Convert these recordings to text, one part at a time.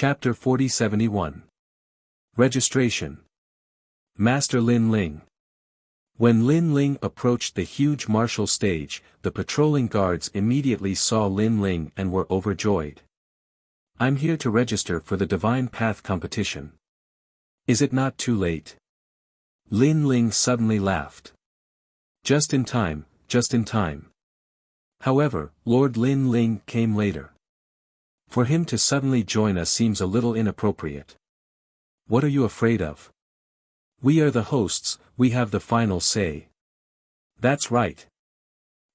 Chapter 4071. Registration. Master Lin Ling. When Lin Ling approached the huge martial stage, the patrolling guards immediately saw Lin Ling and were overjoyed. "I'm here to register for the Divine Path competition. Is it not too late?" Lin Ling suddenly laughed. "Just in time, just in time." However, Lord Lin Ling came later. "For him to suddenly join us seems a little inappropriate. What are you afraid of? We are the hosts, we have the final say." "That's right."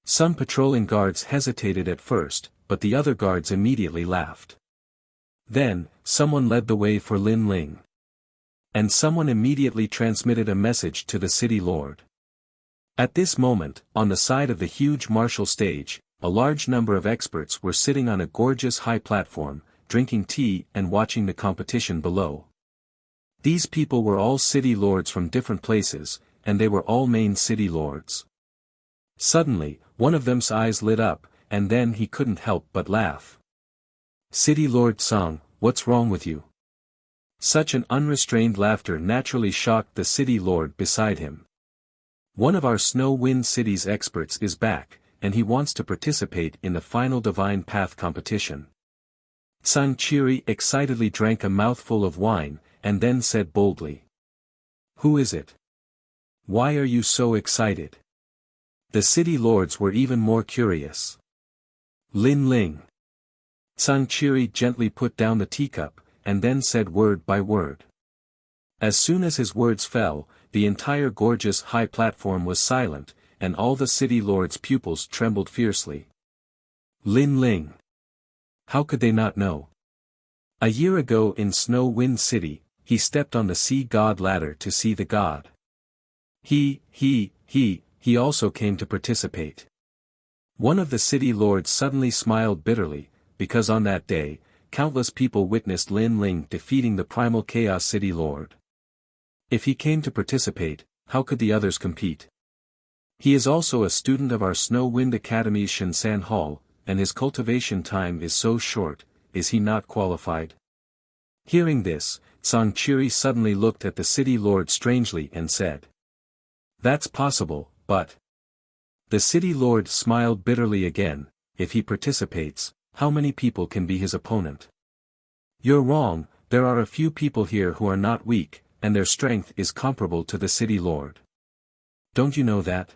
Some patrolling guards hesitated at first, but the other guards immediately laughed. Then, someone led the way for Lin Ling. And someone immediately transmitted a message to the city lord. At this moment, on the side of the huge martial stage, a large number of experts were sitting on a gorgeous high platform, drinking tea and watching the competition below. These people were all city lords from different places, and they were all main city lords. Suddenly, one of them's eyes lit up, and then he couldn't help but laugh. "City Lord Song, what's wrong with you?" Such an unrestrained laughter naturally shocked the city lord beside him. "One of our Snow Wind City's experts is back, and he wants to participate in the final Divine Path competition." San Chiri excitedly drank a mouthful of wine, and then said boldly. "Who is it? Why are you so excited?" The city lords were even more curious. "Lin Ling." San Chiri gently put down the teacup, and then said word by word. As soon as his words fell, the entire gorgeous high platform was silent, and all the city lords' pupils trembled fiercely. Lin Ling. How could they not know? A year ago in Snow Wind City, he stepped on the sea god ladder to see the god. He also came to participate. One of the city lords suddenly smiled bitterly, because on that day, countless people witnessed Lin Ling defeating the primal chaos city lord. If he came to participate, how could the others compete? He is also a student of our Snow Wind Academy's Shinsan Hall, and his cultivation time is so short, is he not qualified? Hearing this, San Chiri suddenly looked at the city lord strangely and said. "That's possible, but..." The city lord smiled bitterly again. "If he participates, how many people can be his opponent?" "You're wrong, there are a few people here who are not weak, and their strength is comparable to the city lord. Don't you know that?"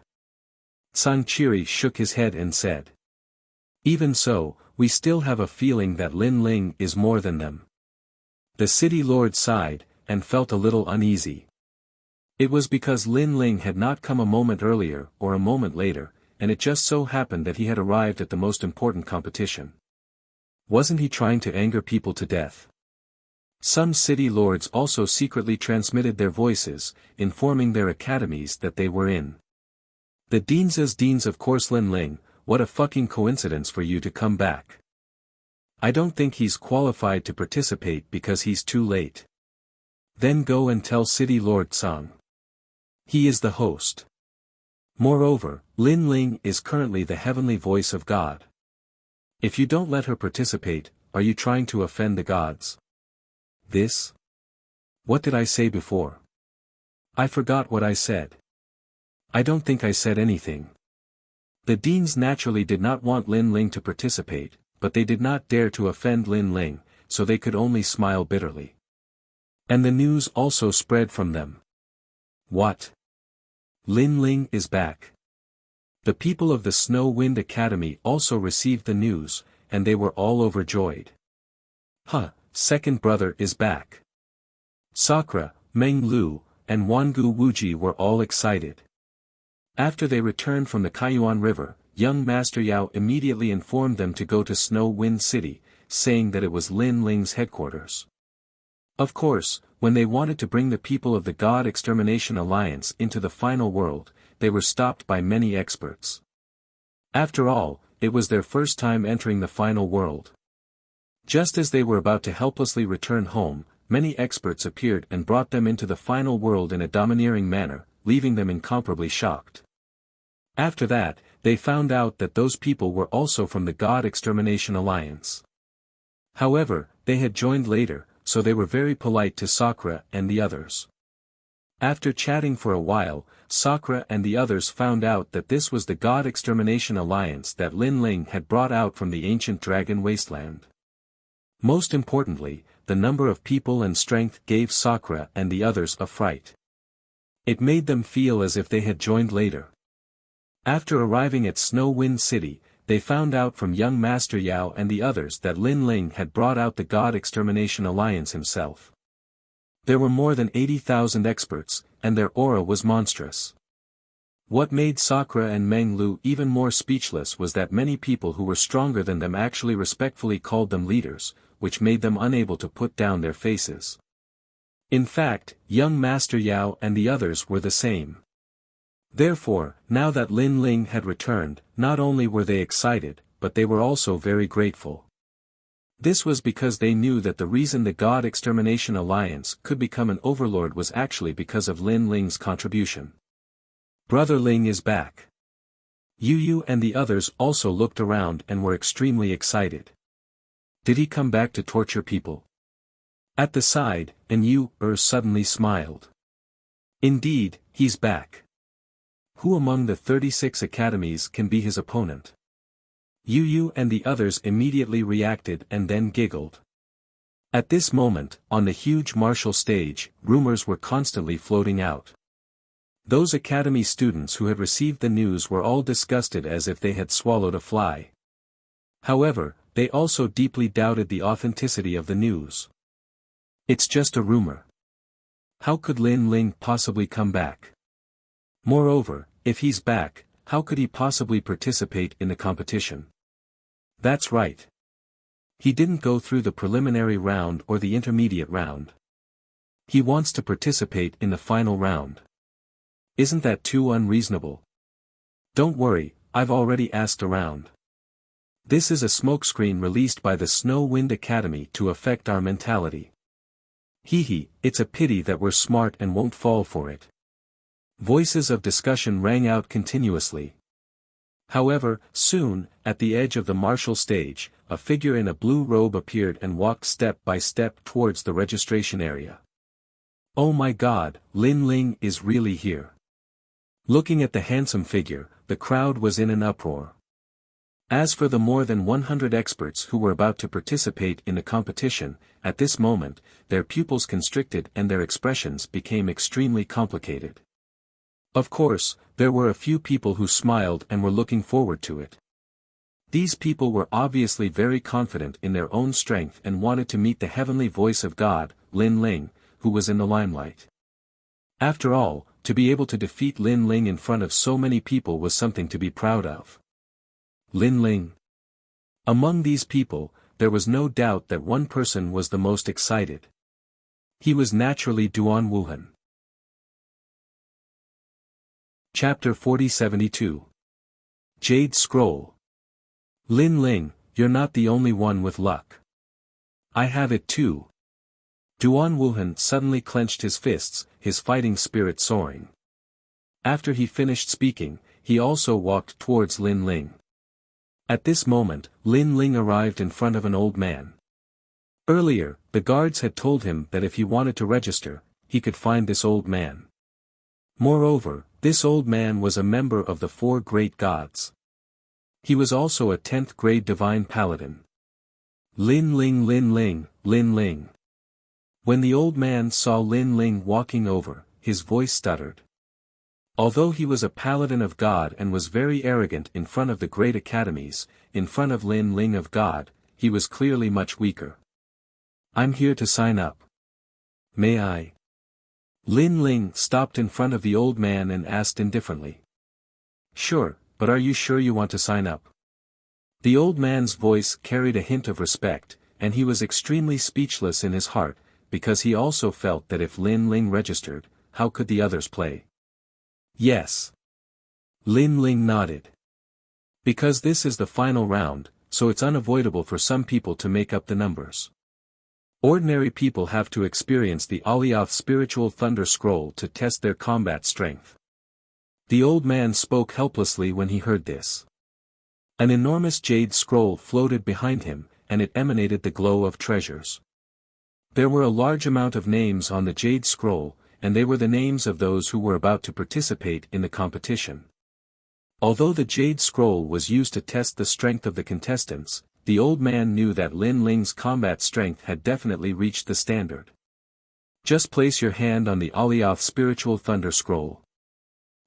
San Chiri shook his head and said. "Even so, we still have a feeling that Lin Ling is more than them." The city lord sighed, and felt a little uneasy. It was because Lin Ling had not come a moment earlier or a moment later, and it just so happened that he had arrived at the most important competition. Wasn't he trying to anger people to death? Some city lords also secretly transmitted their voices, informing their academies that they were in. "The dean's deans of course Lin Ling, what a fucking coincidence for you to come back. I don't think he's qualified to participate because he's too late. Then go and tell City Lord Song. He is the host. Moreover, Lin Ling is currently the heavenly voice of God. If you don't let her participate, are you trying to offend the gods?" This? What did I say before? I forgot what I said. I don't think I said anything. The deans naturally did not want Lin Ling to participate, but they did not dare to offend Lin Ling, so they could only smile bitterly. And the news also spread from them. What? Lin Ling is back. The people of the Snow Wind Academy also received the news, and they were all overjoyed. Second brother is back. Sakura, Meng Lu, and Wangu Wuji were all excited. After they returned from the Kaiyuan River, young Master Yao immediately informed them to go to Snow Wind City, saying that it was Lin Ling's headquarters. Of course, when they wanted to bring the people of the God Extermination Alliance into the final world, they were stopped by many experts. After all, it was their first time entering the final world. Just as they were about to helplessly return home, many experts appeared and brought them into the final world in a domineering manner, leaving them incomparably shocked. After that, they found out that those people were also from the God Extermination Alliance. However, they had joined later, so they were very polite to Sakura and the others. After chatting for a while, Sakura and the others found out that this was the God Extermination Alliance that Lin Ling had brought out from the ancient dragon wasteland. Most importantly, the number of people and strength gave Sakura and the others a fright. It made them feel as if they had joined later. After arriving at Snow Wind City, they found out from young Master Yao and the others that Lin Ling had brought out the God Extermination Alliance himself. There were more than 80,000 experts, and their aura was monstrous. What made Sakura and Meng Lu even more speechless was that many people who were stronger than them actually respectfully called them leaders, which made them unable to put down their faces. In fact, young Master Yao and the others were the same. Therefore, now that Lin Ling had returned, not only were they excited, but they were also very grateful. This was because they knew that the reason the God Extermination Alliance could become an overlord was actually because of Lin Ling's contribution. Brother Ling is back. Yu and the others also looked around and were extremely excited. Did he come back to torture people? At the side, Yu suddenly smiled. Indeed, he's back. Who among the 36 academies can be his opponent? Yu and the others immediately reacted and then giggled. At this moment, on the huge martial stage, rumors were constantly floating out. Those academy students who had received the news were all disgusted as if they had swallowed a fly. However, they also deeply doubted the authenticity of the news. It's just a rumor. How could Lin Ling possibly come back? Moreover, if he's back, how could he possibly participate in the competition? That's right. He didn't go through the preliminary round or the intermediate round. He wants to participate in the final round. Isn't that too unreasonable? Don't worry, I've already asked around. This is a smokescreen released by the Snow Wind Academy to affect our mentality. It's a pity that we're smart and won't fall for it. Voices of discussion rang out continuously. However, soon, at the edge of the martial stage, a figure in a blue robe appeared and walked step by step towards the registration area. Oh my God, Lin Ling is really here. Looking at the handsome figure, the crowd was in an uproar. As for the more than 100 experts who were about to participate in the competition, at this moment, their pupils constricted and their expressions became extremely complicated. Of course, there were a few people who smiled and were looking forward to it. These people were obviously very confident in their own strength and wanted to meet the heavenly voice of God, Lin Ling, who was in the limelight. After all, to be able to defeat Lin Ling in front of so many people was something to be proud of. Lin Ling. Among these people, there was no doubt that one person was the most excited. He was naturally Duan Wuhan. Chapter 4072. Jade Scroll. Lin Ling, you're not the only one with luck. I have it too. Duan Wuhan suddenly clenched his fists, his fighting spirit soaring. After he finished speaking, he also walked towards Lin Ling. At this moment, Lin Ling arrived in front of an old man. Earlier, the guards had told him that if he wanted to register, he could find this old man. Moreover, this old man was a member of the 4 great gods. He was also a 10th grade divine paladin. Lin Ling, Lin Ling, Lin Ling. When the old man saw Lin Ling walking over, his voice stuttered. Although he was a paladin of God and was very arrogant in front of the great academies, in front of Lin Ling of God, he was clearly much weaker. I'm here to sign up. May I? Lin Ling stopped in front of the old man and asked indifferently. Sure, but are you sure you want to sign up? The old man's voice carried a hint of respect, and he was extremely speechless in his heart, because he also felt that if Lin Ling registered, how could the others play? Yes. Lin Ling nodded. Because this is the final round, so it's unavoidable for some people to make up the numbers. Ordinary people have to experience the Alioth spiritual thunder scroll to test their combat strength. The old man spoke helplessly when he heard this. An enormous jade scroll floated behind him, and it emanated the glow of treasures. There were a large amount of names on the jade scroll, and they were the names of those who were about to participate in the competition. Although the jade scroll was used to test the strength of the contestants, the old man knew that Lin Ling's combat strength had definitely reached the standard. Just place your hand on the Alioth Spiritual Thunder Scroll.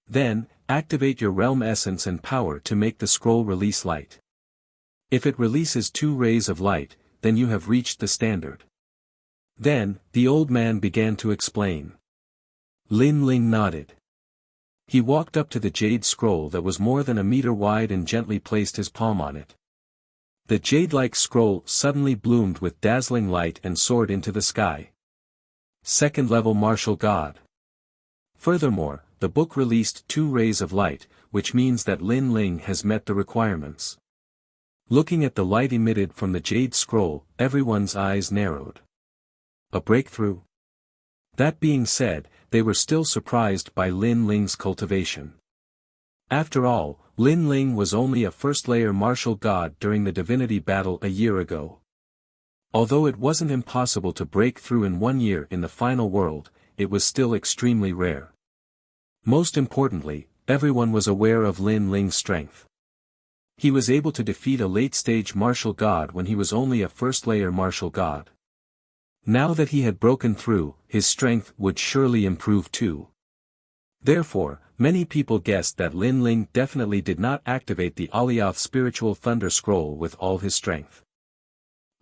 Then, activate your realm essence and power to make the scroll release light. If it releases 2 rays of light, then you have reached the standard. Then, the old man began to explain. Lin Ling nodded. He walked up to the jade scroll that was more than a meter wide and gently placed his palm on it. The jade-like scroll suddenly bloomed with dazzling light and soared into the sky. Second-level martial god. Furthermore, the book released 2 rays of light, which means that Lin Ling has met the requirements. Looking at the light emitted from the jade scroll, everyone's eyes narrowed. A breakthrough? That being said, they were still surprised by Lin Ling's cultivation. After all, Lin Ling was only a first-layer martial god during the divinity battle a year ago. Although it wasn't impossible to break through in 1 year in the final world, it was still extremely rare. Most importantly, everyone was aware of Lin Ling's strength. He was able to defeat a late-stage martial god when he was only a first-layer martial god. Now that he had broken through, his strength would surely improve too. Therefore, many people guessed that Lin Ling definitely did not activate the Alioth Spiritual Thunder Scroll with all his strength.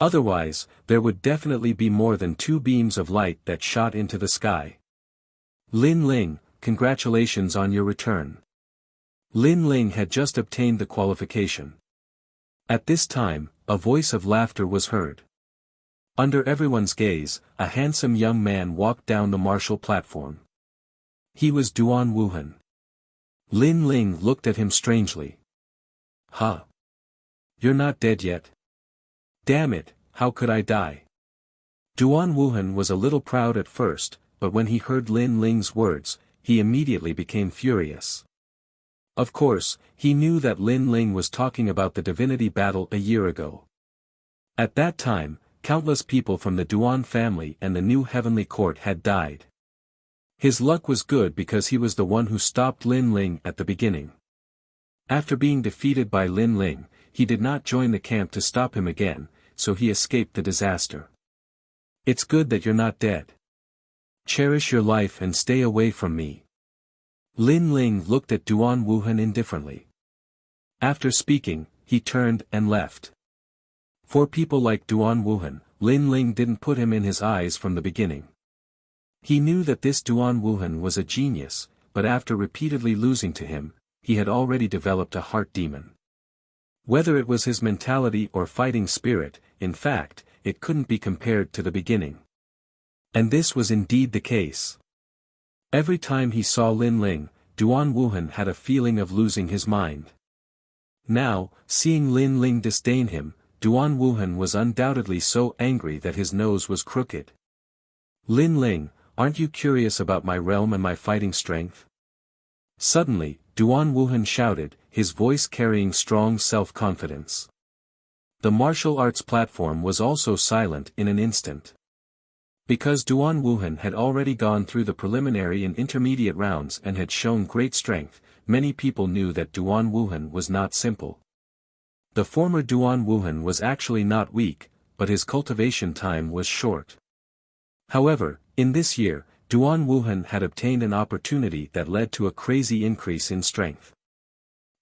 Otherwise, there would definitely be more than 2 beams of light that shot into the sky. Lin Ling, congratulations on your return. Lin Ling had just obtained the qualification. At this time, a voice of laughter was heard. Under everyone's gaze, a handsome young man walked down the martial platform. He was Duan Wuhan. Lin Ling looked at him strangely. Huh? You're not dead yet? Damn it, how could I die? Duan Wuhan was a little proud at first, but when he heard Lin Ling's words, he immediately became furious. Of course, he knew that Lin Ling was talking about the divinity battle a year ago. At that time, countless people from the Duan family and the new heavenly court had died. His luck was good because he was the one who stopped Lin Ling at the beginning. After being defeated by Lin Ling, he did not join the camp to stop him again, so he escaped the disaster. It's good that you're not dead. Cherish your life and stay away from me. Lin Ling looked at Duan Wuhan indifferently. After speaking, he turned and left. For people like Duan Wuhan, Lin Ling didn't put him in his eyes from the beginning. He knew that this Duan Wuhan was a genius, but after repeatedly losing to him, he had already developed a heart demon. Whether it was his mentality or fighting spirit, in fact, it couldn't be compared to the beginning. And this was indeed the case. Every time he saw Lin Ling, Duan Wuhan had a feeling of losing his mind. Now, seeing Lin Ling disdain him, Duan Wuhan was undoubtedly so angry that his nose was crooked. Lin Ling, aren't you curious about my realm and my fighting strength? Suddenly, Duan Wuhan shouted, his voice carrying strong self-confidence. The martial arts platform was also silent in an instant. Because Duan Wuhan had already gone through the preliminary and intermediate rounds and had shown great strength, many people knew that Duan Wuhan was not simple. The former Duan Wuhan was actually not weak, but his cultivation time was short. However, in this year, Duan Wuhan had obtained an opportunity that led to a crazy increase in strength.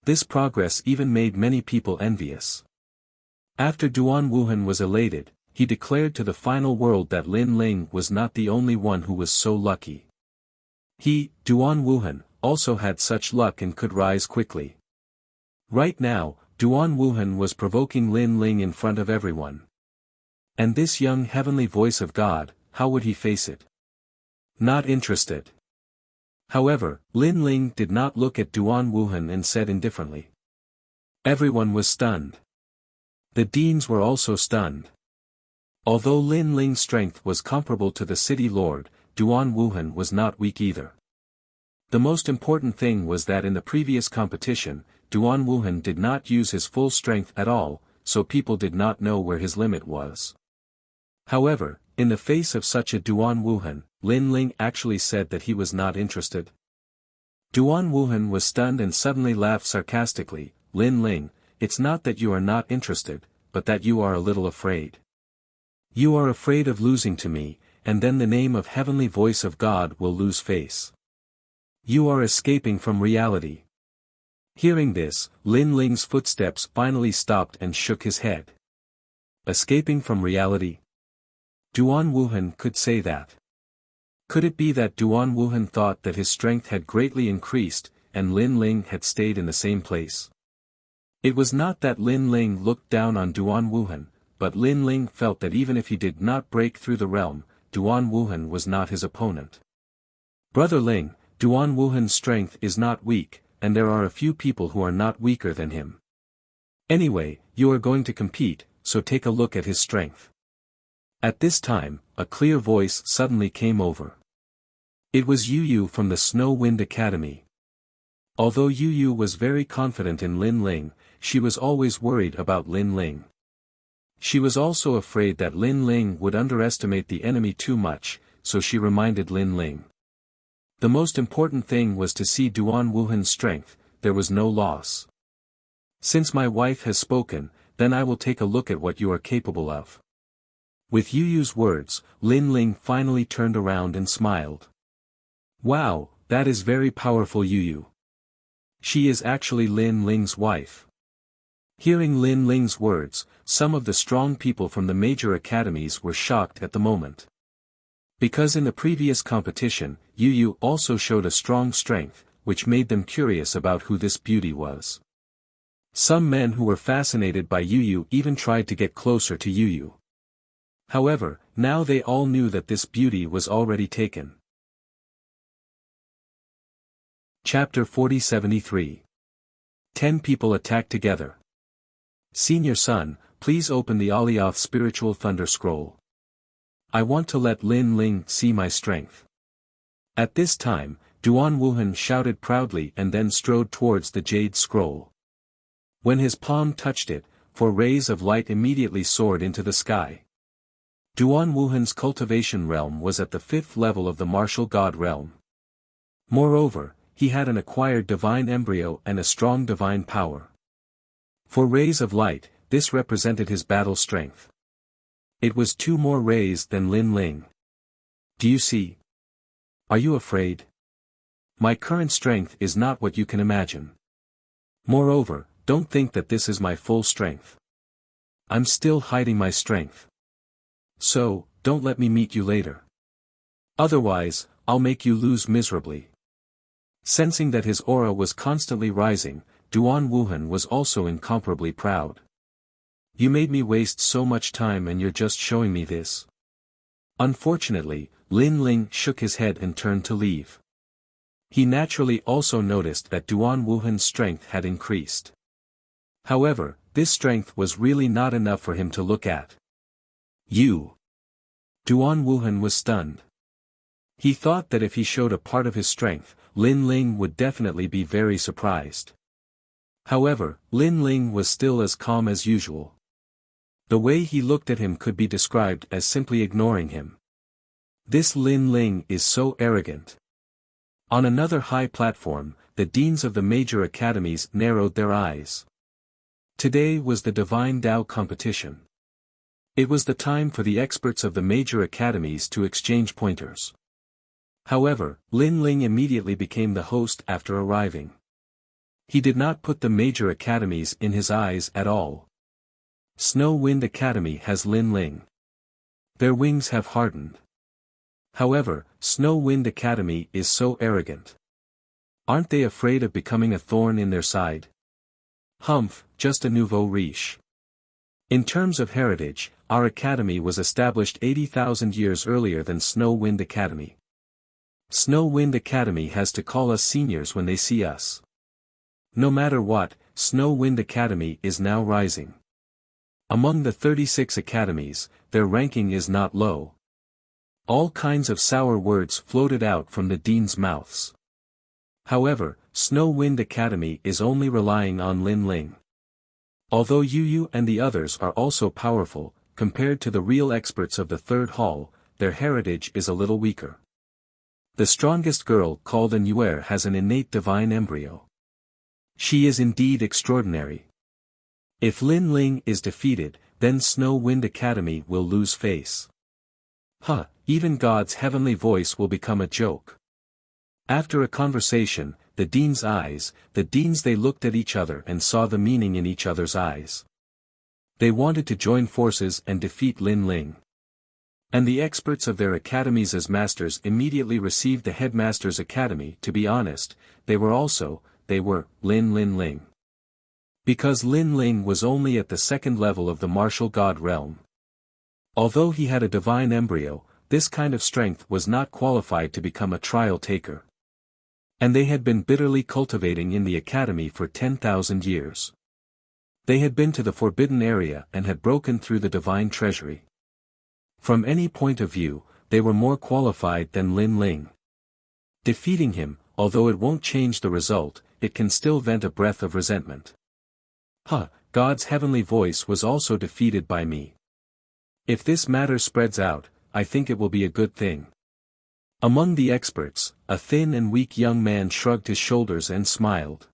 This progress even made many people envious. After Duan Wuhan was elated, he declared to the final world that Lin Ling was not the only one who was so lucky. He, Duan Wuhan, also had such luck and could rise quickly. Right now, Duan Wuhan was provoking Lin Ling in front of everyone. And this young heavenly voice of God, how would he face it? Not interested. However, Lin Ling did not look at Duan Wuhan and said indifferently. Everyone was stunned. The deans were also stunned. Although Lin Ling's strength was comparable to the city lord, Duan Wuhan was not weak either. The most important thing was that in the previous competition, Duan Wuhan did not use his full strength at all, so people did not know where his limit was. However, in the face of such a Duan Wuhan, Lin Ling actually said that he was not interested. Duan Wuhan was stunned and suddenly laughed sarcastically. Lin Ling, it's not that you are not interested, but that you are a little afraid. You are afraid of losing to me, and then the name of heavenly voice of God will lose face. You are escaping from reality. Hearing this, Lin Ling's footsteps finally stopped and shook his head. Escaping from reality? Duan Wuhan could say that. Could it be that Duan Wuhan thought that his strength had greatly increased, and Lin Ling had stayed in the same place? It was not that Lin Ling looked down on Duan Wuhan, but Lin Ling felt that even if he did not break through the realm, Duan Wuhan was not his opponent. Brother Ling, Duan Wuhan's strength is not weak, and there are a few people who are not weaker than him. Anyway, you are going to compete, so take a look at his strength. At this time, a clear voice suddenly came over. It was Yu Yu from the Snow Wind Academy. Although Yu Yu was very confident in Lin Ling, she was always worried about Lin Ling. She was also afraid that Lin Ling would underestimate the enemy too much, so she reminded Lin Ling. The most important thing was to see Duan Wuhan's strength, there was no loss. Since my wife has spoken, then I will take a look at what you are capable of. With Yu Yu's words, Lin Ling finally turned around and smiled. Wow, that is very powerful Yu Yu. She is actually Lin Ling's wife. Hearing Lin Ling's words, some of the strong people from the major academies were shocked at the moment. Because in the previous competition, Yu Yu also showed a strong strength, which made them curious about who this beauty was. Some men who were fascinated by Yu Yu even tried to get closer to Yu Yu. However, now they all knew that this beauty was already taken. Chapter 4073. 10 people attack together. Senior son, please open the Alioth Spiritual Thunder Scroll. I want to let Lin Ling see my strength. At this time, Duan Wuhan shouted proudly and then strode towards the Jade Scroll. When his palm touched it, 4 rays of light immediately soared into the sky. Duan Wuhan's cultivation realm was at the 5th level of the martial god realm. Moreover, he had an acquired divine embryo and a strong divine power. 4 rays of light, this represented his battle strength. It was 2 more rays than Lin Ling. Do you see? Are you afraid? My current strength is not what you can imagine. Moreover, don't think that this is my full strength. I'm still hiding my strength. So, don't let me meet you later. Otherwise, I'll make you lose miserably. Sensing that his aura was constantly rising, Duan Wuhan was also incomparably proud. You made me waste so much time and you're just showing me this. Unfortunately, Lin Ling shook his head and turned to leave. He naturally also noticed that Duan Wuhan's strength had increased. However, this strength was really not enough for him to look at. You. Duan Wuhan was stunned. He thought that if he showed a part of his strength, Lin Ling would definitely be very surprised. However, Lin Ling was still as calm as usual. The way he looked at him could be described as simply ignoring him. This Lin Ling is so arrogant. On another high platform, the deans of the major academies narrowed their eyes. Today was the Divine Tao competition. It was the time for the experts of the major academies to exchange pointers. However, Lin Ling immediately became the host after arriving. He did not put the major academies in his eyes at all. Snow Wind Academy has Lin Ling. Their wings have hardened. However, Snow Wind Academy is so arrogant. Aren't they afraid of becoming a thorn in their side? Humph, just a nouveau riche. In terms of heritage, our academy was established 80,000 years earlier than Snow Wind Academy. Snow Wind Academy has to call us seniors when they see us. No matter what, Snow Wind Academy is now rising. Among the 36 academies, their ranking is not low. All kinds of sour words floated out from the deans' mouths. However, Snow Wind Academy is only relying on Lin Ling. Although Yu and the others are also powerful, compared to the real experts of the third hall, their heritage is a little weaker. The strongest girl called an Yuer has an innate divine embryo. She is indeed extraordinary. If Lin Ling is defeated, then Snow Wind Academy will lose face. Even God's heavenly voice will become a joke. After a conversation, the deans they looked at each other and saw the meaning in each other's eyes. They wanted to join forces and defeat Lin Ling. And the experts of their academies as masters immediately received the headmaster's academy. To be honest, they were Lin Ling. Because Lin Ling was only at the second level of the martial god realm. Although he had a divine embryo, this kind of strength was not qualified to become a trial taker. And they had been bitterly cultivating in the academy for 10,000 years. They had been to the forbidden area and had broken through the divine treasury. From any point of view, they were more qualified than Lin Ling. Defeating him, although it won't change the result, it can still vent a breath of resentment. God's heavenly voice was also defeated by me. If this matter spreads out, I think it will be a good thing. Among the experts, a thin and weak young man shrugged his shoulders and smiled.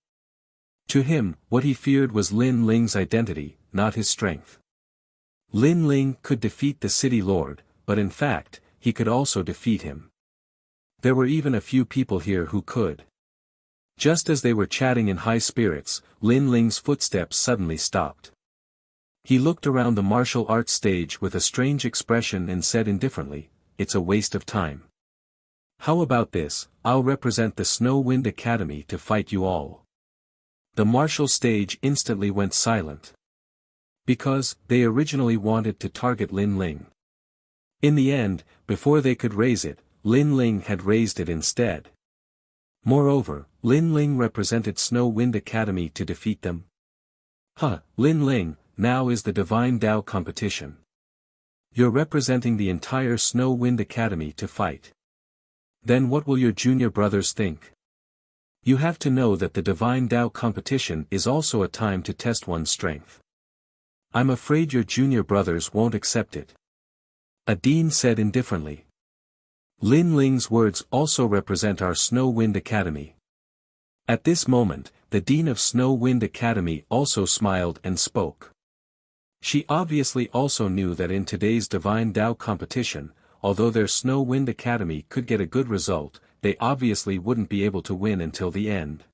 To him, what he feared was Lin Ling's identity, not his strength. Lin Ling could defeat the city lord, but in fact, he could also defeat him. There were even a few people here who could. Just as they were chatting in high spirits, Lin Ling's footsteps suddenly stopped. He looked around the martial arts stage with a strange expression and said indifferently, "It's a waste of time. How about this, I'll represent the Snow Wind Academy to fight you all." The martial stage instantly went silent. Because, they originally wanted to target Lin Ling. In the end, before they could raise it, Lin Ling had raised it instead. Moreover, Lin Ling represented Snow Wind Academy to defeat them. Lin Ling, now is the Divine Tao competition. You're representing the entire Snow Wind Academy to fight. Then what will your junior brothers think? You have to know that the Divine Tao competition is also a time to test one's strength. I'm afraid your junior brothers won't accept it. A dean said indifferently. Lin Ling's words also represent our Snow Wind Academy. At this moment, the dean of Snow Wind Academy also smiled and spoke. She obviously also knew that in today's Divine Tao competition, although their Snow Wind Academy could get a good result, they obviously wouldn't be able to win until the end.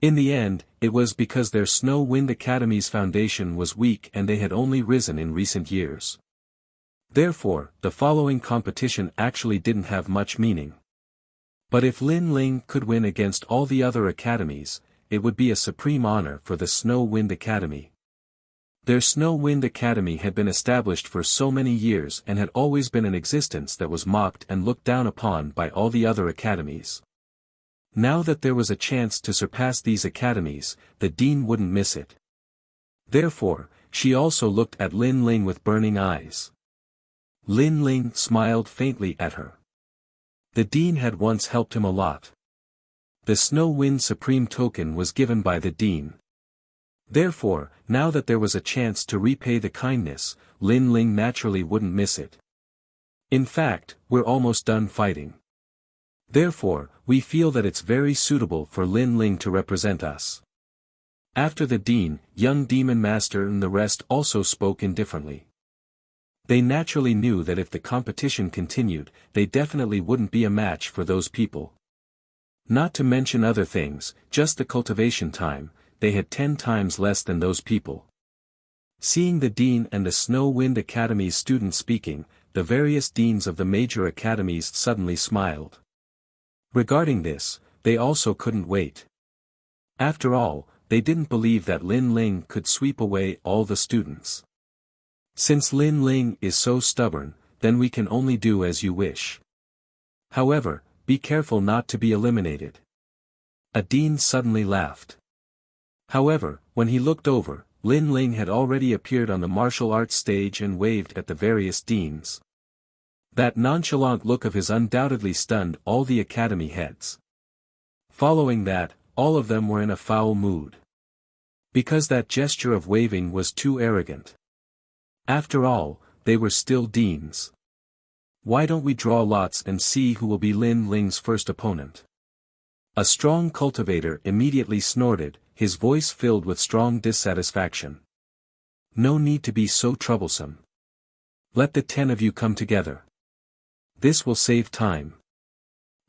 In the end, it was because their Snow Wind Academy's foundation was weak and they had only risen in recent years. Therefore, the following competition actually didn't have much meaning. But if Lin Ling could win against all the other academies, it would be a supreme honor for the Snow Wind Academy. Their Snow Wind Academy had been established for so many years and had always been an existence that was mocked and looked down upon by all the other academies. Now that there was a chance to surpass these academies, the dean wouldn't miss it. Therefore, she also looked at Lin Ling with burning eyes. Lin Ling smiled faintly at her. The dean had once helped him a lot. The Snow Wind Supreme token was given by the dean. Therefore, now that there was a chance to repay the kindness, Lin Ling naturally wouldn't miss it. In fact, we're almost done fighting. Therefore, we feel that it's very suitable for Lin Ling to represent us. After the dean, young demon master and the rest also spoke indifferently. They naturally knew that if the competition continued, they definitely wouldn't be a match for those people. Not to mention other things, just the cultivation time, they had 10 times less than those people. Seeing the dean and the Snow Wind Academy's students speaking, the various deans of the major academies suddenly smiled. Regarding this, they also couldn't wait. After all, they didn't believe that Lin Ling could sweep away all the students. Since Lin Ling is so stubborn, then we can only do as you wish. However, be careful not to be eliminated. A dean suddenly laughed. However, when he looked over, Lin Ling had already appeared on the martial arts stage and waved at the various deans. That nonchalant look of his undoubtedly stunned all the academy heads. Following that, all of them were in a foul mood. Because that gesture of waving was too arrogant. After all, they were still deans. Why don't we draw lots and see who will be Lin Ling's first opponent? A strong cultivator immediately snorted, his voice filled with strong dissatisfaction. No need to be so troublesome. Let the 10 of you come together. This will save time.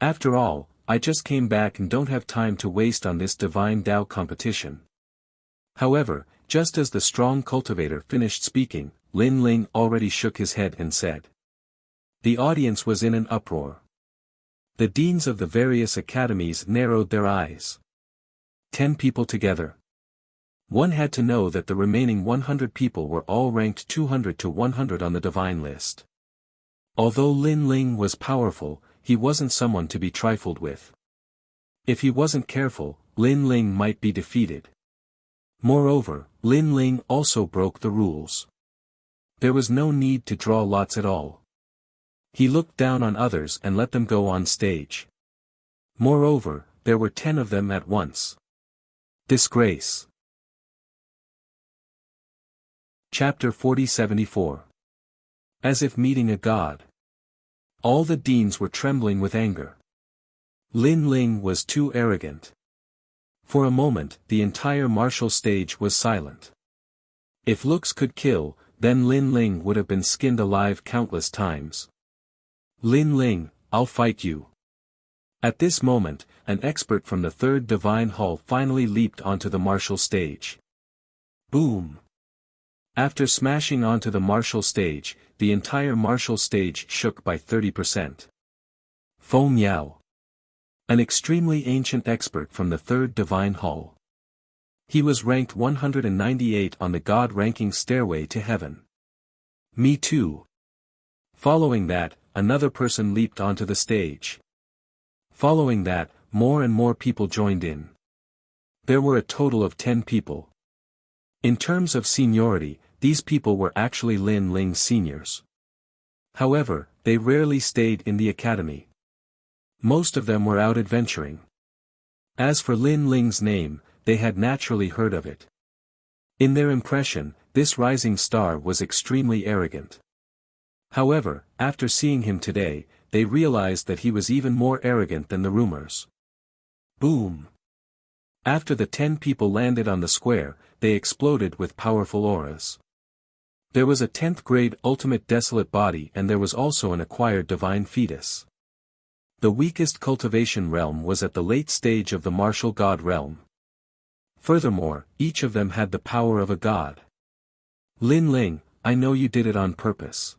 After all, I just came back and don't have time to waste on this divine Tao competition. However, just as the strong cultivator finished speaking, Lin Ling already shook his head and said. The audience was in an uproar. The deans of the various academies narrowed their eyes. 10 people together. One had to know that the remaining 100 people were all ranked 200 to 100 on the divine list. Although Lin Ling was powerful, he wasn't someone to be trifled with. If he wasn't careful, Lin Ling might be defeated. Moreover, Lin Ling also broke the rules. There was no need to draw lots at all. He looked down on others and let them go on stage. Moreover, there were 10 of them at once. Disgrace. Chapter 40-74. As if meeting a god. All the deans were trembling with anger. Lin Ling was too arrogant. For a moment, the entire martial stage was silent. If looks could kill, then Lin Ling would have been skinned alive countless times. Lin Ling, I'll fight you. At this moment, an expert from the third divine hall finally leaped onto the martial stage. Boom! After smashing onto the martial stage, the entire martial stage shook by 30%. Feng Yao. An extremely ancient expert from the third divine hall. He was ranked 198 on the God ranking stairway to heaven. Me too. Following that, another person leaped onto the stage. Following that, more and more people joined in. There were a total of 10 people. In terms of seniority, these people were actually Lin Ling's seniors. However, they rarely stayed in the academy. Most of them were out adventuring. As for Lin Ling's name, they had naturally heard of it. In their impression, this rising star was extremely arrogant. However, after seeing him today, they realized that he was even more arrogant than the rumors. Boom! After the 10 people landed on the square, they exploded with powerful auras. There was a 10th grade ultimate desolate body and there was also an acquired divine fetus. The weakest cultivation realm was at the late stage of the martial god realm. Furthermore, each of them had the power of a god. Lin Ling, I know you did it on purpose.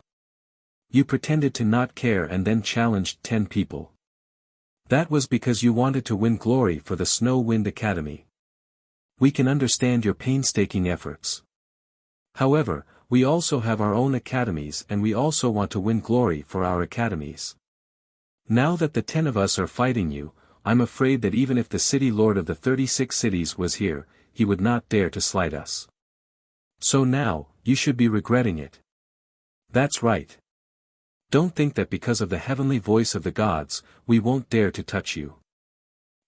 You pretended to not care and then challenged 10 people. That was because you wanted to win glory for the Snow Wind Academy. We can understand your painstaking efforts. However, we also have our own academies and we also want to win glory for our academies. Now that the 10 of us are fighting you, I'm afraid that even if the city lord of the 36 cities was here, he would not dare to slight us. So now, you should be regretting it. That's right. Don't think that because of the heavenly voice of the gods, we won't dare to touch you.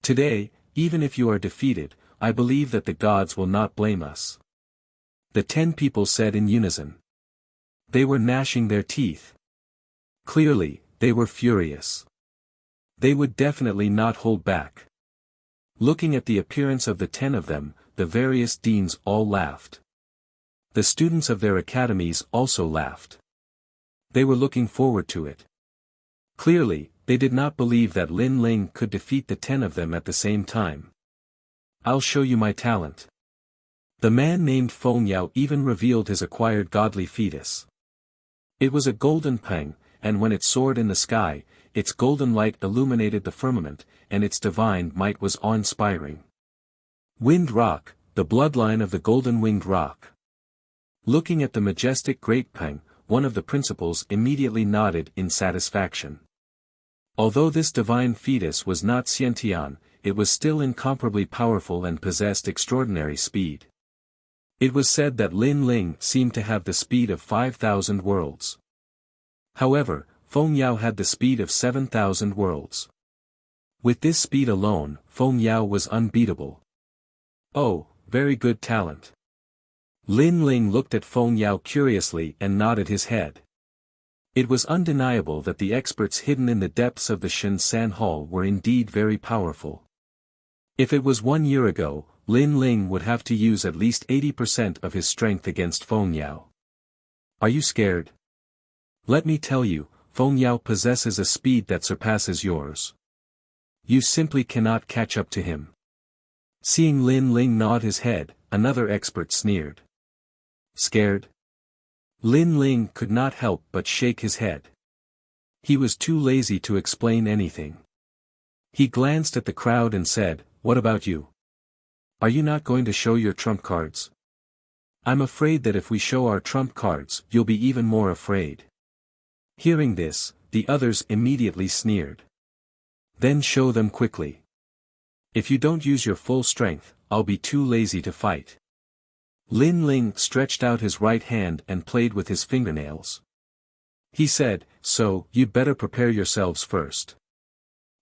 Today, even if you are defeated, I believe that the gods will not blame us. The 10 people said in unison. They were gnashing their teeth. Clearly, they were furious. They would definitely not hold back. Looking at the appearance of the 10 of them, the various deans all laughed. The students of their academies also laughed. They were looking forward to it. Clearly, they did not believe that Lin Ling could defeat the 10 of them at the same time. I'll show you my talent. The man named Feng Yao even revealed his acquired godly fetus. It was a golden peng, and when it soared in the sky, its golden light illuminated the firmament, and its divine might was awe-inspiring. Wind Rock, the bloodline of the golden winged rock. Looking at the majestic great peng, one of the principals immediately nodded in satisfaction. Although this divine fetus was not Xiantian, it was still incomparably powerful and possessed extraordinary speed. It was said that Lin Ling seemed to have the speed of 5,000 worlds. However, Feng Yao had the speed of 7,000 worlds. With this speed alone, Feng Yao was unbeatable. Oh, very good talent. Lin Ling looked at Feng Yao curiously and nodded his head. It was undeniable that the experts hidden in the depths of the Shen-San Hall were indeed very powerful. If it was 1 year ago, Lin Ling would have to use at least 80% of his strength against Feng Yao. Are you scared? Let me tell you, Feng Yao possesses a speed that surpasses yours. You simply cannot catch up to him. Seeing Lin Ling nod his head, another expert sneered. Scared? Lin Ling could not help but shake his head. He was too lazy to explain anything. He glanced at the crowd and said, "What about you? Are you not going to show your trump cards? I'm afraid that if we show our trump cards, you'll be even more afraid." Hearing this, the others immediately sneered. Then show them quickly. If you don't use your full strength, I'll be too lazy to fight. Lin Ling stretched out his right hand and played with his fingernails. He said, "So, you'd better prepare yourselves first.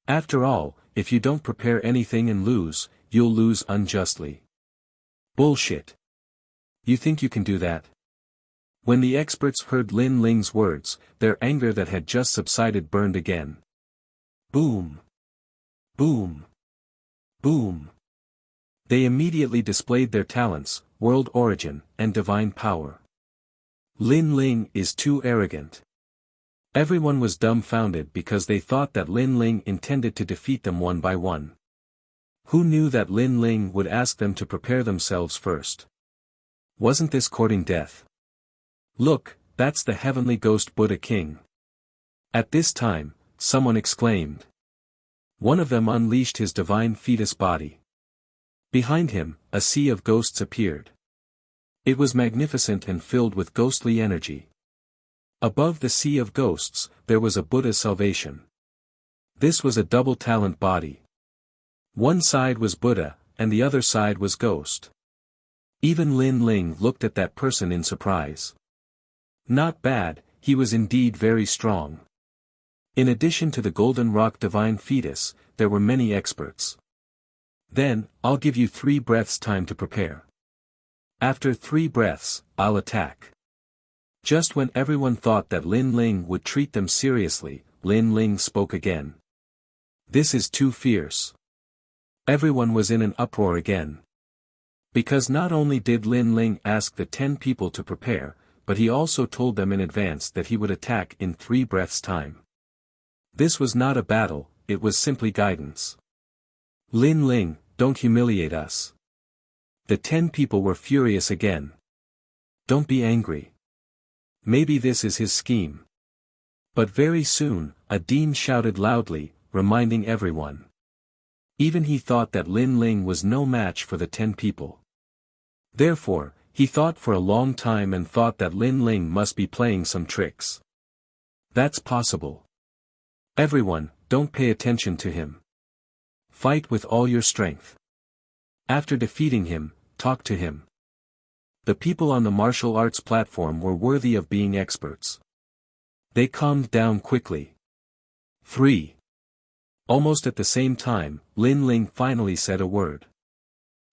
After all, if you don't prepare anything and lose, you'll lose unjustly." Bullshit. You think you can do that? When the experts heard Lin Ling's words, their anger that had just subsided burned again. Boom! Boom! Boom! They immediately displayed their talents, world origin, and divine power. Lin Ling is too arrogant. Everyone was dumbfounded because they thought that Lin Ling intended to defeat them one by one. Who knew that Lin Ling would ask them to prepare themselves first? Wasn't this courting death? Look, that's the heavenly ghost Buddha King. At this time, someone exclaimed. One of them unleashed his divine fetus body. Behind him, a sea of ghosts appeared. It was magnificent and filled with ghostly energy. Above the sea of ghosts, there was a Buddha's salvation. This was a double talent body. One side was Buddha, and the other side was ghost. Even Lin Ling looked at that person in surprise. Not bad, he was indeed very strong. In addition to the Golden Rock Divine Fetus, there were many experts. Then, I'll give you 3 breaths time to prepare. After 3 breaths, I'll attack. Just when everyone thought that Lin Ling would treat them seriously, Lin Ling spoke again. This is too fierce. Everyone was in an uproar again. Because not only did Lin Ling ask the 10 people to prepare, but he also told them in advance that he would attack in 3 breaths time. This was not a battle, it was simply guidance. Lin Ling, don't humiliate us. The 10 people were furious again. Don't be angry. Maybe this is his scheme. But very soon, a dean shouted loudly, reminding everyone. Even he thought that Lin Ling was no match for the 10 people. Therefore, he thought for a long time and thought that Lin Ling must be playing some tricks. That's possible. Everyone, don't pay attention to him. Fight with all your strength. After defeating him, talk to him. The people on the martial arts platform were worthy of being experts. They calmed down quickly. 3. Almost at the same time, Lin Ling finally said a word.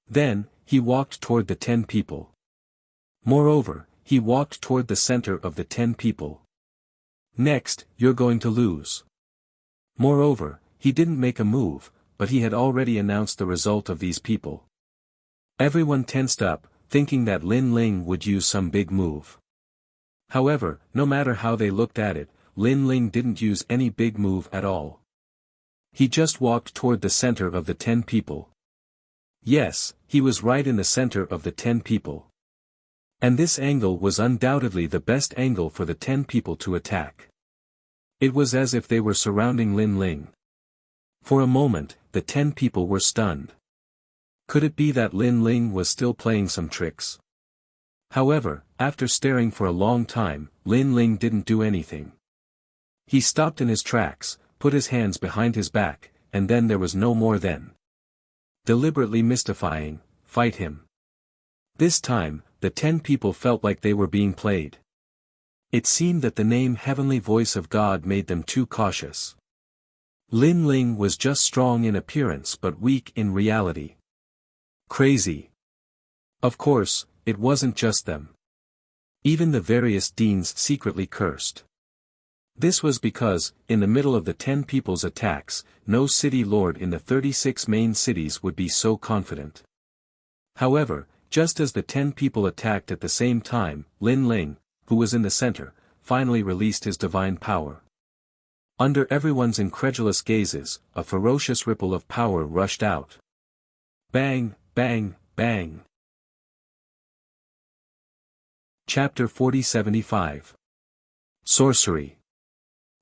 Then, he walked toward the 10 people. Moreover, he walked toward the center of the 10 people. Next, you're going to lose. Moreover, he didn't make a move, but he had already announced the result of these people. Everyone tensed up, thinking that Lin Ling would use some big move. However, no matter how they looked at it, Lin Ling didn't use any big move at all. He just walked toward the center of the 10 people. Yes, he was right in the center of the 10 people. And this angle was undoubtedly the best angle for the 10 people to attack. It was as if they were surrounding Lin Ling. For a moment, the 10 people were stunned. Could it be that Lin Ling was still playing some tricks? However, after staring for a long time, Lin Ling didn't do anything. He stopped in his tracks, put his hands behind his back, and then there was no more then. Deliberately mystifying, fight him. This time, the 10 people felt like they were being played. It seemed that the name Heavenly Voice of God made them too cautious. Lin Ling was just strong in appearance but weak in reality. Crazy. Of course, it wasn't just them. Even the various deans secretly cursed. This was because, in the middle of the 10 people's attacks, no city lord in the 36 main cities would be so confident. However, just as the 10 people attacked at the same time, Lin Ling, who was in the center, finally released his divine power. Under everyone's incredulous gazes, a ferocious ripple of power rushed out. Bang, bang, bang. Chapter 4075. Sorcery.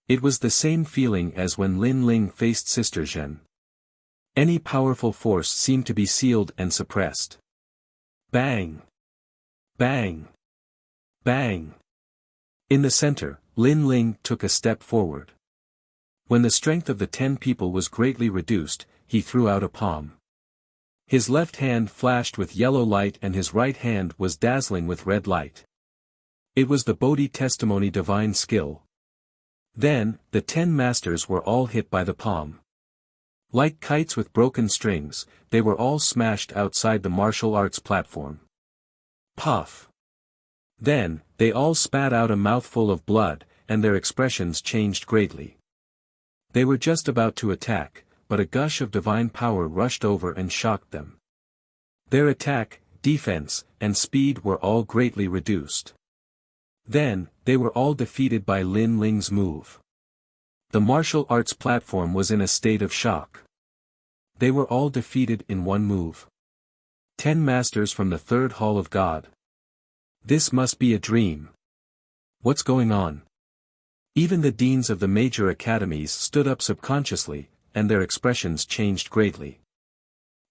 It was the same feeling as when Lin Ling faced Sister Zhen. Any powerful force seemed to be sealed and suppressed. Bang! Bang! Bang! In the center, Lin Ling took a step forward. When the strength of the 10 people was greatly reduced, he threw out a palm. His left hand flashed with yellow light and his right hand was dazzling with red light. It was the Bodhi testimony divine skill. Then, the 10 masters were all hit by the palm. Like kites with broken strings, they were all smashed outside the martial arts platform. Puff! Then, they all spat out a mouthful of blood, and their expressions changed greatly. They were just about to attack, but a gush of divine power rushed over and shocked them. Their attack, defense, and speed were all greatly reduced. Then, they were all defeated by Lin Ling's move. The martial arts platform was in a state of shock. They were all defeated in one move. 10 masters from the third hall of God. This must be a dream. What's going on? Even the deans of the major academies stood up subconsciously, and their expressions changed greatly.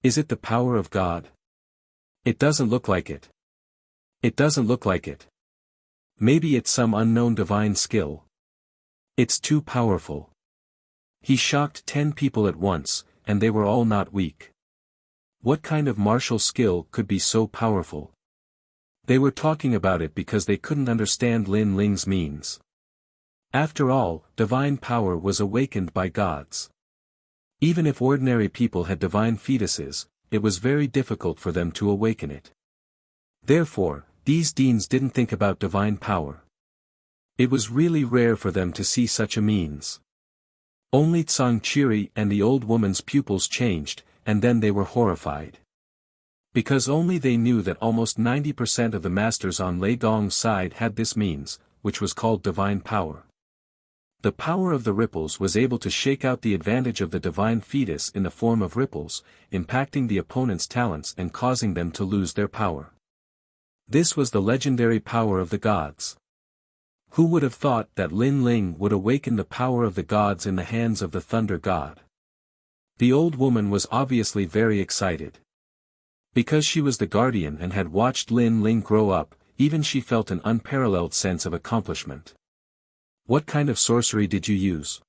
Is it the power of God? It doesn't look like it. It doesn't look like it. Maybe it's some unknown divine skill. It's too powerful. He shocked 10 people at once, and they were all not weak. What kind of martial skill could be so powerful? They were talking about it because they couldn't understand Lin Ling's means. After all, divine power was awakened by gods. Even if ordinary people had divine fetuses, it was very difficult for them to awaken it. Therefore, these deans didn't think about divine power. It was really rare for them to see such a means. Only Tsang Chiri and the old woman's pupils changed, and then they were horrified. Because only they knew that almost 90% of the masters on Lei Gong's side had this means, which was called divine power. The power of the ripples was able to shake out the advantage of the divine fetus in the form of ripples, impacting the opponent's talents and causing them to lose their power. This was the legendary power of the gods. Who would have thought that Lin Ling would awaken the power of the gods in the hands of the thunder god? The old woman was obviously very excited. Because she was the guardian and had watched Lin Ling grow up, even she felt an unparalleled sense of accomplishment. What kind of sorcery did you use?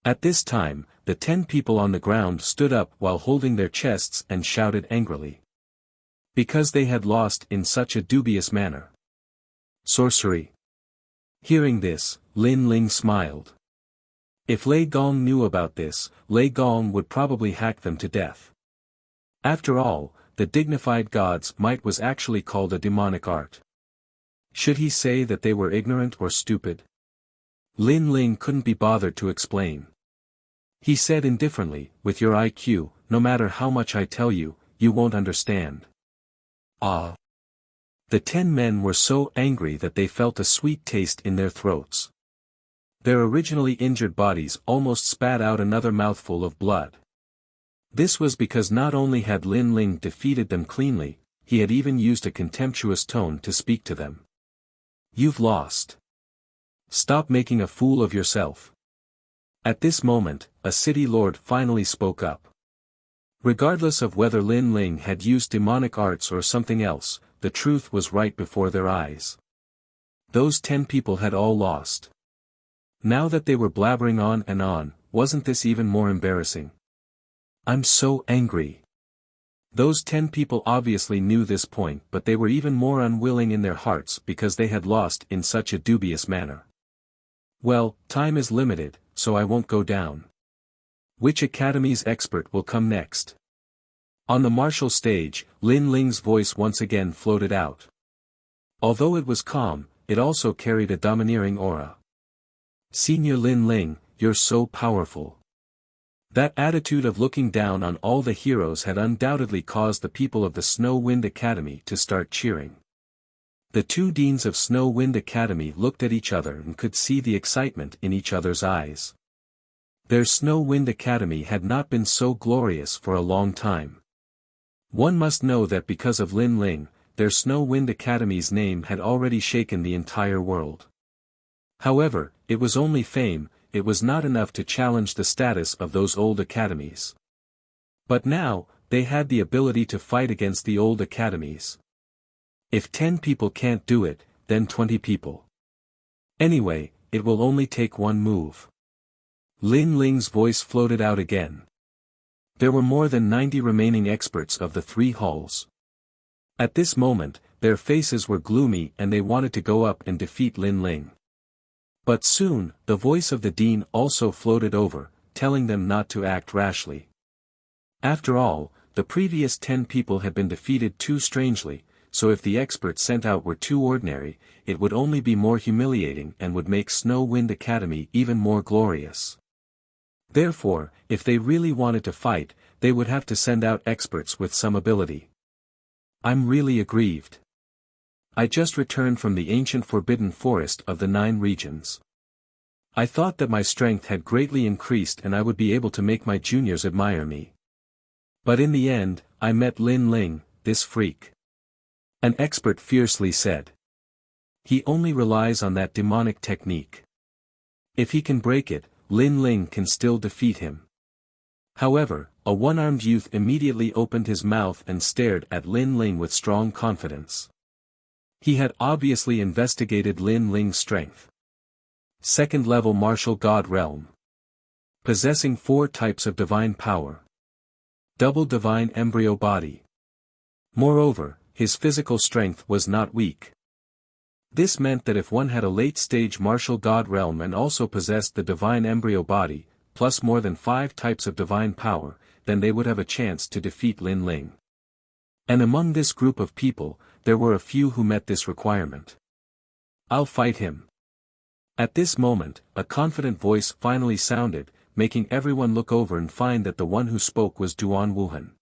At this time, the 10 people on the ground stood up while holding their chests and shouted angrily. Because they had lost in such a dubious manner. Sorcery. Hearing this, Lin Ling smiled. If Lei Gong knew about this, Lei Gong would probably hack them to death. After all, the dignified god's might was actually called a demonic art. Should he say that they were ignorant or stupid? Lin Ling couldn't be bothered to explain. He said indifferently, with your IQ, no matter how much I tell you, you won't understand. Ah! The 10 men were so angry that they felt a sweet taste in their throats. Their originally injured bodies almost spat out another mouthful of blood. This was because not only had Lin Ling defeated them cleanly, he had even used a contemptuous tone to speak to them. You've lost. Stop making a fool of yourself. At this moment, a city lord finally spoke up. Regardless of whether Lin Ling had used demonic arts or something else, the truth was right before their eyes. Those 10 people had all lost. Now that they were blabbering on and on, wasn't this even more embarrassing? I'm so angry. Those 10 people obviously knew this point, but they were even more unwilling in their hearts because they had lost in such a dubious manner. Well, time is limited, so I won't go down. Which academy's expert will come next? On the martial stage, Lin Ling's voice once again floated out. Although it was calm, it also carried a domineering aura. "Senior Lin Ling, you're so powerful." That attitude of looking down on all the heroes had undoubtedly caused the people of the Snow Wind Academy to start cheering. The two deans of Snow Wind Academy looked at each other and could see the excitement in each other's eyes. Their Snow Wind Academy had not been so glorious for a long time. One must know that because of Lin Ling, their Snow Wind Academy's name had already shaken the entire world. However, it was only fame, it was not enough to challenge the status of those old academies. But now, they had the ability to fight against the old academies. If 10 people can't do it, then 20 people. Anyway, it will only take one move. Lin Ling's voice floated out again. There were more than 90 remaining experts of the 3 halls. At this moment, their faces were gloomy and they wanted to go up and defeat Lin Ling. But soon, the voice of the dean also floated over, telling them not to act rashly. After all, the previous 10 people had been defeated too strangely, so if the experts sent out were too ordinary, it would only be more humiliating and would make Snow Wind Academy even more glorious. Therefore, if they really wanted to fight, they would have to send out experts with some ability. I'm really aggrieved. I just returned from the ancient Forbidden Forest of the 9 regions. I thought that my strength had greatly increased and I would be able to make my juniors admire me. But in the end, I met Lin Ling, this freak. An expert fiercely said. He only relies on that demonic technique. If he can break it, Lin Ling can still defeat him. However, a one-armed youth immediately opened his mouth and stared at Lin Ling with strong confidence. He had obviously investigated Lin Ling's strength. Second-level martial god realm. Possessing 4 types of divine power. Double divine embryo body. Moreover, his physical strength was not weak. This meant that if one had a late-stage martial god realm and also possessed the divine embryo body, plus more than 5 types of divine power, then they would have a chance to defeat Lin Ling. And among this group of people, there were a few who met this requirement. I'll fight him. At this moment, a confident voice finally sounded, making everyone look over and find that the one who spoke was Duan Wuhan.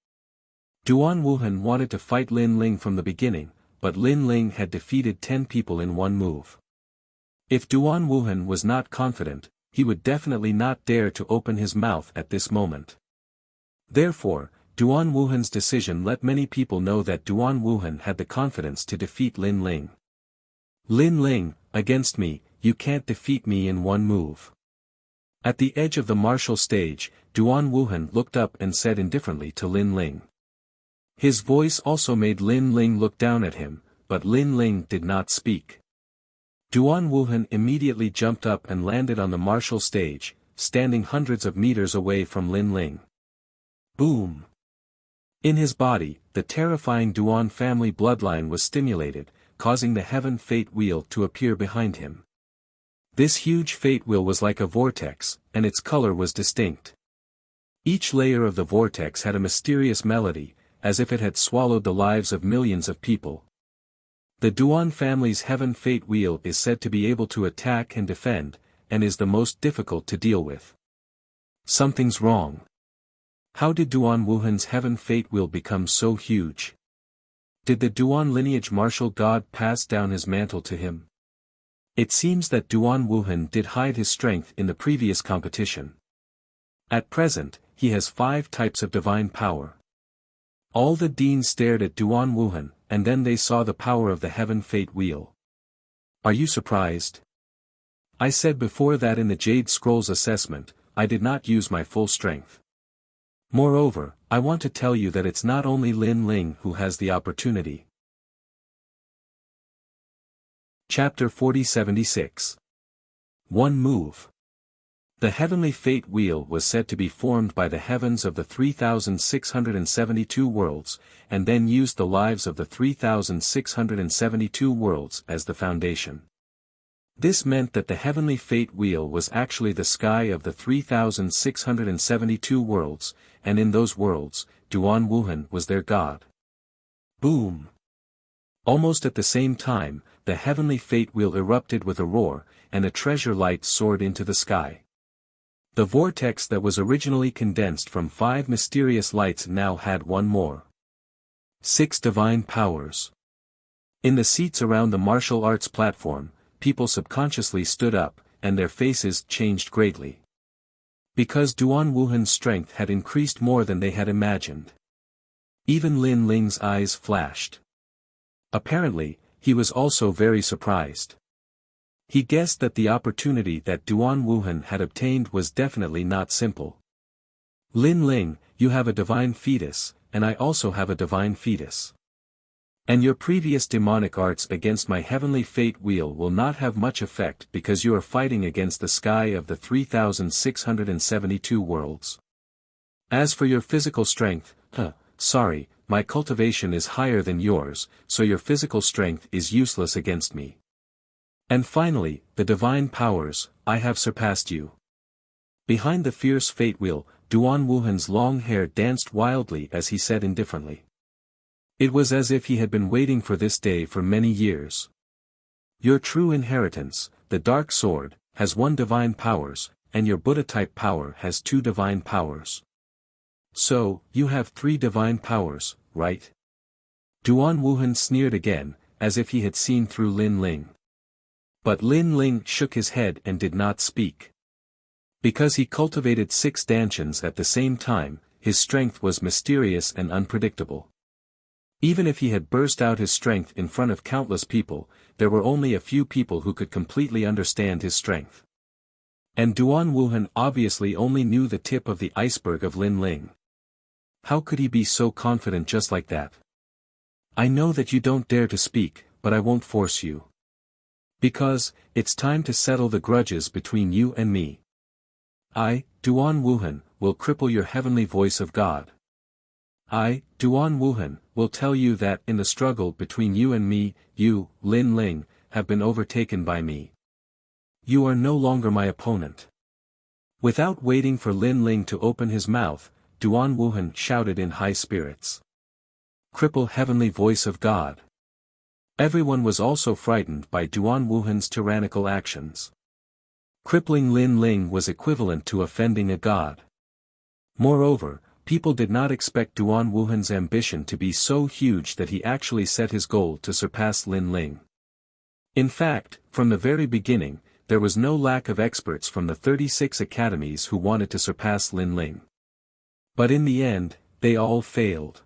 Duan Wuhan wanted to fight Lin Ling from the beginning, but Lin Ling had defeated 10 people in one move. If Duan Wuhan was not confident, he would definitely not dare to open his mouth at this moment. Therefore, Duan Wuhan's decision let many people know that Duan Wuhan had the confidence to defeat Lin Ling. Lin Ling, against me, you can't defeat me in one move. At the edge of the martial stage, Duan Wuhan looked up and said indifferently to Lin Ling. His voice also made Lin Ling look down at him, but Lin Ling did not speak. Duan Wuhan immediately jumped up and landed on the martial stage, standing hundreds of meters away from Lin Ling. Boom! In his body, the terrifying Duan family bloodline was stimulated, causing the Heaven Fate Wheel to appear behind him. This huge fate wheel was like a vortex, and its color was distinct. Each layer of the vortex had a mysterious melody, as if it had swallowed the lives of millions of people. The Duan family's Heaven Fate Wheel is said to be able to attack and defend, and is the most difficult to deal with. Something's wrong. How did Duan Wuhan's Heaven Fate Wheel become so huge? Did the Duan lineage martial god pass down his mantle to him? It seems that Duan Wuhan did hide his strength in the previous competition. At present, he has 5 types of divine power. All the deans stared at Duan Wuhan, and then they saw the power of the Heaven Fate Wheel. Are you surprised? I said before that in the Jade Scrolls assessment, I did not use my full strength. Moreover, I want to tell you that it's not only Lin Ling who has the opportunity. Chapter 4076. One move. The Heavenly Fate Wheel was said to be formed by the heavens of the 3,672 worlds, and then used the lives of the 3,672 worlds as the foundation. This meant that the Heavenly Fate Wheel was actually the sky of the 3,672 worlds, and in those worlds, Duan Wuhan was their god. Boom! Almost at the same time, the heavenly fate wheel erupted with a roar, and a treasure light soared into the sky. The vortex that was originally condensed from 5 mysterious lights now had one more. 6 divine powers. In the seats around the martial arts platform, people subconsciously stood up, and their faces changed greatly. Because Duan Wuhan's strength had increased more than they had imagined. Even Lin Ling's eyes flashed. Apparently, he was also very surprised. He guessed that the opportunity that Duan Wuhan had obtained was definitely not simple. Lin Ling, you have a divine fetus, and I also have a divine fetus. And your previous demonic arts against my heavenly fate wheel will not have much effect because you are fighting against the sky of the 3,672 worlds. As for your physical strength, sorry, my cultivation is higher than yours, so your physical strength is useless against me. And finally, the divine powers, I have surpassed you. Behind the fierce fate wheel, Duan Wuhan's long hair danced wildly as he said indifferently. It was as if he had been waiting for this day for many years. Your true inheritance, the Dark Sword, has 1 divine powers, and your Buddha-type power has 2 divine powers. So, you have 3 divine powers, right? Duan Wuhan sneered again, as if he had seen through Lin Ling. But Lin Ling shook his head and did not speak. Because he cultivated 6 dantians at the same time, his strength was mysterious and unpredictable. Even if he had burst out his strength in front of countless people, there were only a few people who could completely understand his strength. And Duan Wuhan obviously only knew the tip of the iceberg of Lin Ling. How could he be so confident just like that? I know that you don't dare to speak, but I won't force you. Because, it's time to settle the grudges between you and me. I, Duan Wuhan, will cripple your heavenly voice of God. I, Duan Wuhan, will tell you that in the struggle between you and me, you, Lin Ling, have been overtaken by me. You are no longer my opponent. Without waiting for Lin Ling to open his mouth, Duan Wuhan shouted in high spirits. Cripple heavenly voice of God. Everyone was also frightened by Duan Wuhan's tyrannical actions. Crippling Lin Ling was equivalent to offending a god. Moreover, people did not expect Duan Wuhan's ambition to be so huge that he actually set his goal to surpass Lin Ling. In fact, from the very beginning, there was no lack of experts from the 36 academies who wanted to surpass Lin Ling. But in the end, they all failed.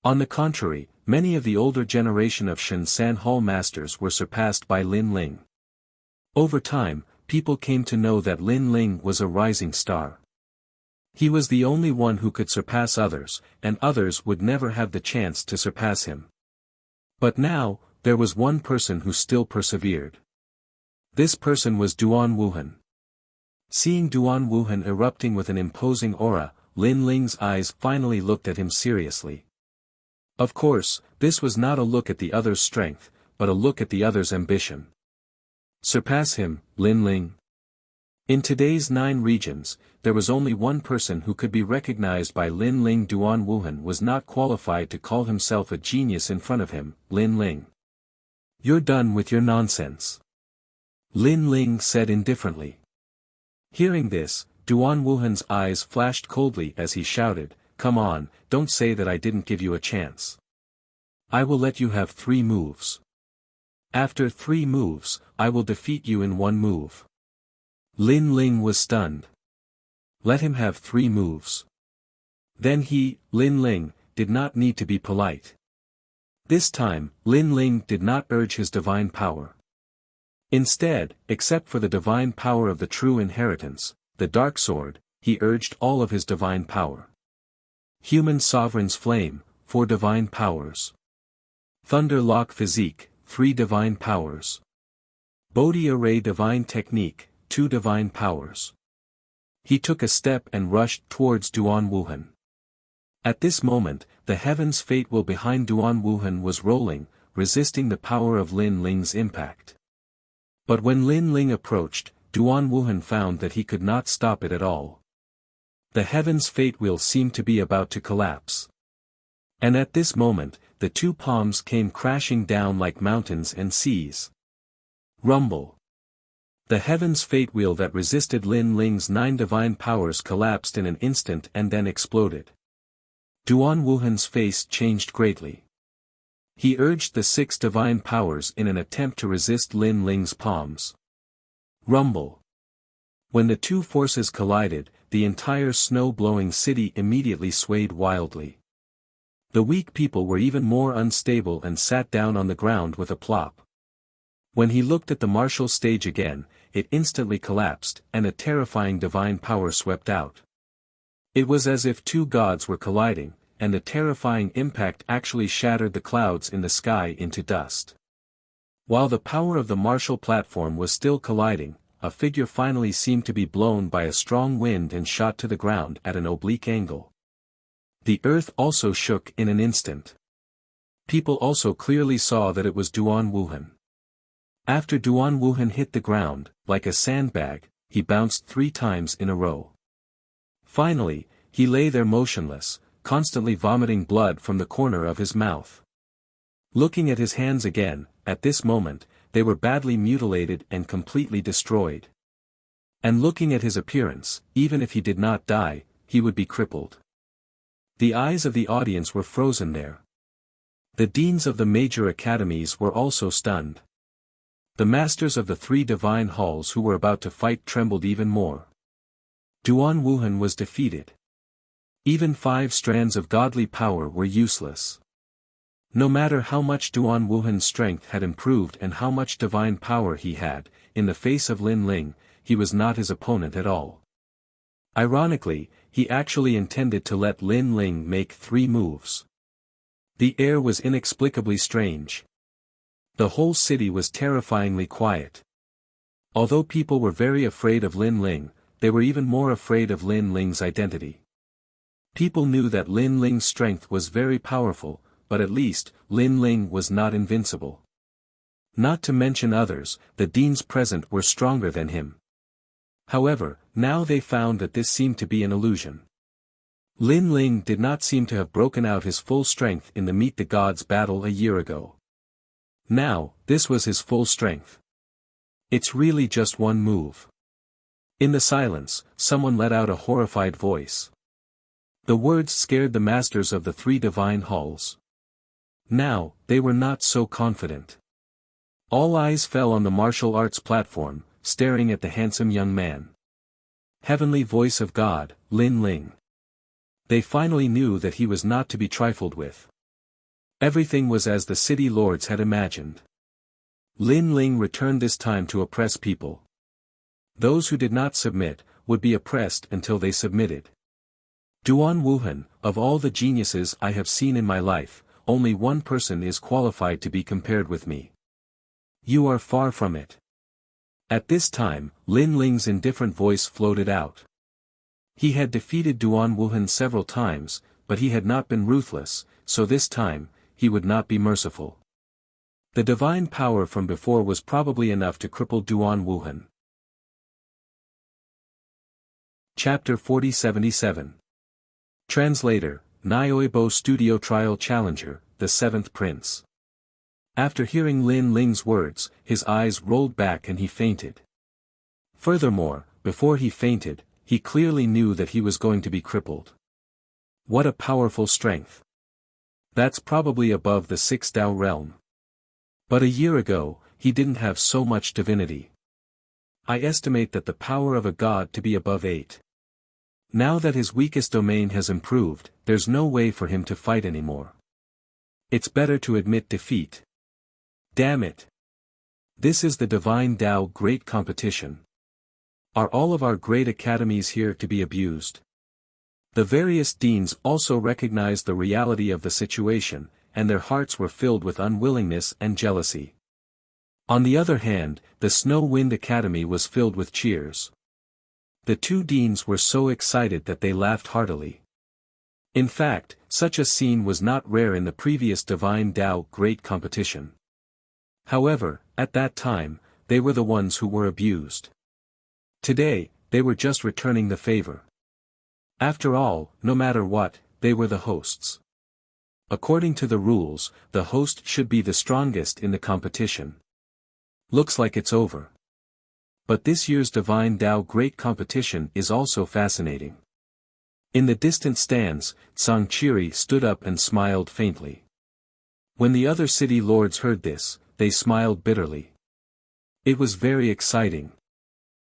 On the contrary, many of the older generation of Shan Hall masters were surpassed by Lin Ling. Over time, people came to know that Lin Ling was a rising star. He was the only one who could surpass others, and others would never have the chance to surpass him. But now, there was one person who still persevered. This person was Duan Wuhan. Seeing Duan Wuhan erupting with an imposing aura, Lin Ling's eyes finally looked at him seriously. Of course, this was not a look at the other's strength, but a look at the other's ambition. Surpass him, Lin Ling. In today's 9 regions, there was only one person who could be recognized by Lin Ling. Duan Wuhan was not qualified to call himself a genius in front of him, Lin Ling. You're done with your nonsense. Lin Ling said indifferently. Hearing this, Duan Wuhan's eyes flashed coldly as he shouted, Come on, don't say that I didn't give you a chance. I will let you have 3 moves. After 3 moves, I will defeat you in 1 move. Lin Ling was stunned. Let him have 3 moves. Then he, Lin Ling, did not need to be polite. This time, Lin Ling did not urge his divine power. Instead, except for the divine power of the true inheritance, the Dark Sword, he urged all of his divine power. Human Sovereign's Flame, 4 divine powers. Thunder Lock Physique, 3 divine powers. Bodhi Array Divine Technique, 2 divine powers. He took a step and rushed towards Duan Wuhan. At this moment, the heaven's fate wheel behind Duan Wuhan was rolling, resisting the power of Lin Ling's impact. But when Lin Ling approached, Duan Wuhan found that he could not stop it at all. The heaven's fate wheel seemed to be about to collapse. And at this moment, the two palms came crashing down like mountains and seas. Rumble. The heaven's fate wheel that resisted Lin Ling's 9 divine powers collapsed in an instant and then exploded. Duan Wuhan's face changed greatly. He urged the 6 divine powers in an attempt to resist Lin Ling's palms. Rumble. When the two forces collided, the entire snow-blowing city immediately swayed wildly. The weak people were even more unstable and sat down on the ground with a plop. When he looked at the martial stage again, it instantly collapsed, and a terrifying divine power swept out. It was as if two gods were colliding, and the terrifying impact actually shattered the clouds in the sky into dust. While the power of the martial platform was still colliding, a figure finally seemed to be blown by a strong wind and shot to the ground at an oblique angle. The earth also shook in an instant. People also clearly saw that it was Duan Wuhan. After Duan Wuhan hit the ground, like a sandbag, he bounced 3 times in a row. Finally, he lay there motionless, constantly vomiting blood from the corner of his mouth. Looking at his hands again, at this moment, they were badly mutilated and completely destroyed. And looking at his appearance, even if he did not die, he would be crippled. The eyes of the audience were frozen there. The deans of the major academies were also stunned. The masters of the 3 divine halls who were about to fight trembled even more. Duan Wuhan was defeated. Even 5 strands of godly power were useless. No matter how much Duan Wuhan's strength had improved and how much divine power he had, in the face of Lin Ling, he was not his opponent at all. Ironically, he actually intended to let Lin Ling make 3 moves. The air was inexplicably strange. The whole city was terrifyingly quiet. Although people were very afraid of Lin Ling, they were even more afraid of Lin Ling's identity. People knew that Lin Ling's strength was very powerful, but at least, Lin Ling was not invincible. Not to mention others, the deans present were stronger than him. However, now they found that this seemed to be an illusion. Lin Ling did not seem to have broken out his full strength in the Meet the Gods battle a year ago. Now, this was his full strength. It's really just one move. In the silence, someone let out a horrified voice. The words scared the masters of the 3 divine halls. Now, they were not so confident. All eyes fell on the martial arts platform, staring at the handsome young man. Heavenly voice of God, Lin Ling. They finally knew that he was not to be trifled with. Everything was as the city lords had imagined. Lin Ling returned this time to oppress people. Those who did not submit, would be oppressed until they submitted. Duan Wuhan, of all the geniuses I have seen in my life, only one person is qualified to be compared with me. You are far from it. At this time, Lin Ling's indifferent voice floated out. He had defeated Duan Wuhan several times, but he had not been ruthless, so this time, he would not be merciful. The divine power from before was probably enough to cripple Duan Wuhan. Chapter 4077. Translator, Nyoibo Studio Trial Challenger, the 7th Prince. After hearing Lin Ling's words, his eyes rolled back and he fainted. Furthermore, before he fainted, he clearly knew that he was going to be crippled. What a powerful strength. That's probably above the 6 Tao realm. But a year ago, he didn't have so much divinity. I estimate that the power of a god to be above 8. Now that his weakest domain has improved, there's no way for him to fight anymore. It's better to admit defeat. Damn it. This is the Divine Tao Great Competition. Are all of our great academies here to be abused? The various deans also recognized the reality of the situation, and their hearts were filled with unwillingness and jealousy. On the other hand, the Snow Wind Academy was filled with cheers. The 2 deans were so excited that they laughed heartily. In fact, such a scene was not rare in the previous Divine Tao Great Competition. However, at that time, they were the ones who were abused. Today, they were just returning the favor. After all, no matter what, they were the hosts. According to the rules, the host should be the strongest in the competition. Looks like it's over. But this year's Divine Tao Great Competition is also fascinating. In the distant stands, Sangchiri stood up and smiled faintly. When the other city lords heard this, they smiled bitterly. It was very exciting.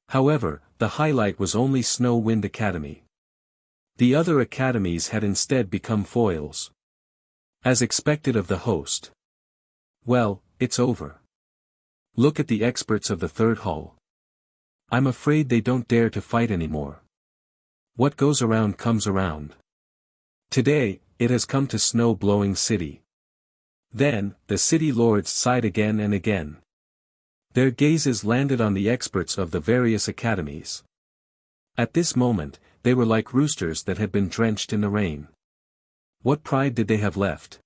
However, the highlight was only Snow Wind Academy. The other academies had instead become foils. As expected of the host. Well, it's over. Look at the experts of the third hall. I'm afraid they don't dare to fight anymore. What goes around comes around. Today, it has come to snow-blowing city. Then, the city lords sighed again and again. Their gazes landed on the experts of the various academies. At this moment, they were like roosters that had been drenched in the rain. What pride did they have left?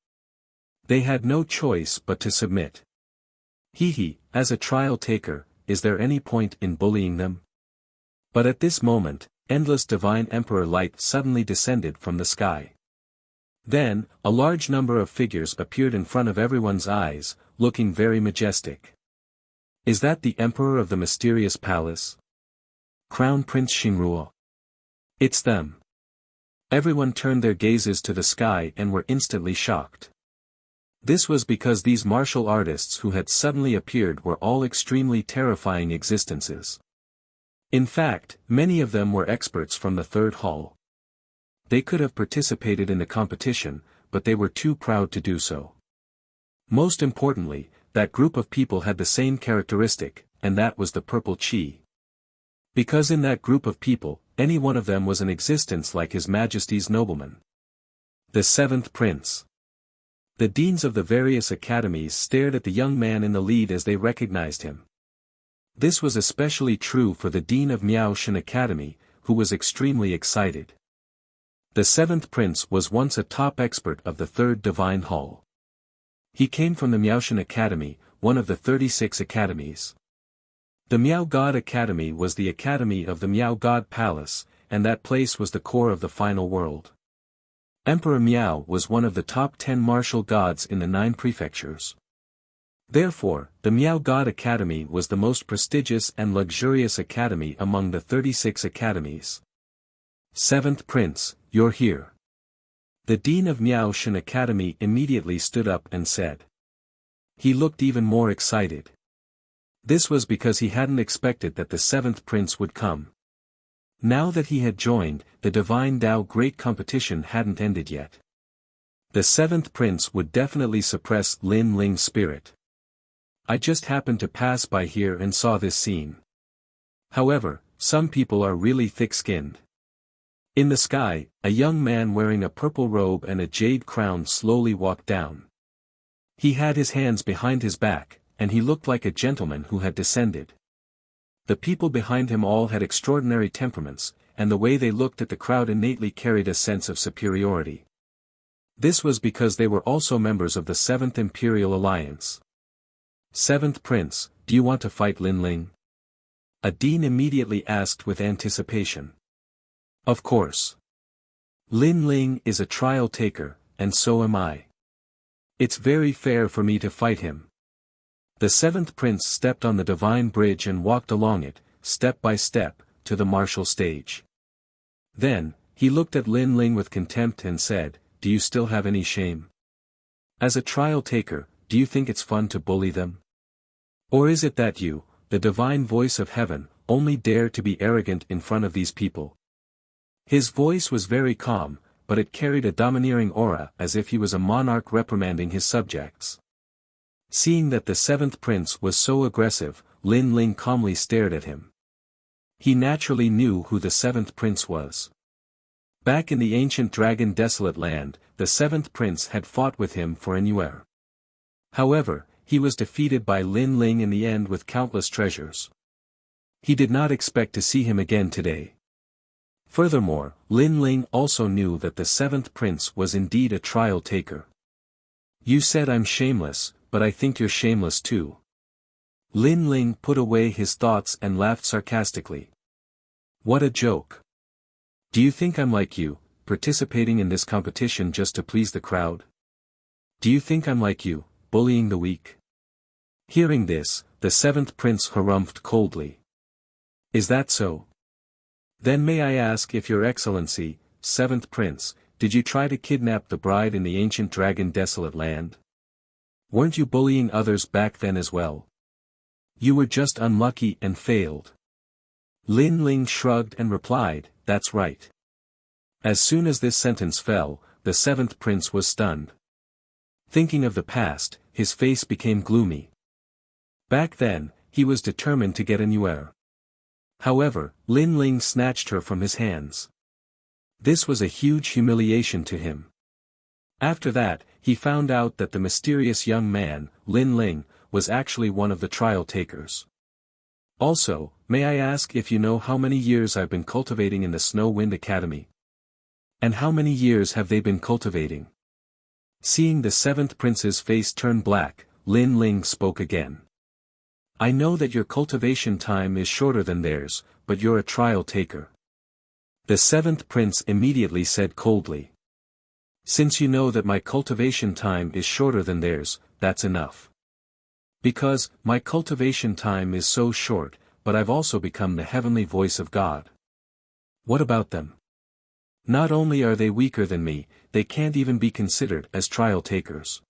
They had no choice but to submit. As a trial taker, is there any point in bullying them? But at this moment, endless divine emperor light suddenly descended from the sky. Then, a large number of figures appeared in front of everyone's eyes, looking very majestic. Is that the emperor of the mysterious palace? Crown Prince Xingruo. It's them. Everyone turned their gazes to the sky and were instantly shocked. This was because these martial artists who had suddenly appeared were all extremely terrifying existences. In fact, many of them were experts from the third hall. They could have participated in the competition, but they were too proud to do so. Most importantly, that group of people had the same characteristic, and that was the purple chi. Because in that group of people, any one of them was an existence like His Majesty's nobleman. The seventh prince. The deans of the various academies stared at the young man in the lead as they recognized him. This was especially true for the dean of Miaoshan Academy, who was extremely excited. The seventh prince was once a top expert of the third divine hall. He came from the Miaoshan Academy, one of the 36 academies. The Miao God Academy was the academy of the Miao God Palace, and that place was the core of the final world. Emperor Miao was one of the top 10 martial gods in the 9 prefectures. Therefore, the Miao God Academy was the most prestigious and luxurious academy among the 36 academies. Seventh Prince, you're here. The dean of Miaoshan Academy immediately stood up and said. He looked even more excited. This was because he hadn't expected that the seventh prince would come. Now that he had joined, the Divine Tao Great Competition hadn't ended yet. The seventh prince would definitely suppress Lin Ling's spirit. I just happened to pass by here and saw this scene. However, some people are really thick-skinned. In the sky, a young man wearing a purple robe and a jade crown slowly walked down. He had his hands behind his back, and he looked like a gentleman who had descended. The people behind him all had extraordinary temperaments, and the way they looked at the crowd innately carried a sense of superiority. This was because they were also members of the Seventh Imperial Alliance. Seventh Prince, do you want to fight Lin Ling? A dean immediately asked with anticipation. Of course. Lin Ling is a trial taker, and so am I. It's very fair for me to fight him. The seventh prince stepped on the divine bridge and walked along it, step by step, to the martial stage. Then, he looked at Lin Ling with contempt and said, do you still have any shame? As a trial taker, do you think it's fun to bully them? Or is it that you, the divine voice of heaven, only dare to be arrogant in front of these people? His voice was very calm, but it carried a domineering aura as if he was a monarch reprimanding his subjects. Seeing that the seventh prince was so aggressive, Lin Ling calmly stared at him. He naturally knew who the seventh prince was. Back in the ancient dragon desolate land, the seventh prince had fought with him for an year. However, he was defeated by Lin Ling in the end with countless treasures. He did not expect to see him again today. Furthermore, Lin Ling also knew that the seventh prince was indeed a trial taker. You said I'm shameless, but I think you're shameless too. Lin Ling put away his thoughts and laughed sarcastically. What a joke. Do you think I'm like you, participating in this competition just to please the crowd? Do you think I'm like you, bullying the weak? Hearing this, the seventh prince harumphed coldly. Is that so? Then may I ask if your excellency, seventh prince, did you try to kidnap the bride in the ancient dragon desolate land? Weren't you bullying others back then as well? You were just unlucky and failed. Lin Ling shrugged and replied, that's right. As soon as this sentence fell, the seventh prince was stunned. Thinking of the past, his face became gloomy. Back then, he was determined to get a new heir. However, Lin Ling snatched her from his hands. This was a huge humiliation to him. After that, he found out that the mysterious young man, Lin Ling, was actually one of the trial takers. Also, may I ask if you know how many years I've been cultivating in the Snow Wind Academy? And how many years have they been cultivating? Seeing the seventh prince's face turn black, Lin Ling spoke again. I know that your cultivation time is shorter than theirs, but you're a trial taker. The seventh prince immediately said coldly. Since you know that my cultivation time is shorter than theirs, that's enough. Because, my cultivation time is so short, but I've also become the heavenly voice of God. What about them? Not only are they weaker than me, they can't even be considered as trial takers.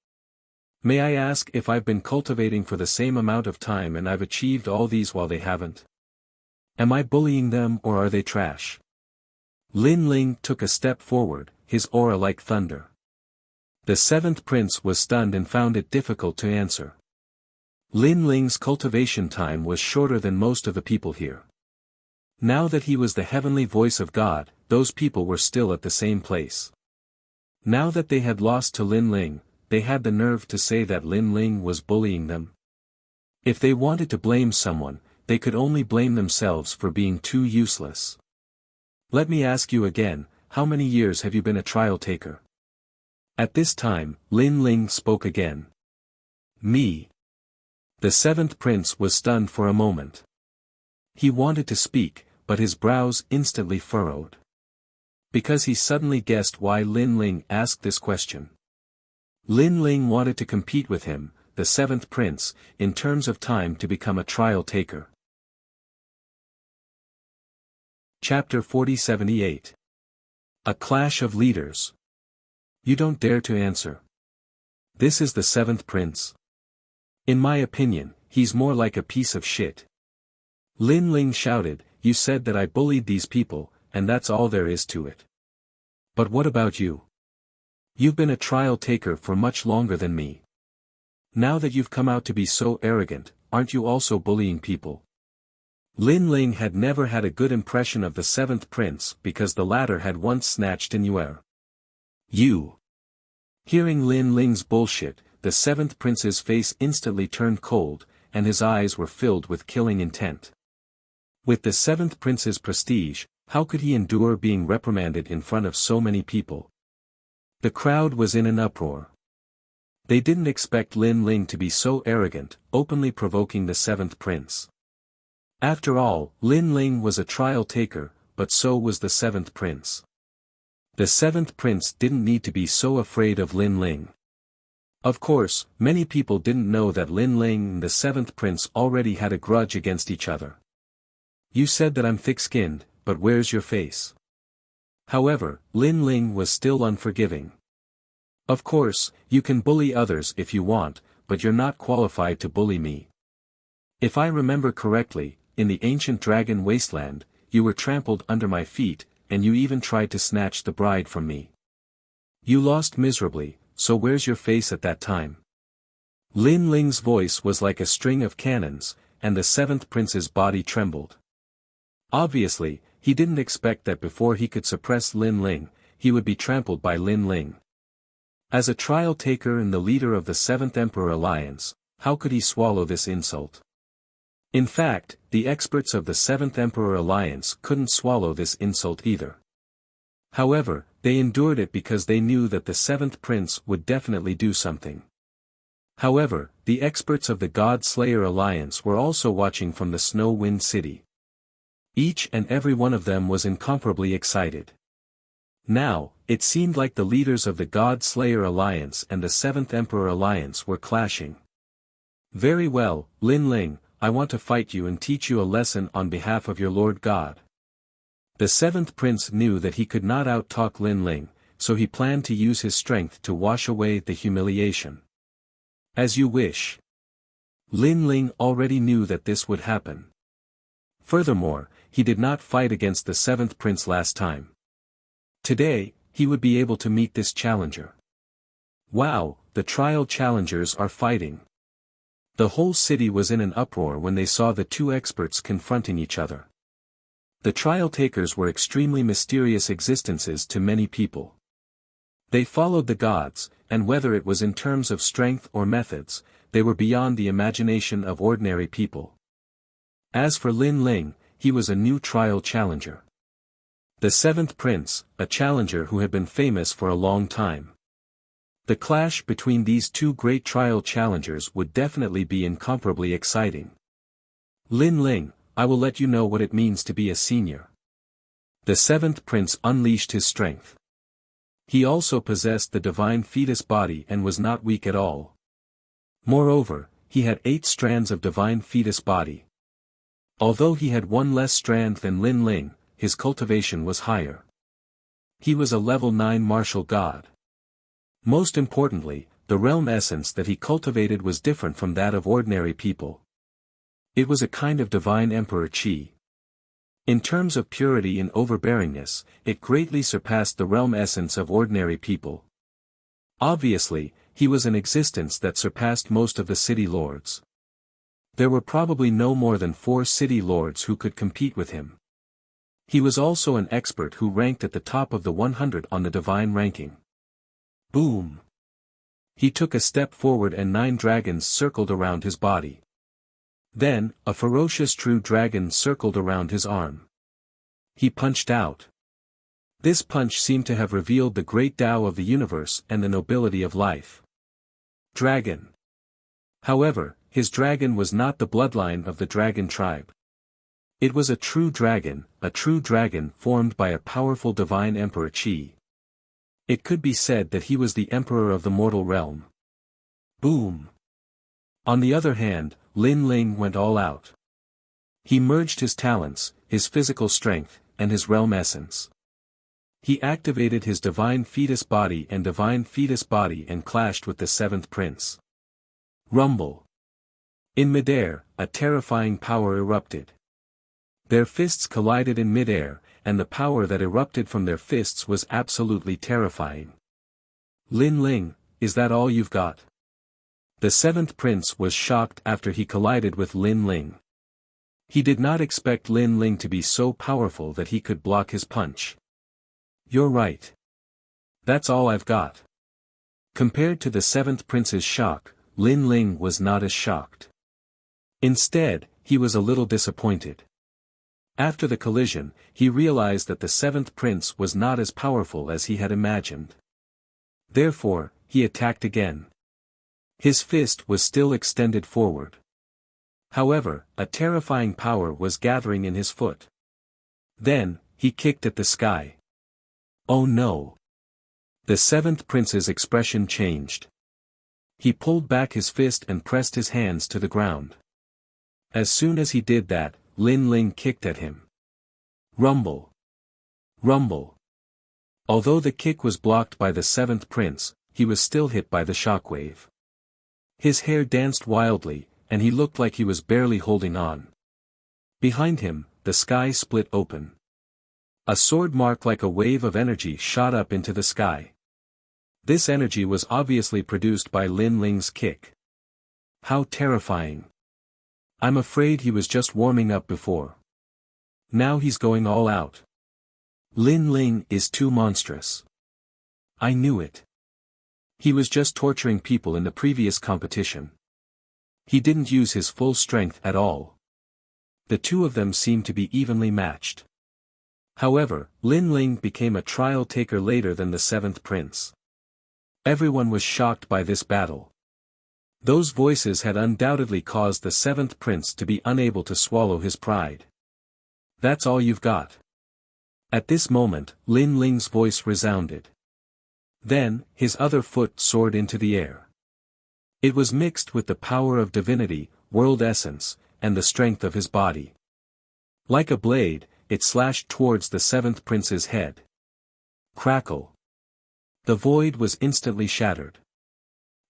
May I ask if I've been cultivating for the same amount of time and I've achieved all these while they haven't? Am I bullying them or are they trash? Lin Ling took a step forward, his aura like thunder. The seventh prince was stunned and found it difficult to answer. Lin Ling's cultivation time was shorter than most of the people here. Now that he was the heavenly voice of God, those people were still at the same place. Now that they had lost to Lin Ling, they had the nerve to say that Lin Ling was bullying them. If they wanted to blame someone, they could only blame themselves for being too useless. Let me ask you again, how many years have you been a trial taker? At this time, Lin Ling spoke again. Me. The seventh prince was stunned for a moment. He wanted to speak, but his brows instantly furrowed. Because he suddenly guessed why Lin Ling asked this question. Lin Ling wanted to compete with him, the seventh prince, in terms of time to become a trial taker. Chapter 4078. A Clash of Leaders. You don't dare to answer. This is the seventh prince. In my opinion, he's more like a piece of shit. Lin Ling shouted, you said that I bullied these people, and that's all there is to it. But what about you? You've been a trial taker for much longer than me. Now that you've come out to be so arrogant, aren't you also bullying people? Lin Ling had never had a good impression of the seventh prince because the latter had once snatched in Yuer. You. Hearing Lin Ling's bullshit, the seventh prince's face instantly turned cold, and his eyes were filled with killing intent. With the seventh prince's prestige, how could he endure being reprimanded in front of so many people? The crowd was in an uproar. They didn't expect Lin Ling to be so arrogant, openly provoking the seventh prince. After all, Lin Ling was a trial taker, but so was the seventh prince. The seventh prince didn't need to be so afraid of Lin Ling. Of course, many people didn't know that Lin Ling and the seventh prince already had a grudge against each other. You said that I'm thick-skinned, but where's your face? However, Lin Ling was still unforgiving. Of course, you can bully others if you want, but you're not qualified to bully me. If I remember correctly, in the ancient dragon wasteland, you were trampled under my feet, and you even tried to snatch the bride from me. You lost miserably, so where's your face at that time? Lin Ling's voice was like a string of cannons, and the seventh prince's body trembled. Obviously, he didn't expect that before he could suppress Lin Ling, he would be trampled by Lin Ling. As a trial taker and the leader of the Seventh Emperor Alliance, how could he swallow this insult? In fact, the experts of the Seventh Emperor Alliance couldn't swallow this insult either. However, they endured it because they knew that the seventh prince would definitely do something. However, the experts of the God Slayer Alliance were also watching from the Snow Wind City. Each and every one of them was incomparably excited. Now, it seemed like the leaders of the God Slayer Alliance and the Seventh Emperor Alliance were clashing. Very well, Lin Ling, I want to fight you and teach you a lesson on behalf of your Lord God. The seventh prince knew that he could not out-talk Lin Ling, so he planned to use his strength to wash away the humiliation. As you wish. Lin Ling already knew that this would happen. Furthermore, he did not fight against the seventh prince last time. Today, he would be able to meet this challenger. Wow, the trial challengers are fighting. The whole city was in an uproar when they saw the two experts confronting each other. The trial takers were extremely mysterious existences to many people. They followed the gods, and whether it was in terms of strength or methods, they were beyond the imagination of ordinary people. As for Lin Ling, he was a new trial challenger. The seventh prince, a challenger who had been famous for a long time. The clash between these two great trial challengers would definitely be incomparably exciting. Lin Ling, I will let you know what it means to be a senior. The seventh prince unleashed his strength. He also possessed the divine fetus body and was not weak at all. Moreover, he had 8 strands of divine fetus body. Although he had one less strand than Lin Ling, his cultivation was higher. He was a level 9 martial god. Most importantly, the realm essence that he cultivated was different from that of ordinary people. It was a kind of divine emperor chi. In terms of purity and overbearingness, it greatly surpassed the realm essence of ordinary people. Obviously, he was an existence that surpassed most of the city lords. There were probably no more than 4 city lords who could compete with him. He was also an expert who ranked at the top of the 100 on the divine ranking. Boom! He took a step forward and 9 dragons circled around his body. Then, a ferocious true dragon circled around his arm. He punched out. This punch seemed to have revealed the great Tao of the universe and the nobility of life. Dragon. However, his dragon was not the bloodline of the dragon tribe. It was a true dragon formed by a powerful divine emperor chi. It could be said that he was the emperor of the mortal realm. Boom! On the other hand, Lin Ling went all out. He merged his talents, his physical strength, and his realm essence. He activated his divine fetus body and clashed with the seventh prince. Rumble. In midair, a terrifying power erupted. Their fists collided in midair, and the power that erupted from their fists was absolutely terrifying. Lin Ling, is that all you've got? The seventh prince was shocked after he collided with Lin Ling. He did not expect Lin Ling to be so powerful that he could block his punch. You're right. That's all I've got. Compared to the seventh prince's shock, Lin Ling was not as shocked. Instead, he was a little disappointed. After the collision, he realized that the seventh prince was not as powerful as he had imagined. Therefore, he attacked again. His fist was still extended forward. However, a terrifying power was gathering in his foot. Then, he kicked at the sky. Oh no! The seventh prince's expression changed. He pulled back his fist and pressed his hands to the ground. As soon as he did that, Lin Ling kicked at him. Rumble! Rumble! Although the kick was blocked by the seventh prince, he was still hit by the shockwave. His hair danced wildly, and he looked like he was barely holding on. Behind him, the sky split open. A sword mark like a wave of energy shot up into the sky. This energy was obviously produced by Lin Ling's kick. How terrifying! I'm afraid he was just warming up before. Now he's going all out. Lin Ling is too monstrous. I knew it. He was just torturing people in the previous competition. He didn't use his full strength at all. The two of them seemed to be evenly matched. However, Lin Ling became a trial taker later than the seventh prince. Everyone was shocked by this battle. Those voices had undoubtedly caused the seventh prince to be unable to swallow his pride. That's all you've got. At this moment, Lin Ling's voice resounded. Then, his other foot soared into the air. It was mixed with the power of divinity, world essence, and the strength of his body. Like a blade, it slashed towards the seventh prince's head. Crackle. The void was instantly shattered.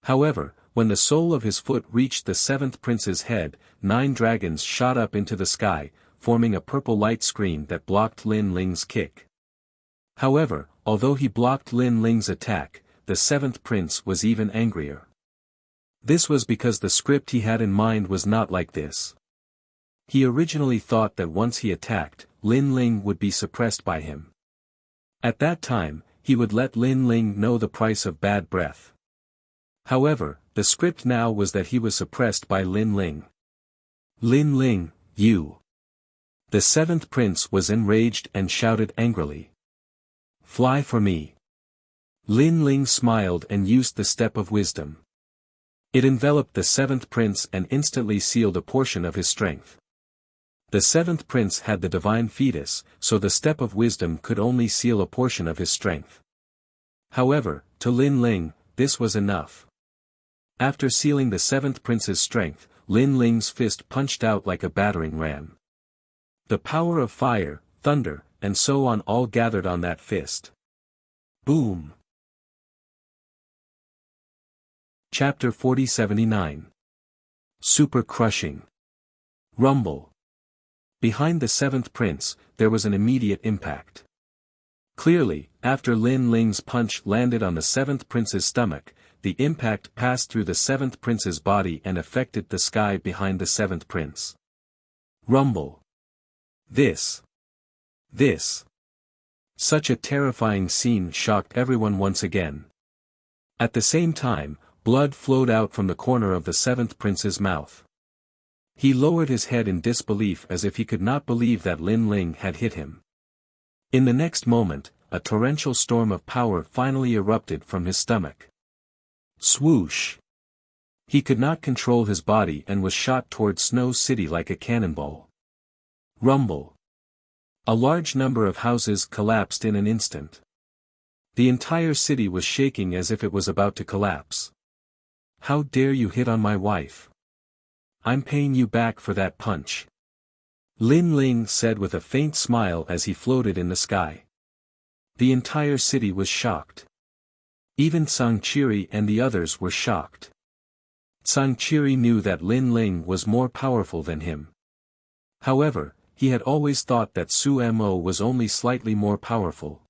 However, when the sole of his foot reached the seventh prince's head, 9 dragons shot up into the sky, forming a purple light screen that blocked Lin Ling's kick. However, although he blocked Lin Ling's attack, the seventh prince was even angrier. This was because the script he had in mind was not like this. He originally thought that once he attacked, Lin Ling would be suppressed by him. At that time, he would let Lin Ling know the price of bad breath. However, the script now was that he was suppressed by Lin Ling. Lin Ling, you. The seventh prince was enraged and shouted angrily. Fly for me. Lin Ling smiled and used the step of wisdom. It enveloped the seventh prince and instantly sealed a portion of his strength. The seventh prince had the divine fetus, so the step of wisdom could only seal a portion of his strength. However, to Lin Ling, this was enough. After sealing the seventh prince's strength, Lin Ling's fist punched out like a battering ram. The power of fire, thunder, and so on all gathered on that fist. Boom! Chapter 4079. Super Crushing. Rumble. Behind the seventh prince, there was an immediate impact. Clearly, after Lin Ling's punch landed on the seventh prince's stomach, the impact passed through the seventh prince's body and affected the sky behind the seventh prince. Rumble. This. Such a terrifying scene shocked everyone once again. At the same time, blood flowed out from the corner of the seventh prince's mouth. He lowered his head in disbelief as if he could not believe that Lin Ling had hit him. In the next moment, a torrential storm of power finally erupted from his stomach. Swoosh! He could not control his body and was shot towards Snow City like a cannonball. Rumble. A large number of houses collapsed in an instant. The entire city was shaking as if it was about to collapse. How dare you hit on my wife? I'm paying you back for that punch. Lin Ling said with a faint smile as he floated in the sky. The entire city was shocked. Even Sangchiri and the others were shocked. Sangchiri knew that Lin Ling was more powerful than him. However, he had always thought that Su Mo was only slightly more powerful.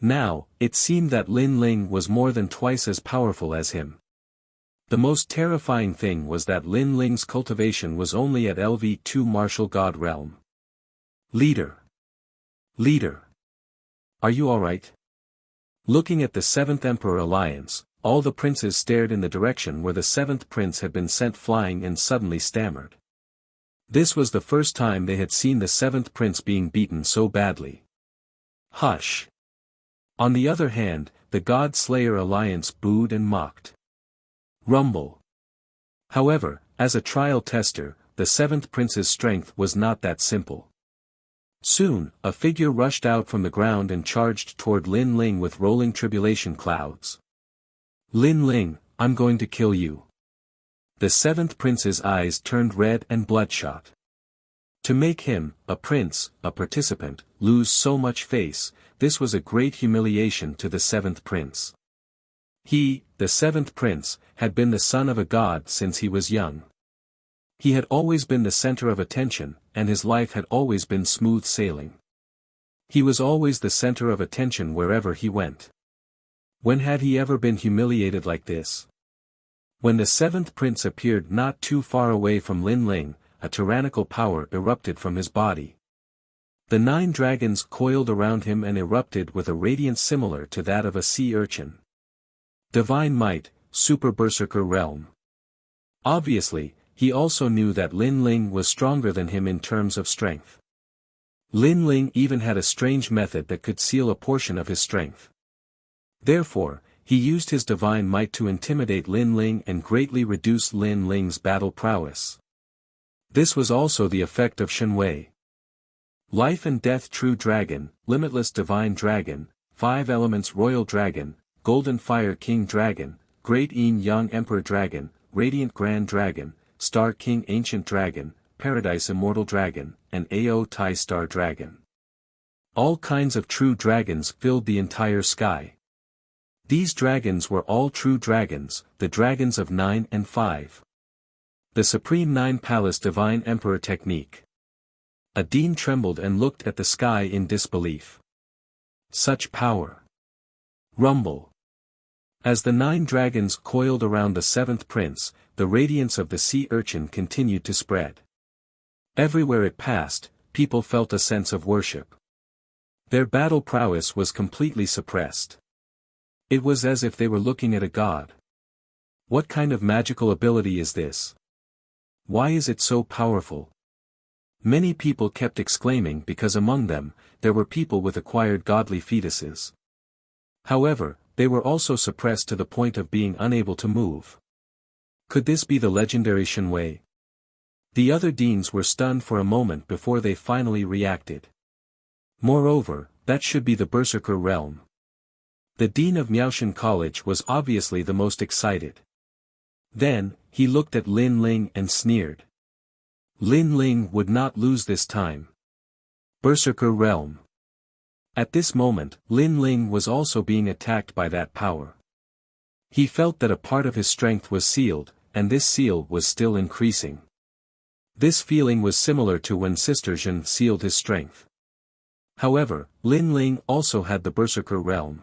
Now, it seemed that Lin Ling was more than twice as powerful as him. The most terrifying thing was that Lin Ling's cultivation was only at LV2 Martial God realm. Leader. Are you alright? Looking at the Seventh Emperor Alliance, all the princes stared in the direction where the seventh prince had been sent flying and suddenly stammered. This was the first time they had seen the seventh prince being beaten so badly. Hush! On the other hand, the God Slayer Alliance booed and mocked. Rumble. However, as a trial tester, the seventh prince's strength was not that simple. Soon, a figure rushed out from the ground and charged toward Lin Ling with rolling tribulation clouds. Lin Ling, I'm going to kill you. The seventh prince's eyes turned red and bloodshot. To make him, a prince, a participant, lose so much face, this was a great humiliation to the seventh prince. He, the seventh prince, had been the son of a god since he was young. He had always been the center of attention, and his life had always been smooth sailing. He was always the center of attention wherever he went. When had he ever been humiliated like this? When the seventh prince appeared not too far away from Lin Ling, a tyrannical power erupted from his body. The 9 dragons coiled around him and erupted with a radiance similar to that of a sea urchin. Divine might, super berserker realm. Obviously, he also knew that Lin Ling was stronger than him in terms of strength. Lin Ling even had a strange method that could seal a portion of his strength. Therefore, he used his divine might to intimidate Lin Ling and greatly reduce Lin Ling's battle prowess. This was also the effect of Shen Wei. Life and Death True Dragon, Limitless Divine Dragon, 5 Elements Royal Dragon, Golden Fire King Dragon, Great Yin Young Emperor Dragon, Radiant Grand Dragon, Star King Ancient Dragon, Paradise Immortal Dragon, and Ao Tai Star Dragon. All kinds of true dragons filled the entire sky. These dragons were all true dragons, the dragons of 9 and 5. The Supreme 9 Palace Divine Emperor Technique. Adine trembled and looked at the sky in disbelief. Such power. Rumble. As the 9 dragons coiled around the 7th prince, the radiance of the sea urchin continued to spread. Everywhere it passed, people felt a sense of worship. Their battle prowess was completely suppressed. It was as if they were looking at a god. What kind of magical ability is this? Why is it so powerful? Many people kept exclaiming because among them, there were people with acquired godly fetuses. However, they were also suppressed to the point of being unable to move. Could this be the legendary Shenwei? The other deans were stunned for a moment before they finally reacted. Moreover, that should be the Berserker realm. The dean of Miaoshan College was obviously the most excited. Then, he looked at Lin Ling and sneered. Lin Ling would not lose this time. Berserker realm. At this moment, Lin Ling was also being attacked by that power. He felt that a part of his strength was sealed, and this seal was still increasing. This feeling was similar to when Sister Zhen sealed his strength. However, Lin Ling also had the Berserker realm.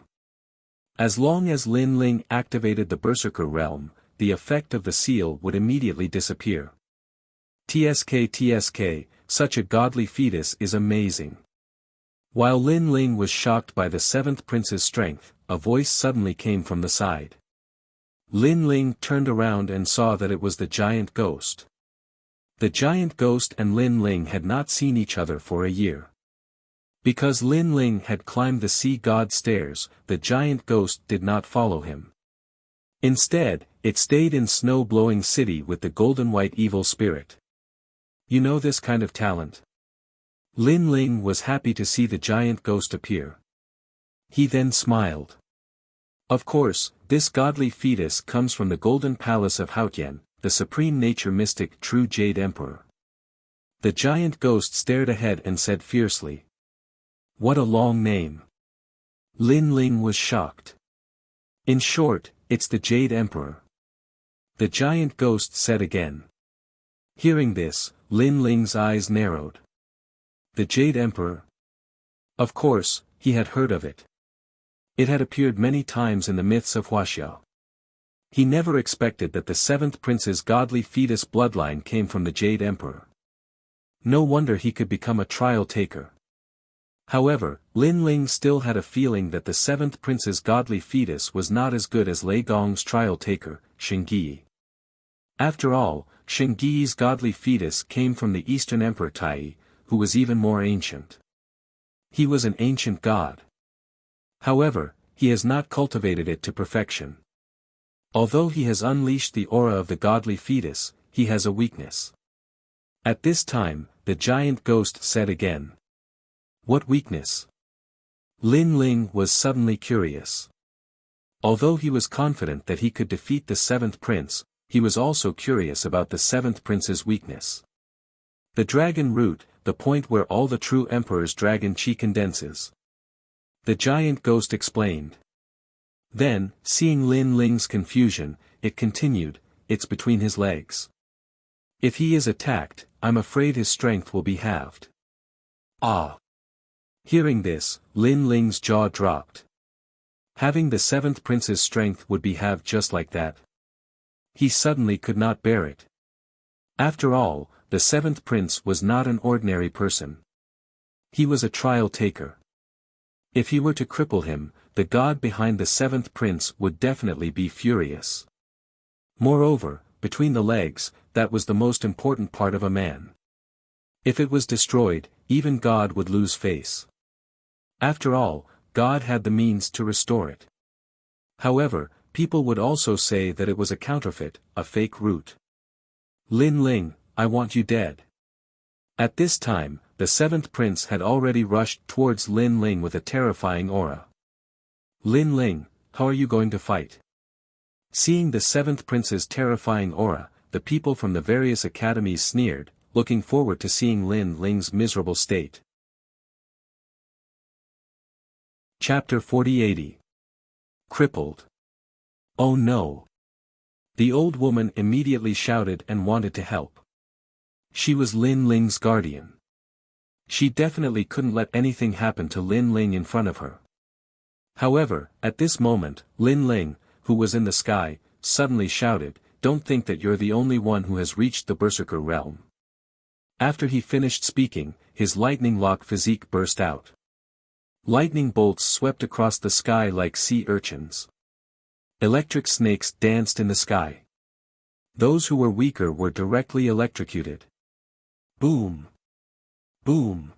As long as Lin Ling activated the Berserker realm, the effect of the seal would immediately disappear. TSK, such a godly fetus is amazing. While Lin Ling was shocked by the 7th prince's strength, a voice suddenly came from the side. Lin Ling turned around and saw that it was the giant ghost. The giant ghost and Lin Ling had not seen each other for a year. Because Lin Ling had climbed the sea god stairs, the giant ghost did not follow him. Instead, it stayed in snow-blowing city with the golden white evil spirit. You know this kind of talent? Lin Ling was happy to see the giant ghost appear. He then smiled. Of course, this godly fetus comes from the golden palace of Haotian, the supreme nature mystic true Jade Emperor. The giant ghost stared ahead and said fiercely. What a long name. Lin Ling was shocked. In short, it's the Jade Emperor. The giant ghost said again. Hearing this, Lin Ling's eyes narrowed. The Jade Emperor? Of course, he had heard of it. It had appeared many times in the myths of Wuxia. He never expected that the 7th prince's godly fetus bloodline came from the Jade Emperor. No wonder he could become a trial taker. However, Lin Ling still had a feeling that the 7th prince's godly fetus was not as good as Lei Gong's trial taker, Xingyi. After all, Xingyi's godly fetus came from the Eastern Emperor Tai, who was even more ancient. He was an ancient god. However, he has not cultivated it to perfection. Although he has unleashed the aura of the godly fetus, he has a weakness. At this time, the giant ghost said again. What weakness? Lin Ling was suddenly curious. Although he was confident that he could defeat the 7th prince, he was also curious about the 7th prince's weakness. The dragon root, the point where all the true emperor's dragon chi condenses. The giant ghost explained. Then, seeing Lin Ling's confusion, it continued, it's between his legs. If he is attacked, I'm afraid his strength will be halved. Ah! Hearing this, Lin Ling's jaw dropped. Having the 7th prince's strength would be halved just like that. He suddenly could not bear it. After all, the 7th prince was not an ordinary person. He was a trial taker. If he were to cripple him, the god behind the 7th prince would definitely be furious. Moreover, between the legs, that was the most important part of a man. If it was destroyed, even God would lose face. After all, God had the means to restore it. However, people would also say that it was a counterfeit, a fake root. Lin Ling, I want you dead. At this time, the seventh prince had already rushed towards Lin Ling with a terrifying aura. "Lin Ling, how are you going to fight?" Seeing the seventh prince's terrifying aura, the people from the various academies sneered, looking forward to seeing Lin Ling's miserable state. Chapter 4080. Crippled. Oh no! The old woman immediately shouted and wanted to help. She was Lin Ling's guardian. She definitely couldn't let anything happen to Lin Ling in front of her. However, at this moment, Lin Ling, who was in the sky, suddenly shouted, "Don't think that you're the only one who has reached the Berserker realm." After he finished speaking, his lightning-lock physique burst out. Lightning bolts swept across the sky like sea urchins. Electric snakes danced in the sky. Those who were weaker were directly electrocuted. Boom! Boom!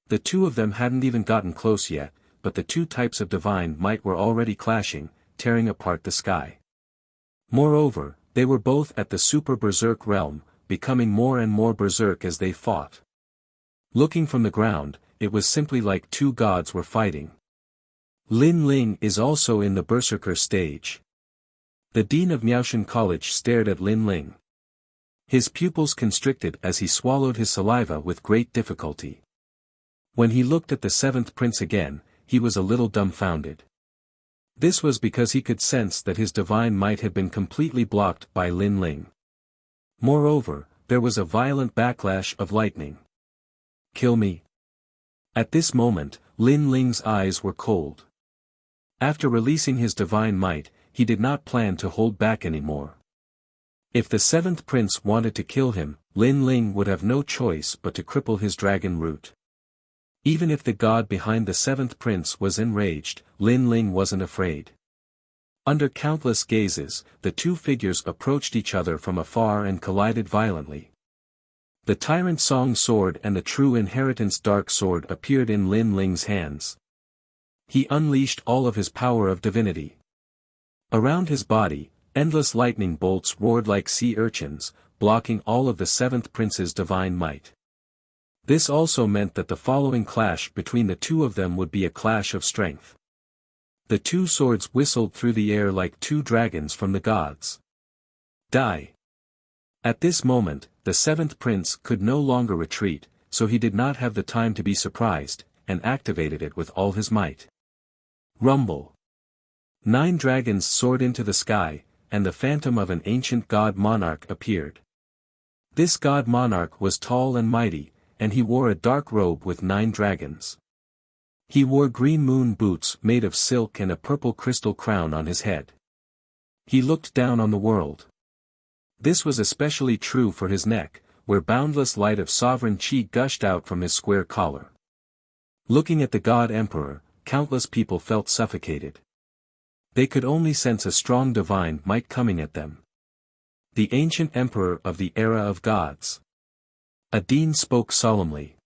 The two of them hadn't even gotten close yet, but the two types of divine might were already clashing, tearing apart the sky. Moreover, they were both at the Super Berserk realm, becoming more and more berserk as they fought. Looking from the ground, it was simply like two gods were fighting. Lin Ling is also in the Berserker stage. The dean of Miaoshan College stared at Lin Ling. His pupils constricted as he swallowed his saliva with great difficulty. When he looked at the seventh prince again, he was a little dumbfounded. This was because he could sense that his divine might had been completely blocked by Lin Ling. Moreover, there was a violent backlash of lightning. "Kill me." At this moment, Lin Ling's eyes were cold. After releasing his divine might, he did not plan to hold back anymore. If the seventh prince wanted to kill him, Lin Ling would have no choice but to cripple his dragon root. Even if the god behind the seventh prince was enraged, Lin Ling wasn't afraid. Under countless gazes, the two figures approached each other from afar and collided violently. The Tyrant Song sword and the True Inheritance Dark sword appeared in Lin Ling's hands. He unleashed all of his power of divinity. Around his body, endless lightning bolts roared like sea urchins, blocking all of the seventh prince's divine might. This also meant that the following clash between the two of them would be a clash of strength. The two swords whistled through the air like two dragons from the gods. Die! At this moment, the seventh prince could no longer retreat, so he did not have the time to be surprised, and activated it with all his might. Rumble! 9 dragons soared into the sky, and the phantom of an ancient god monarch appeared. This god monarch was tall and mighty, and he wore a dark robe with 9 dragons. He wore green moon boots made of silk and a purple crystal crown on his head. He looked down on the world. This was especially true for his neck, where boundless light of sovereign chi gushed out from his square collar. Looking at the god emperor, countless people felt suffocated. They could only sense a strong divine might coming at them. The ancient emperor of the era of gods. A dean spoke solemnly.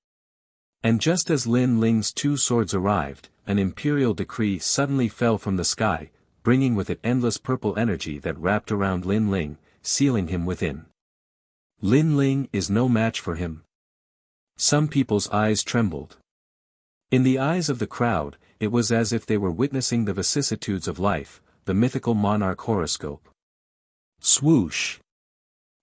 And just as Lin Ling's 2 swords arrived, an imperial decree suddenly fell from the sky, bringing with it endless purple energy that wrapped around Lin Ling, sealing him within. Lin Ling is no match for him. Some people's eyes trembled. In the eyes of the crowd, it was as if they were witnessing the vicissitudes of life, the mythical monarch horoscope. Swoosh!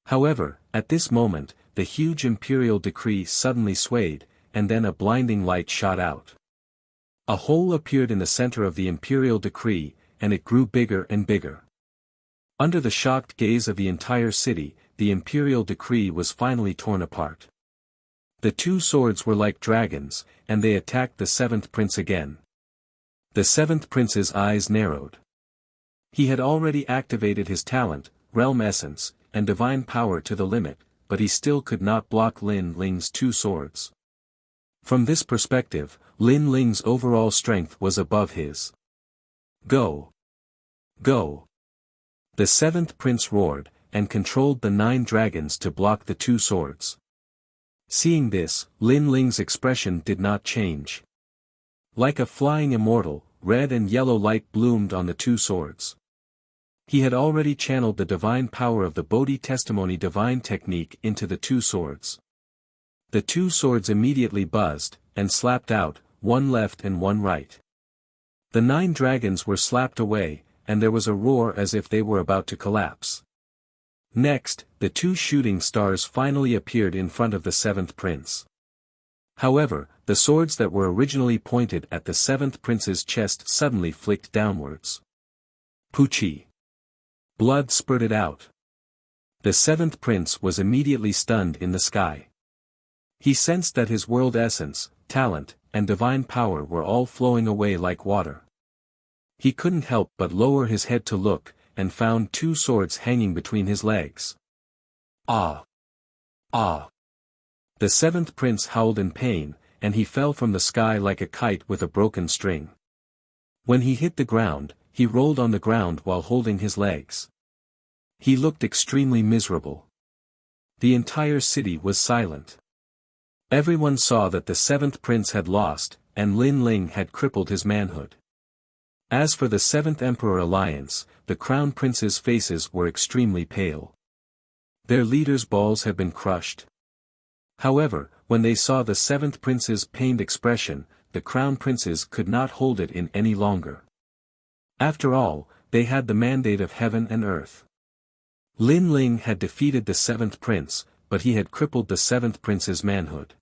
However, at this moment, the huge imperial decree suddenly swayed, and then a blinding light shot out. A hole appeared in the center of the imperial decree, and it grew bigger and bigger. Under the shocked gaze of the entire city, the imperial decree was finally torn apart. The 2 swords were like dragons, and they attacked the seventh prince again. The seventh prince's eyes narrowed. He had already activated his talent, realm essence, and divine power to the limit, but he still could not block Lin Ling's 2 swords. From this perspective, Lin Ling's overall strength was above his. Go! Go! The seventh prince roared, and controlled the 9 dragons to block the 2 swords. Seeing this, Lin Ling's expression did not change. Like a flying immortal, red and yellow light bloomed on the 2 swords. He had already channeled the divine power of the Bodhi Testimony divine technique into the 2 swords. The two swords immediately buzzed, and slapped out, one left and one right. The 9 dragons were slapped away, and there was a roar as if they were about to collapse. Next, the 2 shooting stars finally appeared in front of the 7th prince. However, the swords that were originally pointed at the 7th prince's chest suddenly flicked downwards. Poochie! Blood spurted out. The 7th prince was immediately stunned in the sky. He sensed that his world essence, talent, and divine power were all flowing away like water. He couldn't help but lower his head to look, and found 2 swords hanging between his legs. Ah! Ah! The 7th prince howled in pain, and he fell from the sky like a kite with a broken string. When he hit the ground, he rolled on the ground while holding his legs. He looked extremely miserable. The entire city was silent. Everyone saw that the 7th prince had lost, and Lin Ling had crippled his manhood. As for the 7th Emperor Alliance, the crown princes' faces were extremely pale. Their leaders' balls had been crushed. However, when they saw the 7th prince's pained expression, the crown princes could not hold it in any longer. After all, they had the mandate of heaven and earth. Lin Ling had defeated the 7th prince, but he had crippled the 7th prince's manhood.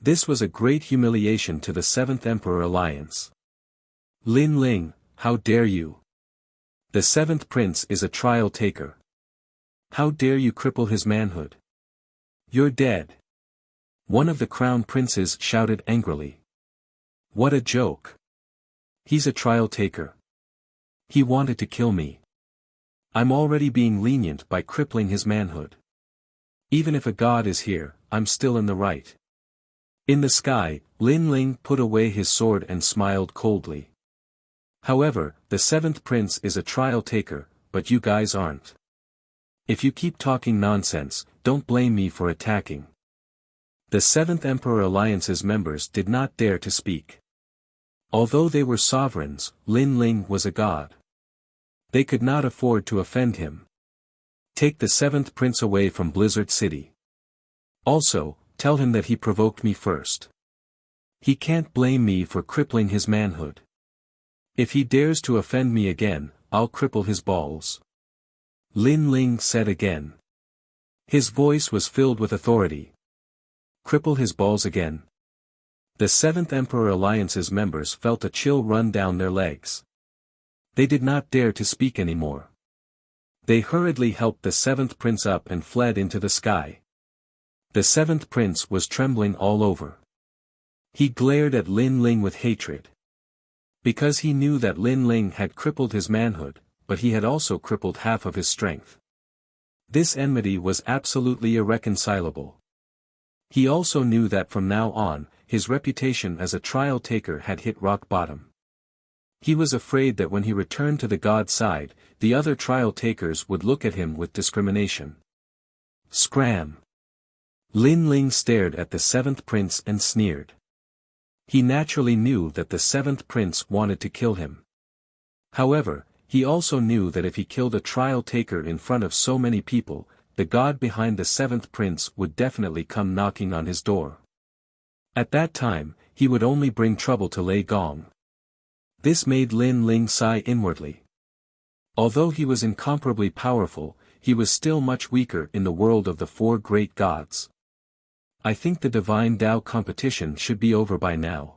This was a great humiliation to the 7th Emperor Alliance. Lin Ling, how dare you? The 7th prince is a trial taker. How dare you cripple his manhood? You're dead. One of the crown princes shouted angrily. What a joke. He's a trial taker. He wanted to kill me. I'm already being lenient by crippling his manhood. Even if a god is here, I'm still in the right. In the sky, Lin Ling put away his sword and smiled coldly. However, the 7th prince is a trial taker, but you guys aren't. If you keep talking nonsense, don't blame me for attacking. The 7th Emperor Alliance's members did not dare to speak. Although they were sovereigns, Lin Ling was a god. They could not afford to offend him. Take the 7th prince away from Blizzard City. Also, tell him that he provoked me first. He can't blame me for crippling his manhood. If he dares to offend me again, I'll cripple his balls. Lin Ling said again. His voice was filled with authority. Cripple his balls again. The 7th Emperor Alliance's members felt a chill run down their legs. They did not dare to speak anymore. They hurriedly helped the 7th prince up and fled into the sky. The 7th prince was trembling all over. He glared at Lin Ling with hatred. Because he knew that Lin Ling had crippled his manhood, but he had also crippled half of his strength. This enmity was absolutely irreconcilable. He also knew that from now on, his reputation as a trial taker had hit rock bottom. He was afraid that when he returned to the god side, the other trial takers would look at him with discrimination. Scram! Lin Ling stared at the 7th prince and sneered. He naturally knew that the 7th prince wanted to kill him. However, he also knew that if he killed a trial taker in front of so many people, the god behind the 7th prince would definitely come knocking on his door. At that time, he would only bring trouble to Lei Gong. This made Lin Ling sigh inwardly. Although he was incomparably powerful, he was still much weaker in the world of the 4 great gods. I think the divine Tao competition should be over by now.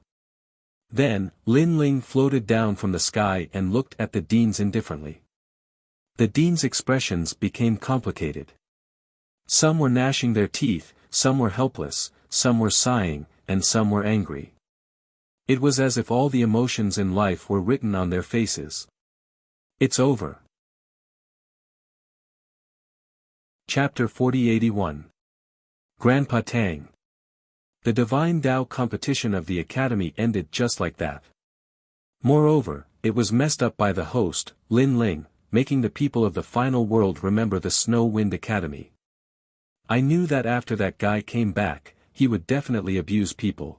Then, Lin Ling floated down from the sky and looked at the deans indifferently. The deans' expressions became complicated. Some were gnashing their teeth, some were helpless, some were sighing, and some were angry. It was as if all the emotions in life were written on their faces. It's over. Chapter 4081. Grandpa Tang. The Divine Tao competition of the Academy ended just like that. Moreover, it was messed up by the host, Lin Ling, making the people of the final world remember the Snow Wind Academy. I knew that after that guy came back, he would definitely abuse people.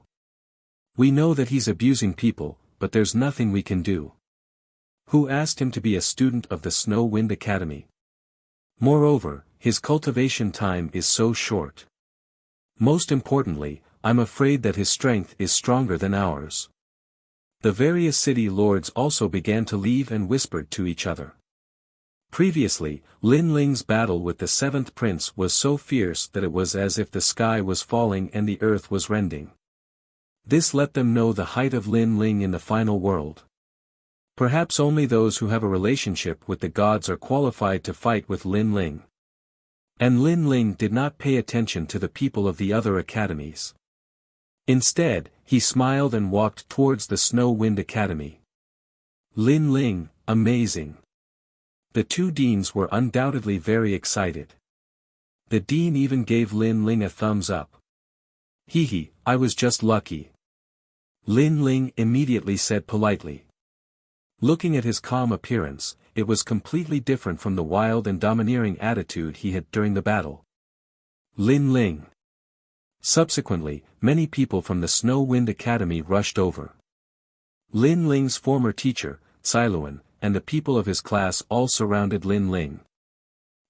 We know that he's abusing people, but there's nothing we can do. Who asked him to be a student of the Snow Wind Academy? Moreover, his cultivation time is so short. Most importantly, I'm afraid that his strength is stronger than ours. The various city lords also began to leave and whispered to each other. Previously, Lin Ling's battle with the seventh prince was so fierce that it was as if the sky was falling and the earth was rending. This let them know the height of Lin Ling in the final world. Perhaps only those who have a relationship with the gods are qualified to fight with Lin Ling. And Lin Ling did not pay attention to the people of the other academies. Instead, he smiled and walked towards the Snow Wind Academy. Lin Ling, amazing. The two deans were undoubtedly very excited. The dean even gave Lin Ling a thumbs up. Hee, I was just lucky. Lin Ling immediately said politely. Looking at his calm appearance, it was completely different from the wild and domineering attitude he had during the battle. Lin Ling. Subsequently, many people from the Snow Wind Academy rushed over. Lin Ling's former teacher, Siluan, and the people of his class all surrounded Lin Ling.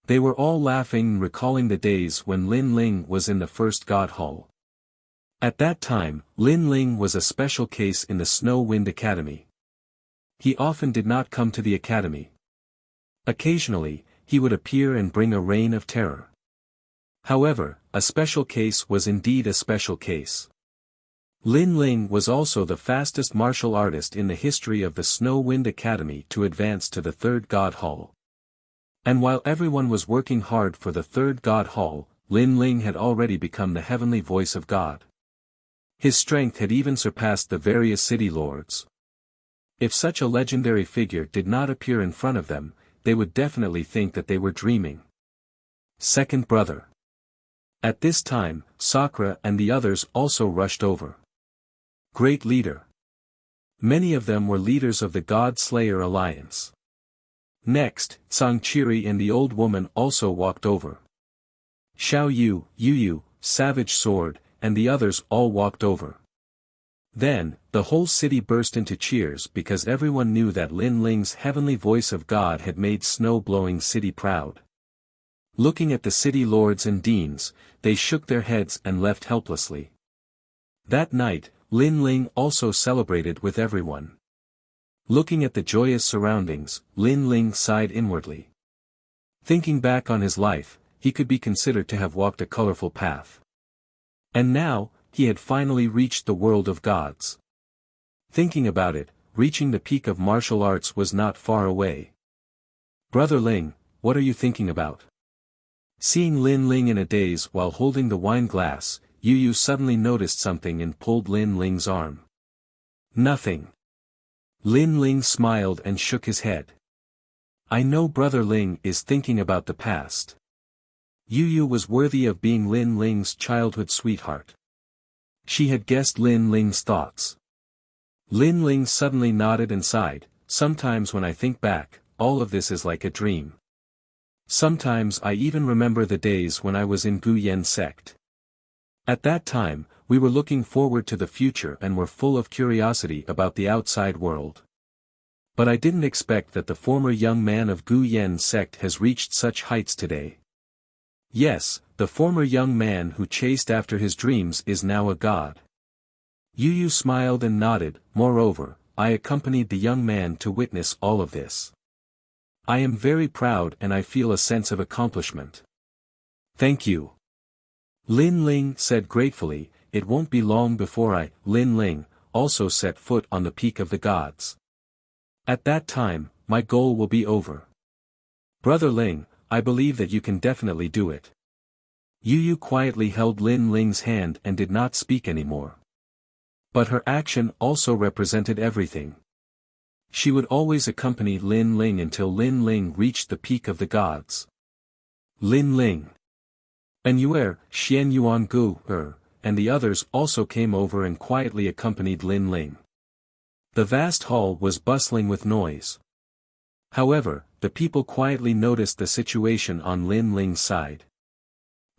They were all laughing and recalling the days when Lin Ling was in the first God Hall. At that time, Lin Ling was a special case in the Snow Wind Academy. He often did not come to the academy. Occasionally, he would appear and bring a reign of terror. However, a special case was indeed a special case. Lin Ling was also the fastest martial artist in the history of the Snow Wind Academy to advance to the third God Hall. And while everyone was working hard for the third God Hall, Lin Ling had already become the heavenly voice of God. His strength had even surpassed the various city lords. If such a legendary figure did not appear in front of them, they would definitely think that they were dreaming. Second brother. At this time, Sakura and the others also rushed over. Great leader. Many of them were leaders of the God Slayer Alliance. Next, Sangchiri and the old woman also walked over. Xiao Yu, Yu, Savage Sword, and the others all walked over. Then, the whole city burst into cheers because everyone knew that Lin Ling's heavenly voice of God had made Snow-Blowing City proud. Looking at the city lords and deans, they shook their heads and left helplessly. That night, Lin Ling also celebrated with everyone. Looking at the joyous surroundings, Lin Ling sighed inwardly. Thinking back on his life, he could be considered to have walked a colorful path. And now, he had finally reached the world of gods. Thinking about it, reaching the peak of martial arts was not far away. Brother Ling, what are you thinking about? Seeing Lin Ling in a daze while holding the wine glass, Yu suddenly noticed something and pulled Lin Ling's arm. Nothing. Lin Ling smiled and shook his head. I know Brother Ling is thinking about the past. Yu was worthy of being Lin Ling's childhood sweetheart. She had guessed Lin Ling's thoughts. Lin Ling suddenly nodded and sighed. Sometimes when I think back, all of this is like a dream. Sometimes I even remember the days when I was in Gu Yen sect. At that time, we were looking forward to the future and were full of curiosity about the outside world. But I didn't expect that the former young man of Gu Yen sect has reached such heights today. Yes, the former young man who chased after his dreams is now a god. Yu smiled and nodded. Moreover, I accompanied the young man to witness all of this. I am very proud and I feel a sense of accomplishment. Thank you. Lin Ling said gratefully. It won't be long before I, Lin Ling, also set foot on the peak of the gods. At that time, my goal will be over. Brother Ling, I believe that you can definitely do it. Yu quietly held Lin Ling's hand and did not speak anymore. But her action also represented everything. She would always accompany Lin Ling until Lin Ling reached the peak of the gods. Lin Ling. And Yuer, Xian Yuan Gu, and the others also came over and quietly accompanied Lin Ling. The vast hall was bustling with noise. However, the people quietly noticed the situation on Lin Ling's side.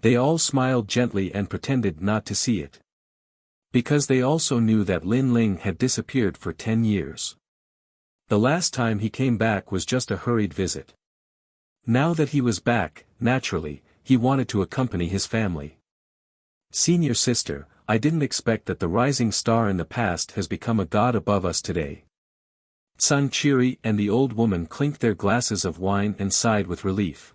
They all smiled gently and pretended not to see it. Because they also knew that Lin Ling had disappeared for 10 years. The last time he came back was just a hurried visit. Now that he was back, naturally, he wanted to accompany his family. Senior sister, I didn't expect that the rising star in the past has become a god above us today. Sun Chiri and the old woman clinked their glasses of wine and sighed with relief.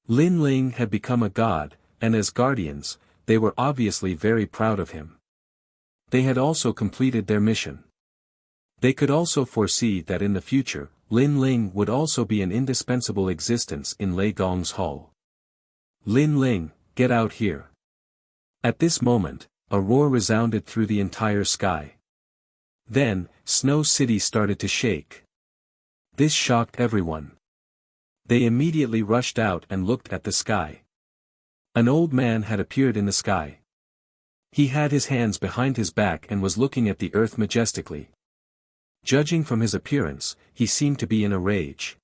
Lin Ling had become a god, and as guardians, they were obviously very proud of him. They had also completed their mission. They could also foresee that in the future, Lin Ling would also be an indispensable existence in Lei Gong's hall. Lin Ling, get out here. At this moment, a roar resounded through the entire sky. Then, Snow City started to shake. This shocked everyone. They immediately rushed out and looked at the sky. An old man had appeared in the sky. He had his hands behind his back and was looking at the earth majestically. Judging from his appearance, he seemed to be in a rage.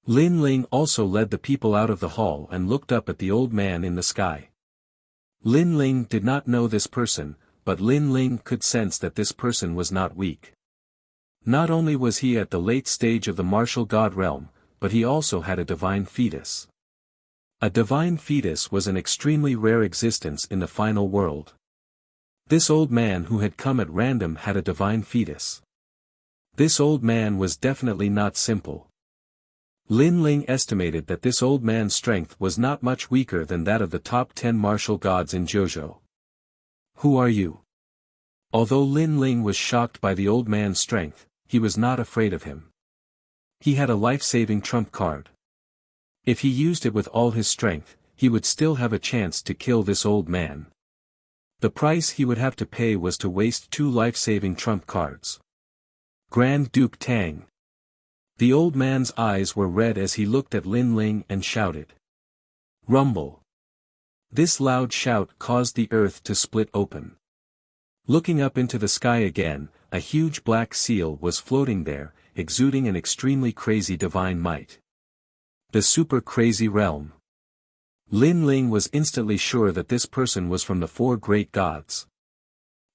Lin Ling also led the people out of the hall and looked up at the old man in the sky. Lin Ling did not know this person, but Lin Ling could sense that this person was not weak. Not only was he at the late stage of the martial god realm, but he also had a divine fetus. A divine fetus was an extremely rare existence in the final world. This old man who had come at random had a divine fetus. This old man was definitely not simple. Lin Ling estimated that this old man's strength was not much weaker than that of the top 10 martial gods in JoJo. Who are you? Although Lin Ling was shocked by the old man's strength, he was not afraid of him. He had a life-saving trump card. If he used it with all his strength, he would still have a chance to kill this old man. The price he would have to pay was to waste 2 life-saving trump cards. Grand Duke Tang. The old man's eyes were red as he looked at Lin Ling and shouted. Rumble. This loud shout caused the earth to split open. Looking up into the sky again, a huge black seal was floating there, exuding an extremely crazy divine might. The super crazy realm. Lin Ling was instantly sure that this person was from the 4 great gods.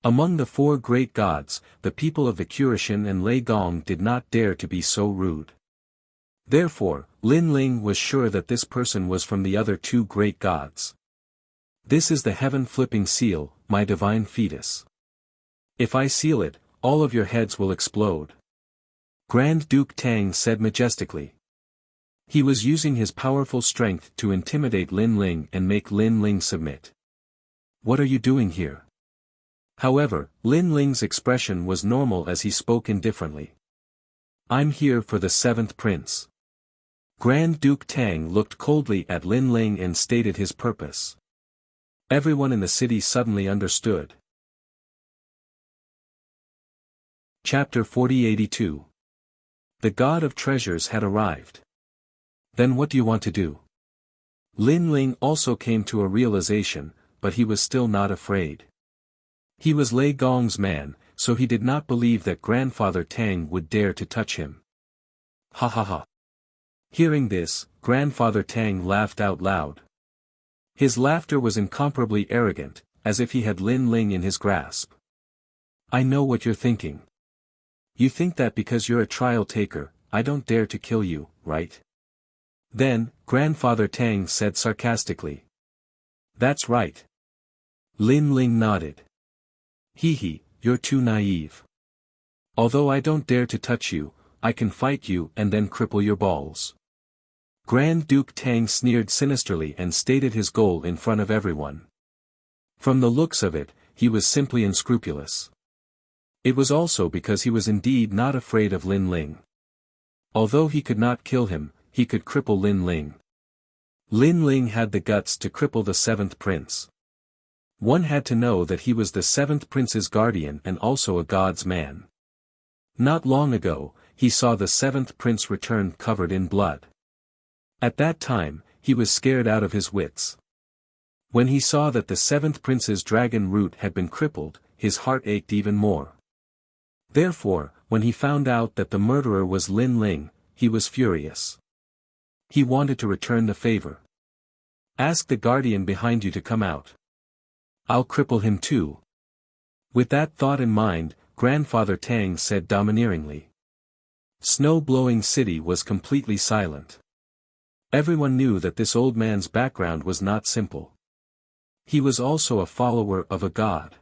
Among the 4 great gods, the people of the Kurishin and Lei Gong did not dare to be so rude. Therefore, Lin Ling was sure that this person was from the other 2 great gods. This is the heaven-flipping seal, my divine fetus. If I seal it, all of your heads will explode. Grand Duke Tang said majestically. He was using his powerful strength to intimidate Lin Ling and make Lin Ling submit. What are you doing here? However, Lin Ling's expression was normal as he spoke indifferently. I'm here for the 7th prince. Grand Duke Tang looked coldly at Lin Ling and stated his purpose. Everyone in the city suddenly understood. Chapter 4082. The God of Treasures had arrived. Then what do you want to do? Lin Ling also came to a realization, but he was still not afraid. He was Lei Gong's man, so he did not believe that Grandfather Tang would dare to touch him. Ha ha ha. Hearing this, Grandfather Tang laughed out loud. His laughter was incomparably arrogant, as if he had Lin Ling in his grasp. I know what you're thinking. You think that because you're a trial taker, I don't dare to kill you, right? Then, Grandfather Tang said sarcastically. That's right. Lin Ling nodded. Hee hee, you're too naive. Although I don't dare to touch you, I can fight you and then cripple your balls. Grand Duke Tang sneered sinisterly and stated his goal in front of everyone. From the looks of it, he was simply unscrupulous. It was also because he was indeed not afraid of Lin Ling. Although he could not kill him, he could cripple Lin Ling. Lin Ling had the guts to cripple the 7th prince. One had to know that he was the 7th prince's guardian and also a god's man. Not long ago, he saw the 7th prince return covered in blood. At that time, he was scared out of his wits. When he saw that the 7th prince's dragon root had been crippled, his heart ached even more. Therefore, when he found out that the murderer was Lin Ling, he was furious. He wanted to return the favor. Ask the guardian behind you to come out. I'll cripple him too. With that thought in mind, Grandfather Tang said domineeringly. Snow-blowing city was completely silent. Everyone knew that this old man's background was not simple. He was also a follower of a god.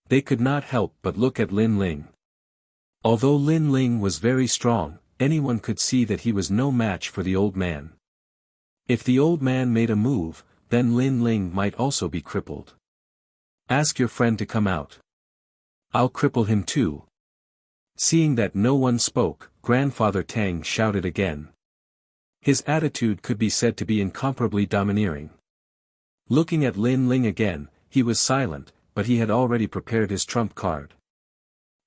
They could not help but look at Lin Ling. Although Lin Ling was very strong, anyone could see that he was no match for the old man. If the old man made a move, then Lin Ling might also be crippled. Ask your friend to come out. I'll cripple him too. Seeing that no one spoke, Grandfather Tang shouted again. His attitude could be said to be incomparably domineering. Looking at Lin Ling again, he was silent, but he had already prepared his trump card.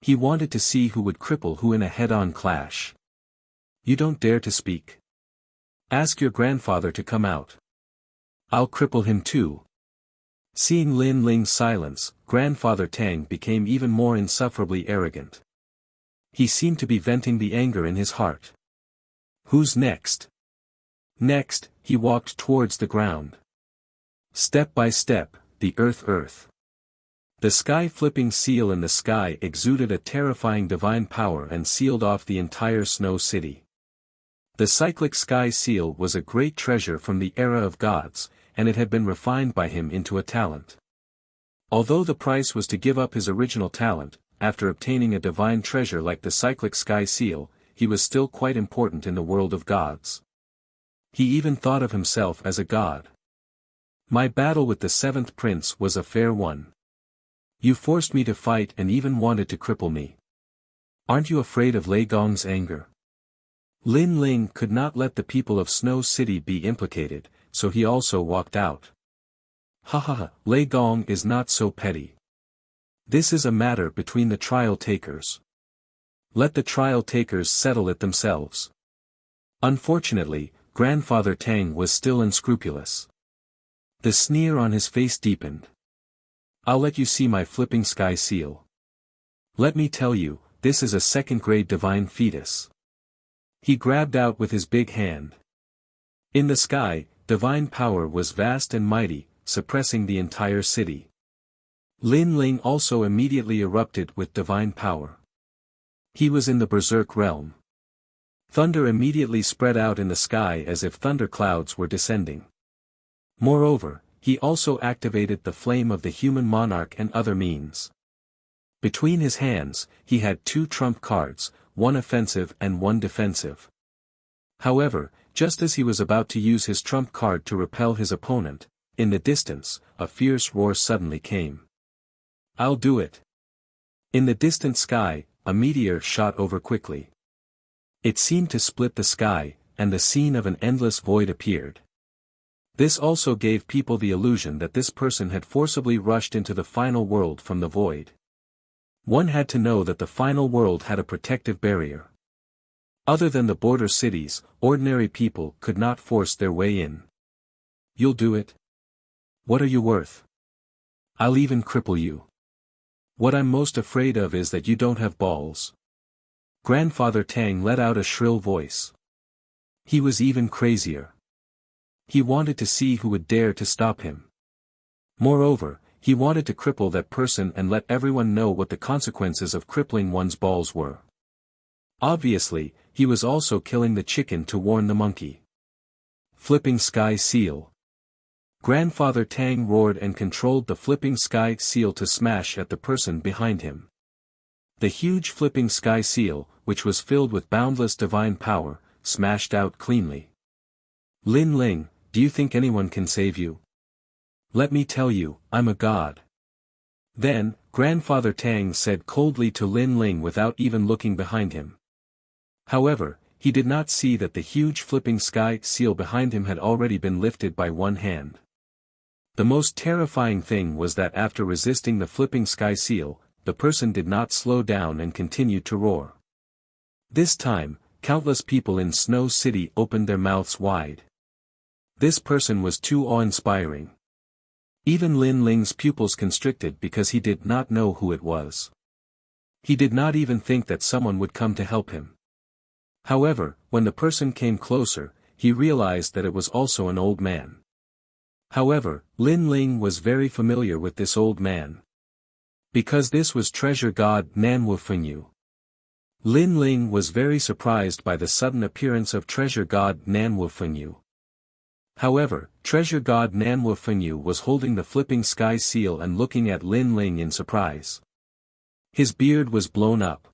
He wanted to see who would cripple who in a head-on clash. You don't dare to speak. Ask your grandfather to come out. I'll cripple him too. Seeing Lin Ling's silence, Grandfather Tang became even more insufferably arrogant. He seemed to be venting the anger in his heart. Who's next? Next, he walked towards the ground. Step by step, the earth. The sky-flipping seal in the sky exuded a terrifying divine power and sealed off the entire snow city. The cyclic sky seal was a great treasure from the era of gods, and it had been refined by him into a talent. Although the price was to give up his original talent, after obtaining a divine treasure like the cyclic sky seal, he was still quite important in the world of gods. He even thought of himself as a god. My battle with the seventh prince was a fair one. You forced me to fight and even wanted to cripple me. Aren't you afraid of Lei Gong's anger? Lin Ling could not let the people of Snow City be implicated, so he also walked out. Ha ha ha, Lei Gong is not so petty. This is a matter between the trial takers. Let the trial takers settle it themselves. Unfortunately, Grandfather Tang was still unscrupulous. The sneer on his face deepened. I'll let you see my flipping sky seal. Let me tell you, this is a second-grade divine fetus. He grabbed out with his big hand. In the sky, divine power was vast and mighty, suppressing the entire city. Lin Ling also immediately erupted with divine power. He was in the berserk realm. Thunder immediately spread out in the sky as if thunder clouds were descending. Moreover, he also activated the flame of the human monarch and other means. Between his hands, he had two trump cards, one offensive and one defensive. However, just as he was about to use his trump card to repel his opponent, in the distance, a fierce roar suddenly came. I'll do it. In the distant sky, a meteor shot over quickly. It seemed to split the sky, and the scene of an endless void appeared. This also gave people the illusion that this person had forcibly rushed into the final world from the void. One had to know that the final world had a protective barrier. Other than the border cities, ordinary people could not force their way in. You'll do it? What are you worth? I'll even cripple you. What I'm most afraid of is that you don't have balls. Grandfather Tang let out a shrill voice. He was even crazier. He wanted to see who would dare to stop him. Moreover, he wanted to cripple that person and let everyone know what the consequences of crippling one's balls were. Obviously, he was also killing the chicken to warn the monkey. Flipping sky seal. Grandfather Tang roared and controlled the flipping sky seal to smash at the person behind him. The huge flipping sky seal, which was filled with boundless divine power, smashed out cleanly. Lin Ling, do you think anyone can save you? Let me tell you, I'm a god. Then, Grandfather Tang said coldly to Lin Ling without even looking behind him. However, he did not see that the huge flipping sky seal behind him had already been lifted by one hand. The most terrifying thing was that after resisting the flipping sky seal, the person did not slow down and continued to roar. This time, countless people in Snow City opened their mouths wide. This person was too awe-inspiring. Even Lin Ling's pupils constricted because he did not know who it was. He did not even think that someone would come to help him. However, when the person came closer, he realized that it was also an old man. However, Lin Ling was very familiar with this old man. Because this was treasure god Nanwu Fengyu. Lin Ling was very surprised by the sudden appearance of treasure god Nanwu Fengyu. However, treasure god Nanwu Fenyu was holding the flipping sky seal and looking at Lin Ling in surprise. His beard was blown up.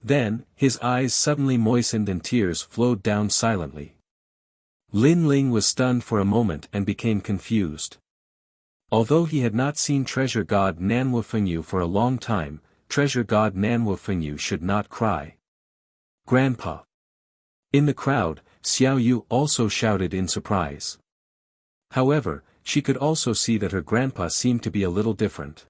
Then, his eyes suddenly moistened and tears flowed down silently. Lin Ling was stunned for a moment and became confused. Although he had not seen treasure god Nanwu Fenyu for a long time, treasure god Nanwu Fenyu should not cry. Grandpa! In the crowd, Xiao Yu also shouted in surprise. However, she could also see that her grandpa seemed to be a little different.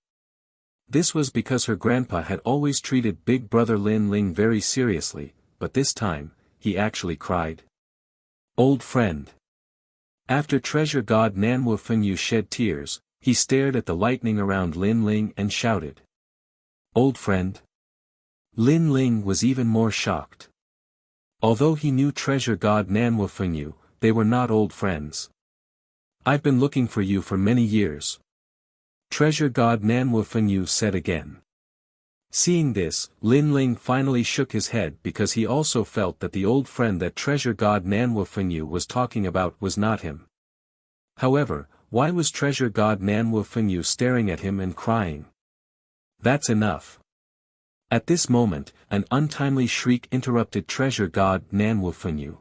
This was because her grandpa had always treated big brother Lin Ling very seriously, but this time, he actually cried. Old friend. After treasure god Nanwu Fenyu shed tears, he stared at the lightning around Lin Ling and shouted. Old friend? Lin Ling was even more shocked. Although he knew treasure god Nanwu Fenyu, they were not old friends. I've been looking for you for many years. Treasure god Nanwu Fenyu said again. Seeing this, Lin Ling finally shook his head because he also felt that the old friend that treasure god Nanwu Fenyu was talking about was not him. However, why was treasure god Nanwu Fenyu staring at him and crying? That's enough. At this moment, an untimely shriek interrupted treasure god Nanwu Fenyu.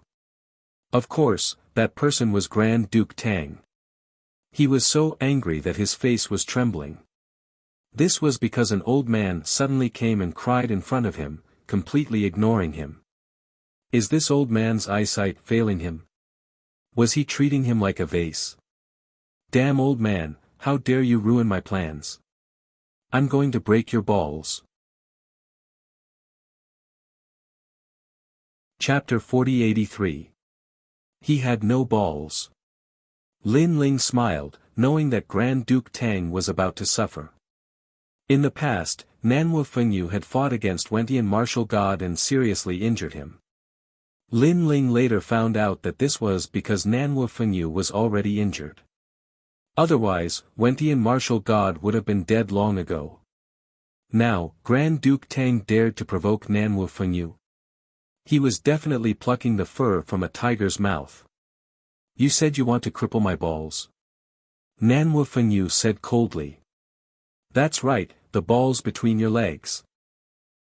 Of course, that person was Grand Duke Tang. He was so angry that his face was trembling. This was because an old man suddenly came and cried in front of him, completely ignoring him. Is this old man's eyesight failing him? Was he treating him like a vase? Damn old man, how dare you ruin my plans? I'm going to break your balls. Chapter 4083. He had no balls. Lin Ling smiled, knowing that Grand Duke Tang was about to suffer. In the past, Nanwu Fenyu had fought against Wentian martial god and seriously injured him. Lin Ling later found out that this was because Nanwu Fenyu was already injured. Otherwise, Wentian martial god would have been dead long ago. Now, Grand Duke Tang dared to provoke Nanwu Fenyu. He was definitely plucking the fur from a tiger's mouth. You said you want to cripple my balls. Nanwu Fenyu said coldly. That's right, the balls between your legs.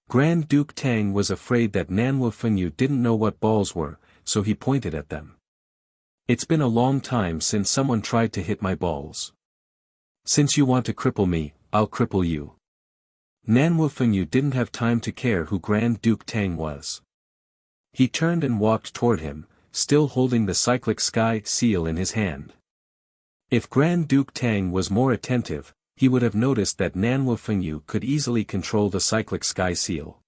Grand Duke Tang was afraid that Nanwu Fenyu didn't know what balls were, so he pointed at them. It's been a long time since someone tried to hit my balls. Since you want to cripple me, I'll cripple you. Nanwu Fenyu didn't have time to care who Grand Duke Tang was. He turned and walked toward him, still holding the cyclic sky seal in his hand. If Grand Duke Tang was more attentive, he would have noticed that Nanwu Fenyu could easily control the cyclic sky seal.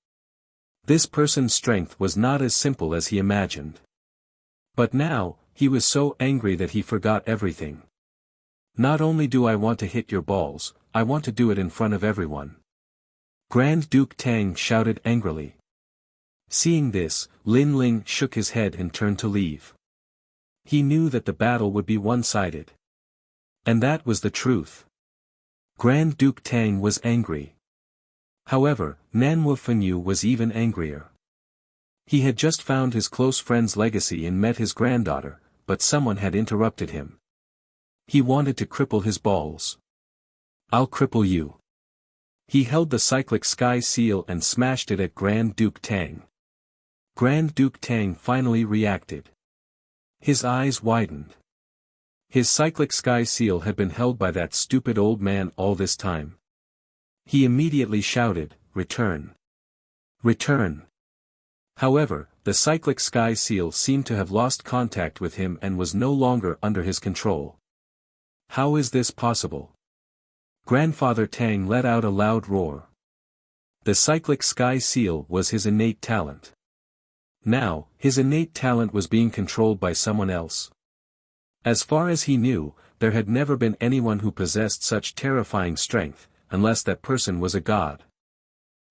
This person's strength was not as simple as he imagined. But now, he was so angry that he forgot everything. Not only do I want to hit your balls, I want to do it in front of everyone. Grand Duke Tang shouted angrily. Seeing this, Lin Ling shook his head and turned to leave. He knew that the battle would be one-sided. And that was the truth. Grand Duke Tang was angry. However, Nanwu Fenyu was even angrier. He had just found his close friend's legacy and met his granddaughter, but someone had interrupted him. He wanted to cripple his balls. I'll cripple you. He held the cyclic sky seal and smashed it at Grand Duke Tang. Grand Duke Tang finally reacted. His eyes widened. His cyclic sky seal had been held by that stupid old man all this time. He immediately shouted, "Return! Return!" However, the cyclic sky seal seemed to have lost contact with him and was no longer under his control. How is this possible? Grandfather Tang let out a loud roar. The cyclic sky seal was his innate talent. Now, his innate talent was being controlled by someone else. As far as he knew, there had never been anyone who possessed such terrifying strength, unless that person was a god.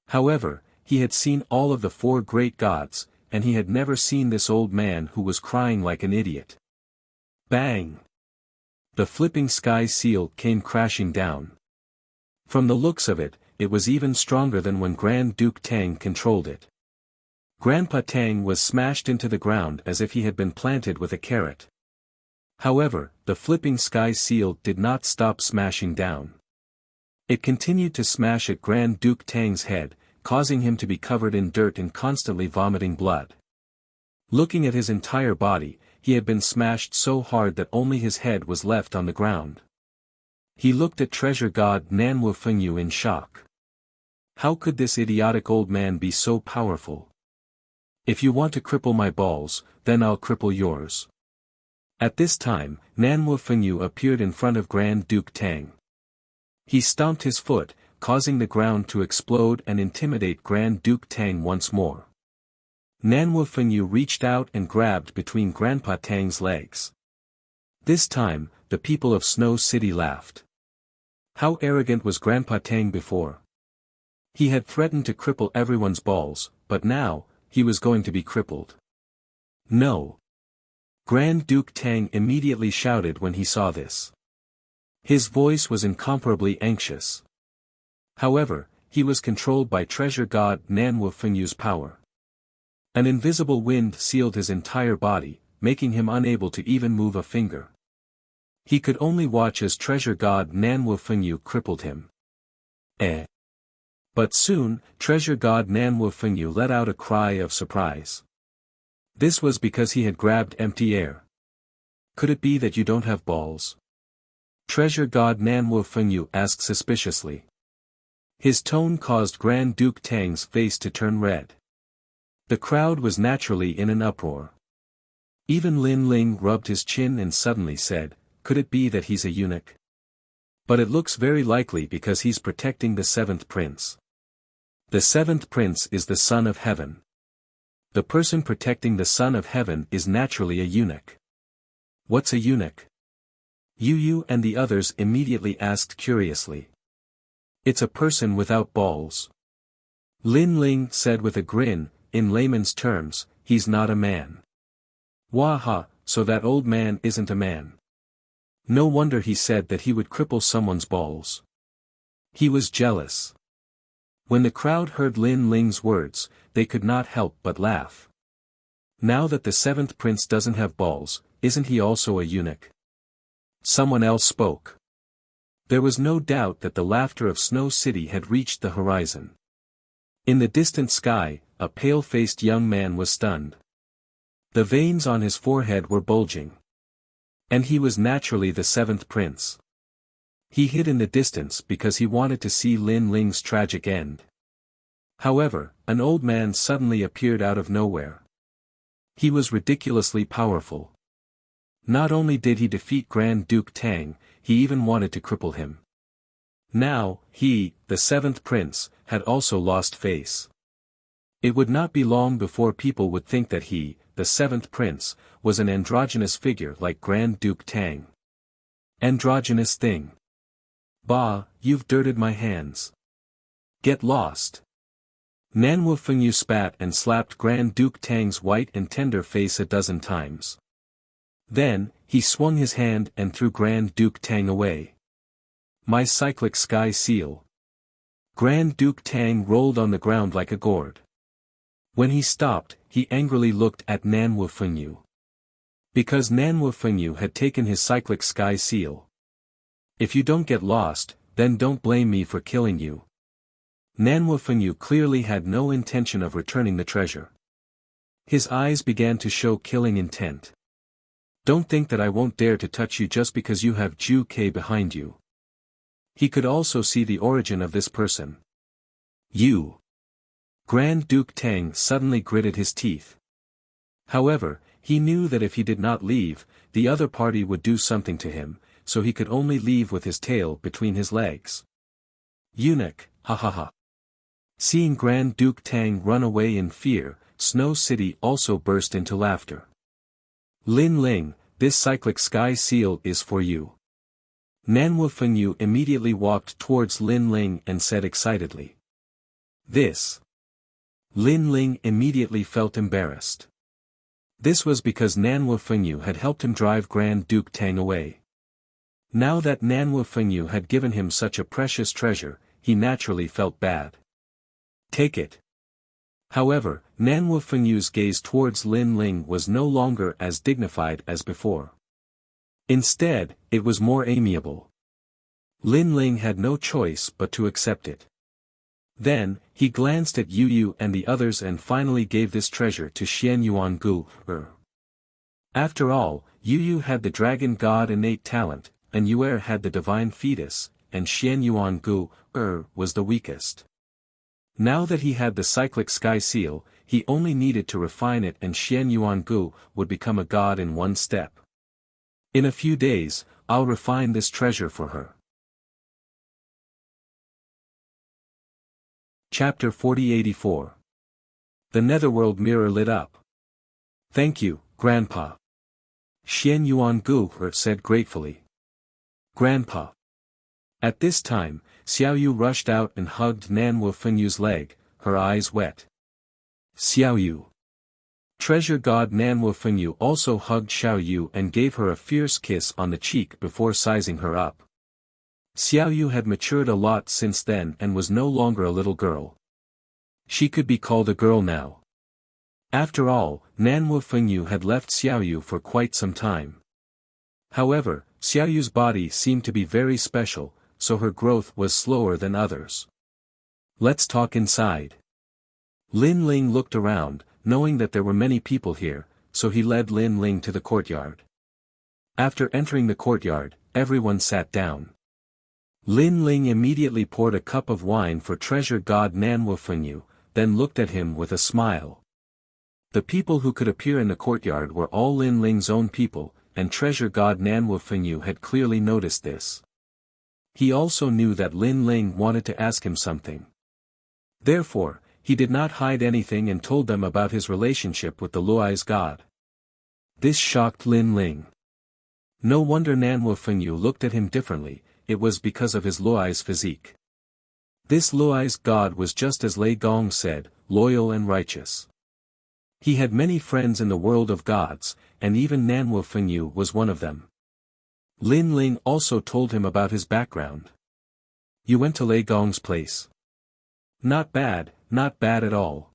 However, he had seen all of the 4 great gods, and he had never seen this old man who was crying like an idiot. Bang! The flipping sky seal came crashing down. From the looks of it, it was even stronger than when Grand Duke Tang controlled it. Grandpa Tang was smashed into the ground as if he had been planted with a carrot. However, the flipping sky seal did not stop smashing down. It continued to smash at Grand Duke Tang's head, causing him to be covered in dirt and constantly vomiting blood. Looking at his entire body, he had been smashed so hard that only his head was left on the ground. He looked at treasure god Nanwu Fengyu in shock. How could this idiotic old man be so powerful? If you want to cripple my balls, then I'll cripple yours. At this time, Nanwu Fengyu appeared in front of Grand Duke Tang. He stomped his foot, causing the ground to explode and intimidate Grand Duke Tang once more. Nanwu Fengyu reached out and grabbed between Grandpa Tang's legs. This time, the people of Snow City laughed. How arrogant was Grandpa Tang before? He had threatened to cripple everyone's balls, but now, he was going to be crippled. No. Grand Duke Tang immediately shouted when he saw this. His voice was incomparably anxious. However, he was controlled by treasure god Nanwu Fengyu's power. An invisible wind sealed his entire body, making him unable to even move a finger. He could only watch as treasure god Nanwu Fengyu crippled him. But soon, treasure god Nanwu Fengyu let out a cry of surprise. This was because he had grabbed empty air. Could it be that you don't have balls? Treasure god Nanwu Fengyu asked suspiciously. His tone caused Grand Duke Tang's face to turn red. The crowd was naturally in an uproar. Even Lin Ling rubbed his chin and suddenly said, could it be that he's a eunuch? But it looks very likely because he's protecting the seventh prince. The seventh prince is the son of heaven. The person protecting the son of heaven is naturally a eunuch. What's a eunuch? Yu and the others immediately asked curiously. It's a person without balls. Lin Ling said with a grin, in layman's terms, he's not a man. Waha, so that old man isn't a man. No wonder he said that he would cripple someone's balls. He was jealous. When the crowd heard Lin Ling's words, they could not help but laugh. Now that the seventh prince doesn't have balls, isn't he also a eunuch? Someone else spoke. There was no doubt that the laughter of Snow City had reached the horizon. In the distant sky, a pale-faced young man was stunned. The veins on his forehead were bulging. And he was naturally the seventh prince. He hid in the distance because he wanted to see Lin Ling's tragic end. However, an old man suddenly appeared out of nowhere. He was ridiculously powerful. Not only did he defeat Grand Duke Tang, he even wanted to cripple him. Now, he, the seventh prince, had also lost face. It would not be long before people would think that he, the seventh prince, was an androgynous figure like Grand Duke Tang. Androgynous thing. Bah, you've dirted my hands. Get lost. Nanwu Fengyu spat and slapped Grand Duke Tang's white and tender face a dozen times. Then, he swung his hand and threw Grand Duke Tang away. My cyclic sky seal. Grand Duke Tang rolled on the ground like a gourd. When he stopped, he angrily looked at Nanwu Fengyu. Because Nanwu Fengyu had taken his cyclic sky seal. If you don't get lost, then don't blame me for killing you. Nanwu Fengyu clearly had no intention of returning the treasure. His eyes began to show killing intent. Don't think that I won't dare to touch you just because you have Ju Ke behind you. He could also see the origin of this person. You. Grand Duke Tang suddenly gritted his teeth. However, he knew that if he did not leave, the other party would do something to him, so he could only leave with his tail between his legs. Eunuch, ha ha ha. Seeing Grand Duke Tang run away in fear, Snow City also burst into laughter. Lin Ling, this cyclic sky seal is for you. Nanwu Fengyu immediately walked towards Lin Ling and said excitedly. This. Lin Ling immediately felt embarrassed. This was because Nanwu Fengyu had helped him drive Grand Duke Tang away. Now that Nanwu Fengyu had given him such a precious treasure, he naturally felt bad. Take it. However, Nanwu Fengyu's gaze towards Lin Ling was no longer as dignified as before. Instead, it was more amiable. Lin Ling had no choice but to accept it. Then, he glanced at Yu Yu and the others and finally gave this treasure to Xian Yuan Gu. After all, Yu Yu had the dragon god innate talent, and Yue had the divine fetus, and Xian Yuan Gu was the weakest. Now that he had the cyclic sky seal, he only needed to refine it and Xian Yuan Gu would become a god in one step. In a few days, I'll refine this treasure for her. Chapter 4084. The Netherworld mirror lit up. Thank you, Grandpa. Xian Yuan Gu said gratefully. Grandpa. At this time, Xiao Yu rushed out and hugged Nan Wu Fenyu's leg, her eyes wet. Xiao Yu. Treasure god Nan Wu Fenyu also hugged Xiao Yu and gave her a fierce kiss on the cheek before sizing her up. Xiao Yu had matured a lot since then and was no longer a little girl. She could be called a girl now. After all, Nan Wu Fenyu had left Xiao Yu for quite some time. However, Xiao Yu's body seemed to be very special, so her growth was slower than others. Let's talk inside. Lin Ling looked around, knowing that there were many people here, so he led Lin Ling to the courtyard. After entering the courtyard, everyone sat down. Lin Ling immediately poured a cup of wine for treasure god Nan Wu Fenyu, then looked at him with a smile. The people who could appear in the courtyard were all Lin Ling's own people, and treasure god Nan Wu Fenyu had clearly noticed this. He also knew that Lin Ling wanted to ask him something. Therefore, he did not hide anything and told them about his relationship with the Luai's god. This shocked Lin Ling. No wonder Nan Wu Fenyu looked at him differently, it was because of his Luai's physique. This Luai's god was just as Lei Gong said, loyal and righteous. He had many friends in the world of gods, and even Nan Wu Fenyu was one of them. Lin Ling also told him about his background. You went to Lei Gong's place. Not bad at all.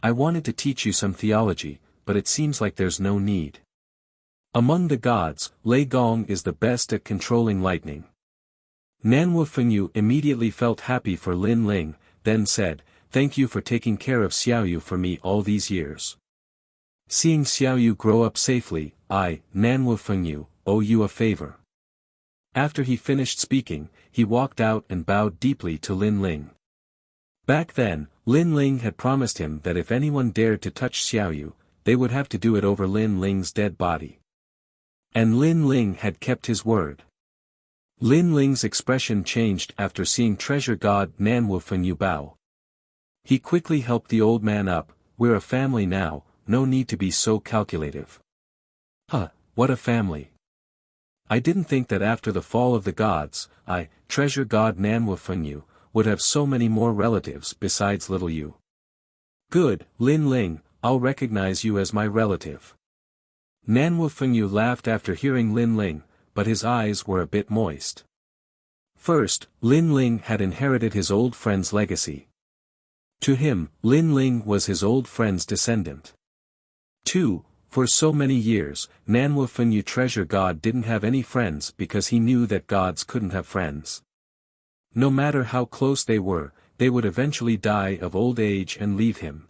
I wanted to teach you some theology, but it seems like there's no need. Among the gods, Lei Gong is the best at controlling lightning. Nan Wu Fenyu immediately felt happy for Lin Ling, then said, thank you for taking care of Xiao Yu for me all these years. Seeing Xiao Yu grow up safely, I, Nan Wu Fenyu, owe you a favor. After he finished speaking, he walked out and bowed deeply to Lin Ling. Back then, Lin Ling had promised him that if anyone dared to touch Xiao Yu, they would have to do it over Lin Ling's dead body. And Lin Ling had kept his word. Lin Ling's expression changed after seeing treasure god Nan Wu Fenyu bow. He quickly helped the old man up, we're a family now, no need to be so calculative. What a family. I didn't think that after the fall of the gods, I, treasure god Nan Wu Fenyu, would have so many more relatives besides little you. Good, Lin Ling, I'll recognize you as my relative. Nan Wu Fenyu laughed after hearing Lin Ling, but his eyes were a bit moist. First, Lin Ling had inherited his old friend's legacy. To him, Lin Ling was his old friend's descendant. 2. For so many years, Nan Wu Fenyu treasure god didn't have any friends because he knew that gods couldn't have friends. No matter how close they would eventually die of old age and leave him.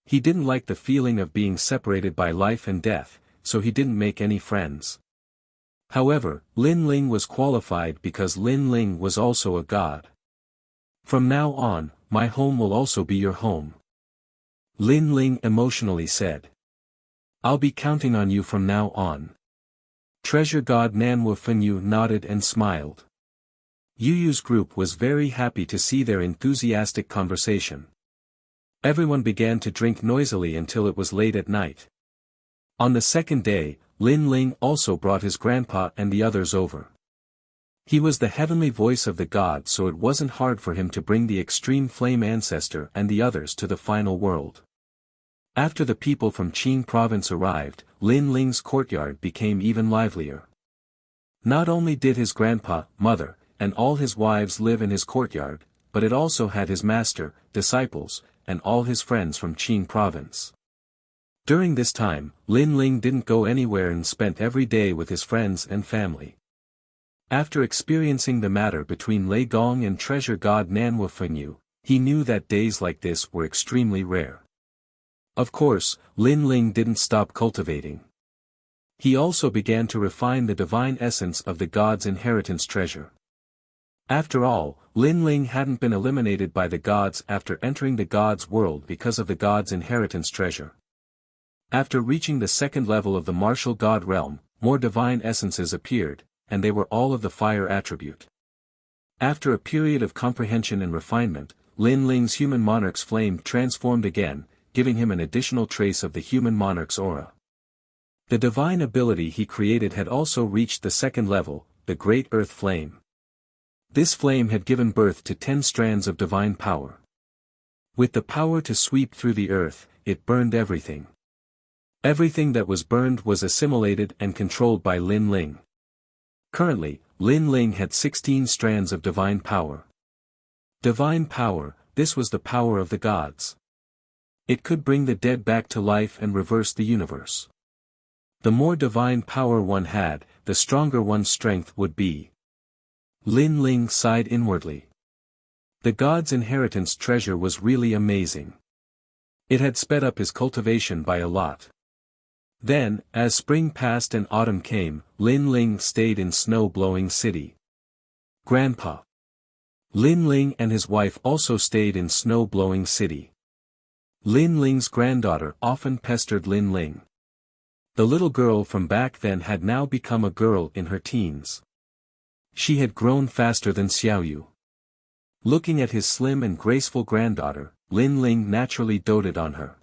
He didn't like the feeling of being separated by life and death, so he didn't make any friends. However, Lin Ling was qualified because Lin Ling was also a god. From now on, my home will also be your home. Lin Ling emotionally said. I'll be counting on you from now on. Treasure god Nan Wu Fenyu nodded and smiled. Yu Yu's group was very happy to see their enthusiastic conversation. Everyone began to drink noisily until it was late at night. On the second day, Lin Ling also brought his grandpa and the others over. He was the heavenly voice of the god, so it wasn't hard for him to bring the extreme flame ancestor and the others to the final world. After the people from Qing province arrived, Lin Ling's courtyard became even livelier. Not only did his grandpa, mother, and all his wives live in his courtyard, but it also had his master, disciples, and all his friends from Qing province. During this time, Lin Ling didn't go anywhere and spent every day with his friends and family. After experiencing the matter between Lei Gong and treasure god Nanhua Fengyu, he knew that days like this were extremely rare. Of course, Lin Ling didn't stop cultivating. He also began to refine the divine essence of the god's inheritance treasure. After all, Lin Ling hadn't been eliminated by the gods after entering the god's world because of the god's inheritance treasure. After reaching the second level of the martial god realm, more divine essences appeared, and they were all of the fire attribute. After a period of comprehension and refinement, Lin Ling's human monarch's flame transformed again, giving him an additional trace of the human monarch's aura. The divine ability he created had also reached the second level, the Great Earth Flame. This flame had given birth to 10 strands of divine power. With the power to sweep through the earth, it burned everything. Everything that was burned was assimilated and controlled by Lin Ling. Currently, Lin Ling had 16 strands of divine power. Divine power, this was the power of the gods. It could bring the dead back to life and reverse the universe. The more divine power one had, the stronger one's strength would be. Lin Ling sighed inwardly. The god's inheritance treasure was really amazing. It had sped up his cultivation by a lot. Then, as spring passed and autumn came, Lin Ling stayed in snow-blowing city. Grandpa. Lin Ling and his wife also stayed in snow-blowing city. Lin Ling's granddaughter often pestered Lin Ling. The little girl from back then had now become a girl in her teens. She had grown faster than Xiaoyu. Looking at his slim and graceful granddaughter, Lin Ling naturally doted on her.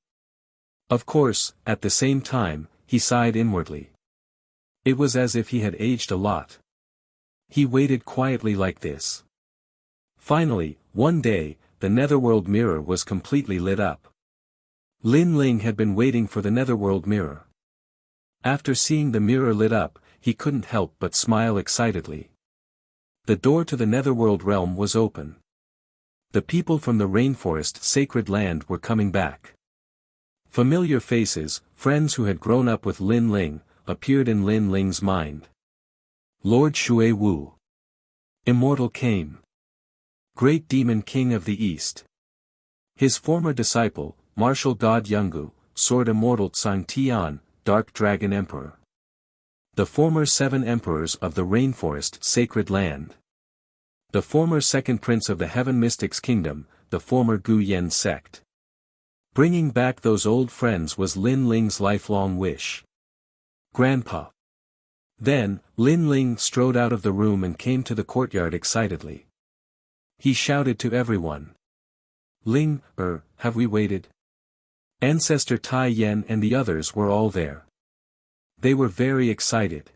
Of course, at the same time, he sighed inwardly. It was as if he had aged a lot. He waited quietly like this. Finally, one day, the netherworld mirror was completely lit up. Lin Ling had been waiting for the netherworld mirror. After seeing the mirror lit up, he couldn't help but smile excitedly. The door to the netherworld realm was open. The people from the rainforest sacred land were coming back. Familiar faces, friends who had grown up with Lin Ling, appeared in Lin Ling's mind. Lord Shui Wu. Immortal came. Great Demon King of the East. His former disciple, martial god Yungu, Sword Immortal Tsang Tian, Dark Dragon Emperor. The former 7 emperors of the rainforest sacred land. The former second prince of the Heaven Mystics Kingdom, the former Gu Yen sect. Bringing back those old friends was Lin Ling's lifelong wish. Grandpa. Then, Lin Ling strode out of the room and came to the courtyard excitedly. He shouted to everyone. Ling, have we waited? Ancestor Tai Yen and the others were all there. They were very excited.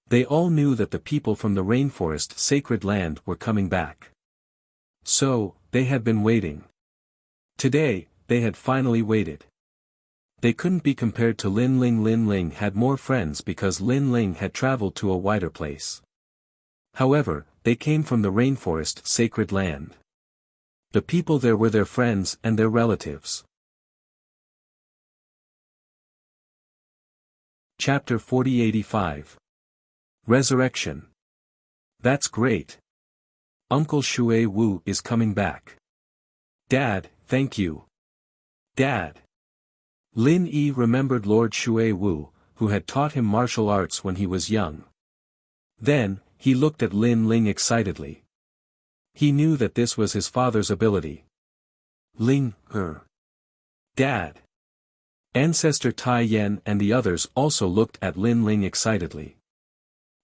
They all knew that the people from the rainforest sacred land were coming back. So, they had been waiting. Today, they had finally waited. They couldn't be compared to Lin Ling. Lin Ling had more friends because Lin Ling had traveled to a wider place. However, they came from the rainforest sacred land. The people there were their friends and their relatives. Chapter 4085. Resurrection. That's great. Uncle Shui Wu is coming back. Dad, thank you. Dad. Lin Yi remembered Lord Shui Wu, who had taught him martial arts when he was young. Then, he looked at Lin Ling excitedly. He knew that this was his father's ability. Ling, Dad. Ancestor Tai Yen and the others also looked at Lin Ling excitedly.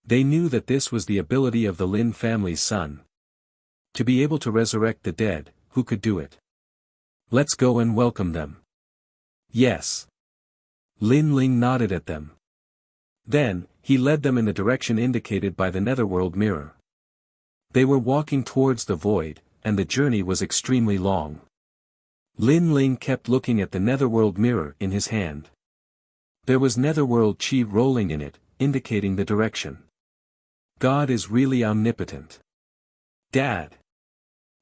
They knew that this was the ability of the Lin family's son. To be able to resurrect the dead, who could do it? Let's go and welcome them. Yes. Lin Ling nodded at them. Then, he led them in the direction indicated by the netherworld mirror. They were walking towards the void, and the journey was extremely long. Lin Ling kept looking at the netherworld mirror in his hand. There was netherworld chi rolling in it, indicating the direction. God is really omnipotent. Dad.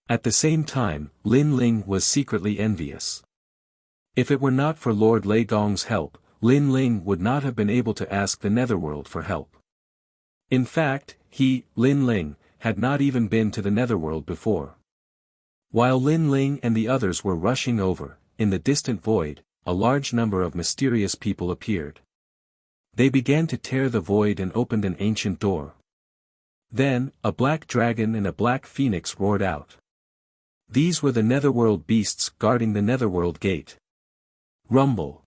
At the same time, Lin Ling was secretly envious. If it were not for Lord Lei Gong's help, Lin Ling would not have been able to ask the Netherworld for help. In fact, he, Lin Ling, had not even been to the Netherworld before. While Lin Ling and the others were rushing over, in the distant void, a large number of mysterious people appeared. They began to tear the void and opened an ancient door. Then, a black dragon and a black phoenix roared out. These were the Netherworld beasts guarding the Netherworld gate. Rumble.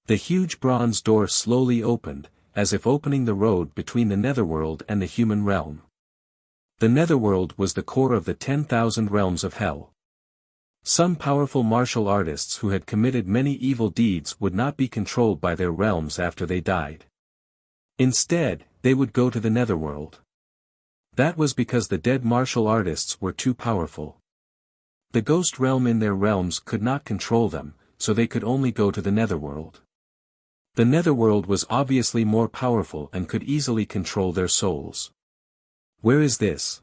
The huge bronze door slowly opened, as if opening the road between the Netherworld and the human realm. The Netherworld was the core of the 10,000 realms of hell. Some powerful martial artists who had committed many evil deeds would not be controlled by their realms after they died. Instead, they would go to the Netherworld. That was because the dead martial artists were too powerful. The ghost realm in their realms could not control them, so they could only go to the Netherworld. The Netherworld was obviously more powerful and could easily control their souls. Where is this?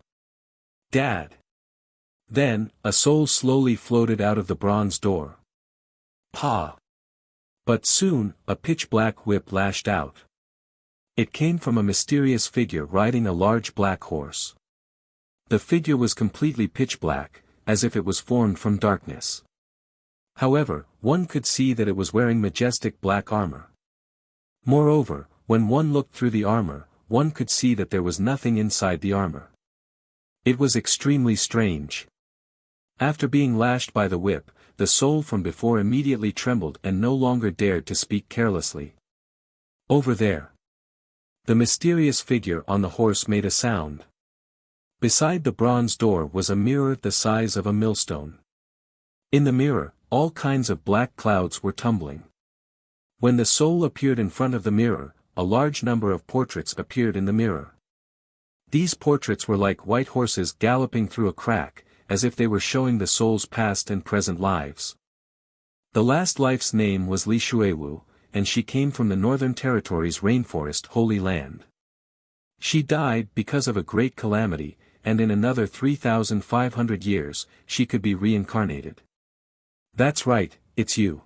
Dad. Then, a soul slowly floated out of the bronze door. Pa. But soon, a pitch-black whip lashed out. It came from a mysterious figure riding a large black horse. The figure was completely pitch-black, as if it was formed from darkness. However, one could see that it was wearing majestic black armor. Moreover, when one looked through the armor, one could see that there was nothing inside the armor. It was extremely strange. After being lashed by the whip, the soul from before immediately trembled and no longer dared to speak carelessly. Over there. The mysterious figure on the horse made a sound. Beside the bronze door was a mirror the size of a millstone. In the mirror, all kinds of black clouds were tumbling. When the soul appeared in front of the mirror, a large number of portraits appeared in the mirror. These portraits were like white horses galloping through a crack, as if they were showing the soul's past and present lives. The last life's name was Li Shuiwu, and she came from the Northern Territory's rainforest Holy Land. She died because of a great calamity, and in another 3,500 years, she could be reincarnated. That's right, it's you.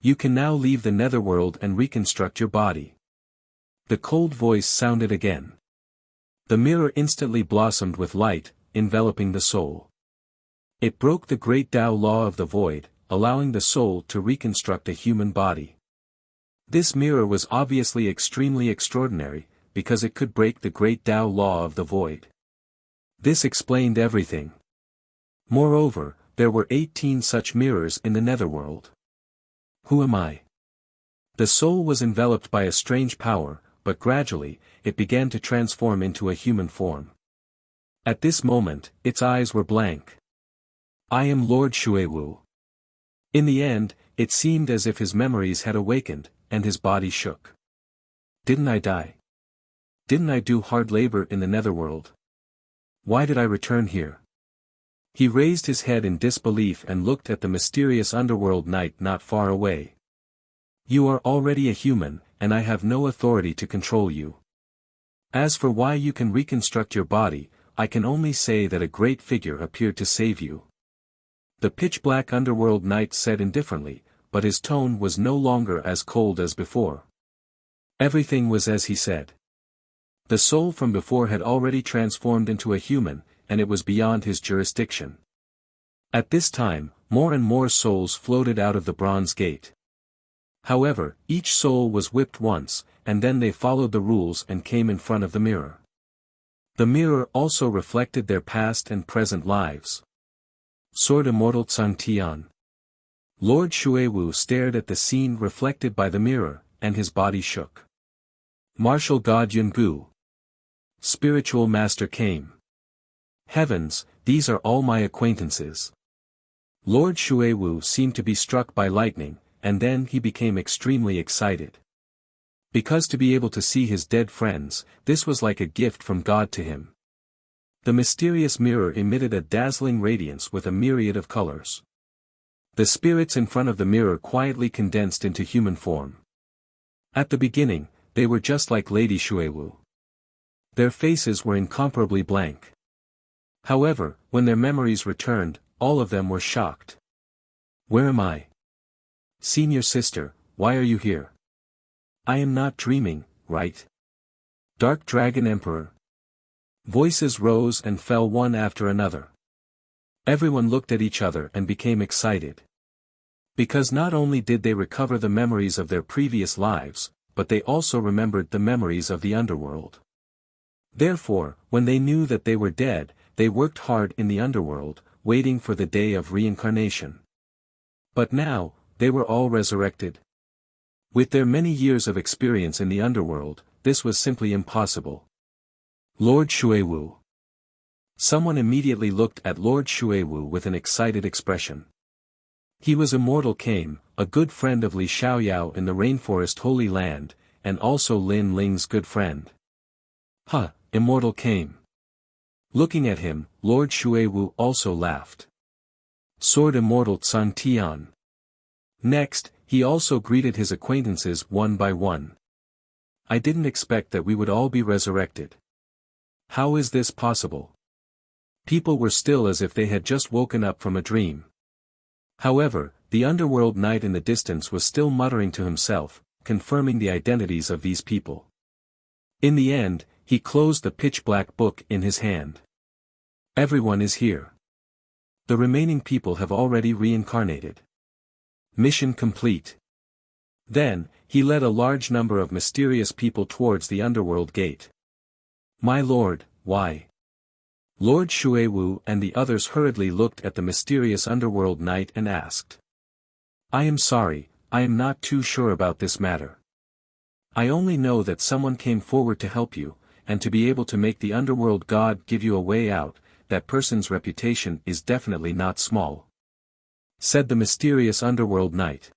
You can now leave the Netherworld and reconstruct your body. The cold voice sounded again. The mirror instantly blossomed with light, enveloping the soul. It broke the great Tao law of the void, allowing the soul to reconstruct a human body. This mirror was obviously extremely extraordinary, because it could break the great Tao law of the void. This explained everything. Moreover, there were 18 such mirrors in the Netherworld. Who am I? The soul was enveloped by a strange power, but gradually, it began to transform into a human form. At this moment, its eyes were blank. I am Lord Shuiwu. In the end, it seemed as if his memories had awakened, and his body shook. Didn't I die? Didn't I do hard labor in the Netherworld? Why did I return here? He raised his head in disbelief and looked at the mysterious underworld night not far away. You are already a human, and I have no authority to control you. As for why you can reconstruct your body, I can only say that a great figure appeared to save you. The pitch-black underworld knight said indifferently, but his tone was no longer as cold as before. Everything was as he said. The soul from before had already transformed into a human, and it was beyond his jurisdiction. At this time, more and more souls floated out of the bronze gate. However, each soul was whipped once, and then they followed the rules and came in front of the mirror. The mirror also reflected their past and present lives. Sword Immortal Tsang Tian. Lord Shuiwu stared at the scene reflected by the mirror, and his body shook. Martial God Yungu. Spiritual Master came. Heavens, these are all my acquaintances. Lord Shuiwu seemed to be struck by lightning, and then he became extremely excited. Because to be able to see his dead friends, this was like a gift from God to him. The mysterious mirror emitted a dazzling radiance with a myriad of colors. The spirits in front of the mirror quietly condensed into human form. At the beginning, they were just like Lady Shuiwu. Their faces were incomparably blank. However, when their memories returned, all of them were shocked. Where am I? Senior sister, why are you here? I am not dreaming, right? Dark Dragon Emperor. Voices rose and fell one after another. Everyone looked at each other and became excited. Because not only did they recover the memories of their previous lives, but they also remembered the memories of the underworld. Therefore, when they knew that they were dead, they worked hard in the underworld, waiting for the day of reincarnation. But now, they were all resurrected. With their many years of experience in the underworld, this was simply impossible. Lord Xuewu. Someone immediately looked at Lord Xuewu with an excited expression. He was Immortal Kame, a good friend of Li Xiaoyao in the Rainforest Holy Land, and also Lin Ling's good friend. Huh, Immortal Kame. Looking at him, Lord Xuewu also laughed. Sword Immortal Tsang Tian. Next, he also greeted his acquaintances one by one. I didn't expect that we would all be resurrected. How is this possible? People were still as if they had just woken up from a dream. However, the underworld knight in the distance was still muttering to himself, confirming the identities of these people. In the end, he closed the pitch-black book in his hand. Everyone is here. The remaining people have already reincarnated. Mission complete. Then, he led a large number of mysterious people towards the underworld gate. My lord, why? Lord Xuewu and the others hurriedly looked at the mysterious underworld knight and asked. I am sorry, I am not too sure about this matter. I only know that someone came forward to help you, and to be able to make the underworld god give you a way out, that person's reputation is definitely not small. Said the mysterious underworld knight.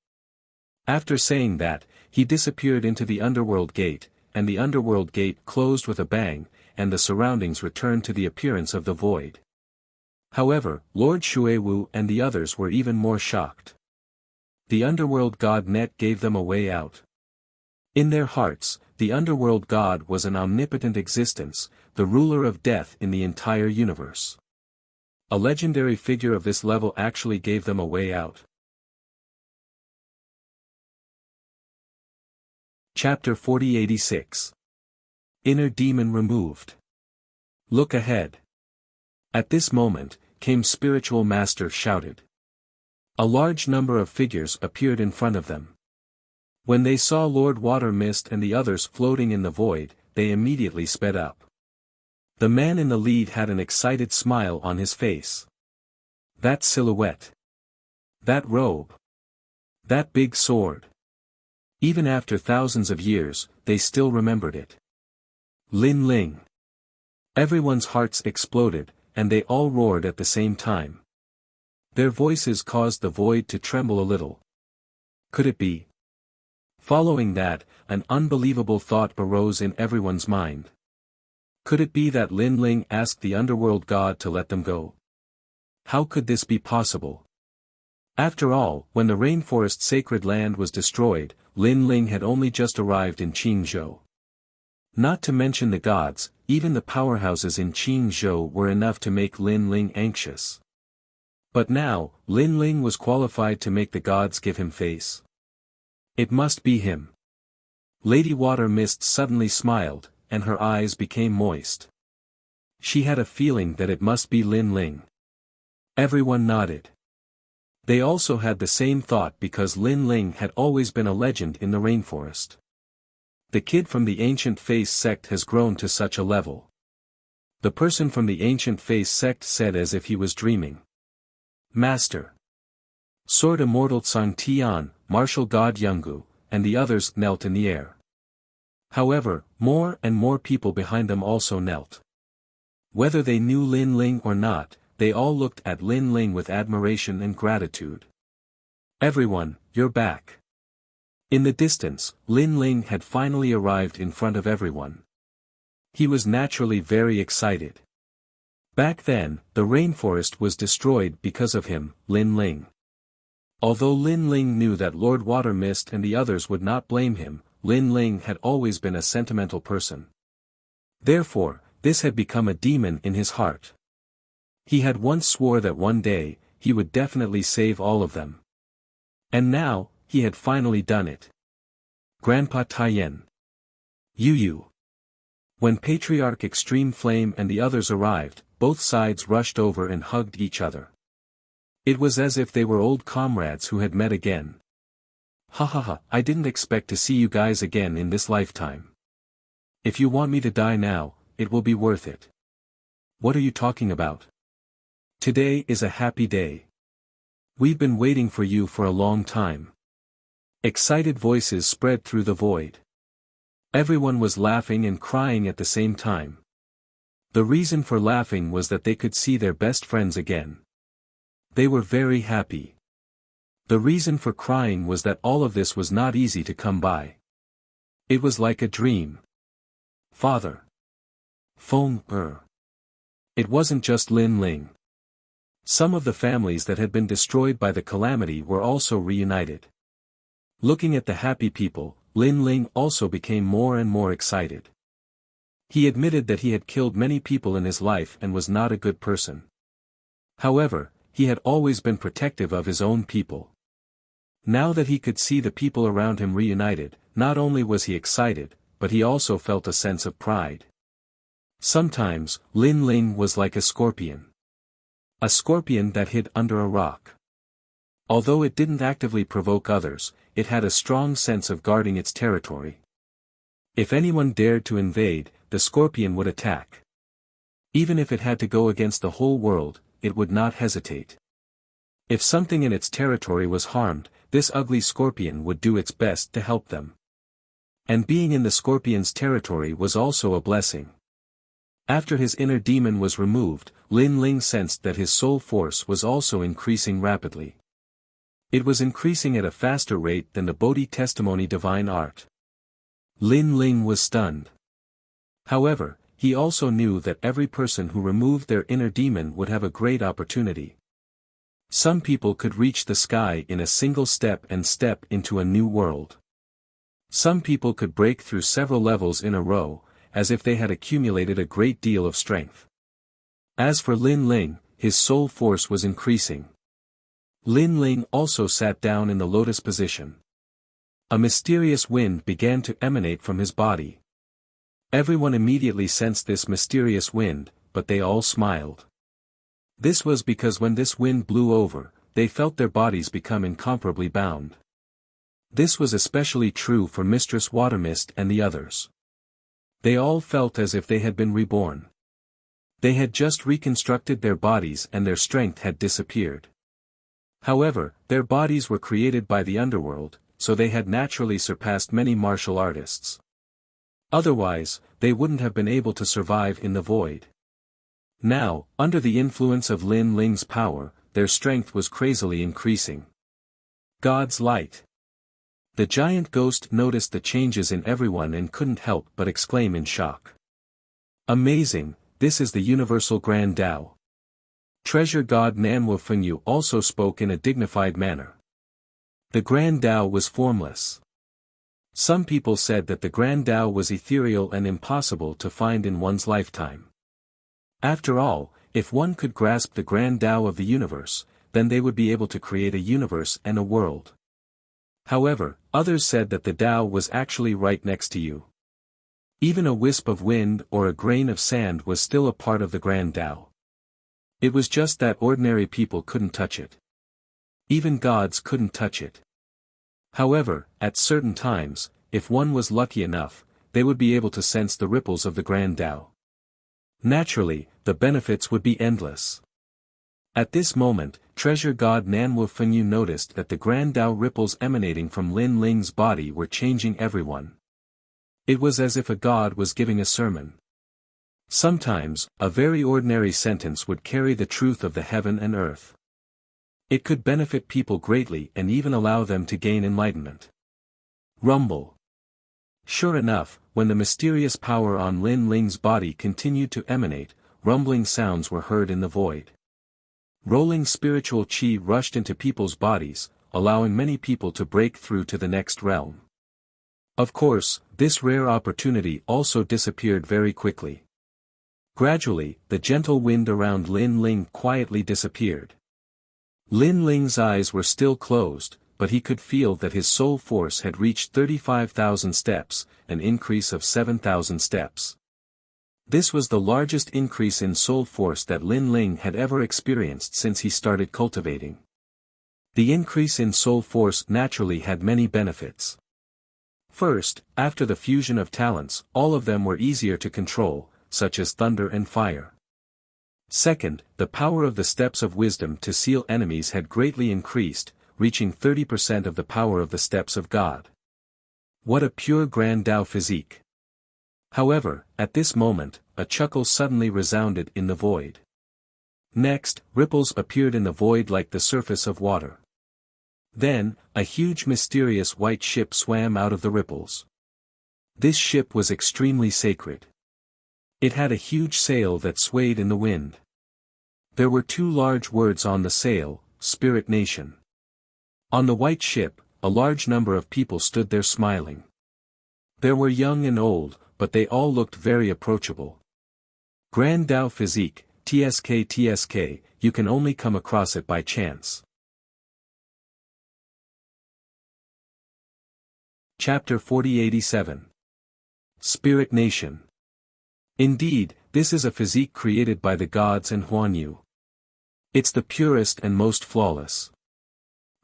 After saying that, he disappeared into the underworld gate, and the underworld gate closed with a bang, and the surroundings returned to the appearance of the void. However, Lord Xuewu and the others were even more shocked. The underworld god net gave them a way out. In their hearts, the underworld god was an omnipotent existence, the ruler of death in the entire universe. A legendary figure of this level actually gave them a way out. Chapter 4086. Inner Demon Removed. Look ahead. At this moment, Kame's spiritual master shouted. A large number of figures appeared in front of them. When they saw Lord Water Mist and the others floating in the void, they immediately sped up. The man in the lead had an excited smile on his face. That silhouette. That robe. That big sword. Even after thousands of years, they still remembered it. Lin Ling. Everyone's hearts exploded, and they all roared at the same time. Their voices caused the void to tremble a little. Could it be? Following that, an unbelievable thought arose in everyone's mind. Could it be that Lin Ling asked the underworld god to let them go? How could this be possible? After all, when the rainforest sacred land was destroyed, Lin Ling had only just arrived in Qingzhou. Not to mention the gods, even the powerhouses in Qingzhou were enough to make Lin Ling anxious. But now, Lin Ling was qualified to make the gods give him face. It must be him. Lady Water Mist suddenly smiled, and her eyes became moist. She had a feeling that it must be Lin Ling. Everyone nodded. They also had the same thought because Lin Ling had always been a legend in the rainforest. The kid from the Ancient Face sect has grown to such a level. The person from the Ancient Face sect said as if he was dreaming. Master. Sword Immortal Tsang Tian, Martial God Yungu, and the others knelt in the air. However, more and more people behind them also knelt. Whether they knew Lin Ling or not, they all looked at Lin Ling with admiration and gratitude. Everyone, you're back. In the distance, Lin Ling had finally arrived in front of everyone. He was naturally very excited. Back then, the rainforest was destroyed because of him, Lin Ling. Although Lin Ling knew that Lord Water Mist and the others would not blame him, Lin Ling had always been a sentimental person. Therefore, this had become a demon in his heart. He had once swore that one day, he would definitely save all of them. And now, he had finally done it. Grandpa Taiyan. Yu. When Patriarch Extreme Flame and the others arrived, both sides rushed over and hugged each other. It was as if they were old comrades who had met again. Ha ha ha, I didn't expect to see you guys again in this lifetime. If you want me to die now, it will be worth it. What are you talking about? Today is a happy day. We've been waiting for you for a long time. Excited voices spread through the void. Everyone was laughing and crying at the same time. The reason for laughing was that they could see their best friends again. They were very happy. The reason for crying was that all of this was not easy to come by. It was like a dream. Father. Feng. It wasn't just Lin Ling. Some of the families that had been destroyed by the calamity were also reunited. Looking at the happy people, Lin Ling also became more and more excited. He admitted that he had killed many people in his life and was not a good person. However, he had always been protective of his own people. Now that he could see the people around him reunited, not only was he excited, but he also felt a sense of pride. Sometimes, Lin Ling was like a scorpion. A scorpion that hid under a rock. Although it didn't actively provoke others, it had a strong sense of guarding its territory. If anyone dared to invade, the scorpion would attack. Even if it had to go against the whole world, it would not hesitate. If something in its territory was harmed, this ugly scorpion would do its best to help them. And being in the scorpion's territory was also a blessing. After his inner demon was removed, Lin Ling sensed that his soul force was also increasing rapidly. It was increasing at a faster rate than the Bodhi Testimony Divine Art. Lin Ling was stunned. However, he also knew that every person who removed their inner demon would have a great opportunity. Some people could reach the sky in a single step and step into a new world. Some people could break through several levels in a row, as if they had accumulated a great deal of strength. As for Lin Ling, his soul force was increasing. Lin Ling also sat down in the lotus position. A mysterious wind began to emanate from his body. Everyone immediately sensed this mysterious wind, but they all smiled. This was because when this wind blew over, they felt their bodies become incomparably bound. This was especially true for Mistress Watermist and the others. They all felt as if they had been reborn. They had just reconstructed their bodies and their strength had disappeared. However, their bodies were created by the underworld, so they had naturally surpassed many martial artists. Otherwise, they wouldn't have been able to survive in the void. Now, under the influence of Lin Ling's power, their strength was crazily increasing. God's light. The giant ghost noticed the changes in everyone and couldn't help but exclaim in shock. Amazing, this is the universal Grand Tao. Treasure God Nanwu Fengyu also spoke in a dignified manner. The Grand Tao was formless. Some people said that the Grand Tao was ethereal and impossible to find in one's lifetime. After all, if one could grasp the Grand Tao of the universe, then they would be able to create a universe and a world. However, others said that the Tao was actually right next to you. Even a wisp of wind or a grain of sand was still a part of the Grand Tao. It was just that ordinary people couldn't touch it. Even gods couldn't touch it. However, at certain times, if one was lucky enough, they would be able to sense the ripples of the Grand Tao. Naturally, the benefits would be endless. At this moment, Treasure God Nanwu Fengyu noticed that the Grand Tao ripples emanating from Lin Ling's body were changing everyone. It was as if a god was giving a sermon. Sometimes, a very ordinary sentence would carry the truth of the heaven and earth. It could benefit people greatly and even allow them to gain enlightenment. Rumble. Sure enough, when the mysterious power on Lin Ling's body continued to emanate, rumbling sounds were heard in the void. Rolling spiritual chi rushed into people's bodies, allowing many people to break through to the next realm. Of course, this rare opportunity also disappeared very quickly. Gradually, the gentle wind around Lin Ling quietly disappeared. Lin Ling's eyes were still closed, but he could feel that his soul force had reached 35,000 steps, an increase of 7,000 steps. This was the largest increase in soul force that Lin Ling had ever experienced since he started cultivating. The increase in soul force naturally had many benefits. First, after the fusion of talents, all of them were easier to control, such as thunder and fire. Second, the power of the steps of wisdom to seal enemies had greatly increased, reaching 30% of the power of the steps of God. What a pure Grand Tao physique! However, at this moment, a chuckle suddenly resounded in the void. Next, ripples appeared in the void like the surface of water. Then, a huge mysterious white ship swam out of the ripples. This ship was extremely sacred. It had a huge sail that swayed in the wind. There were 2 large words on the sail, Spirit Nation. On the white ship, a large number of people stood there smiling. There were young and old, but they all looked very approachable. Grand Tao physique, TSK, you can only come across it by chance. Chapter 4087. Spirit Nation. Indeed, this is a physique created by the gods and Huan Yu. It's the purest and most flawless.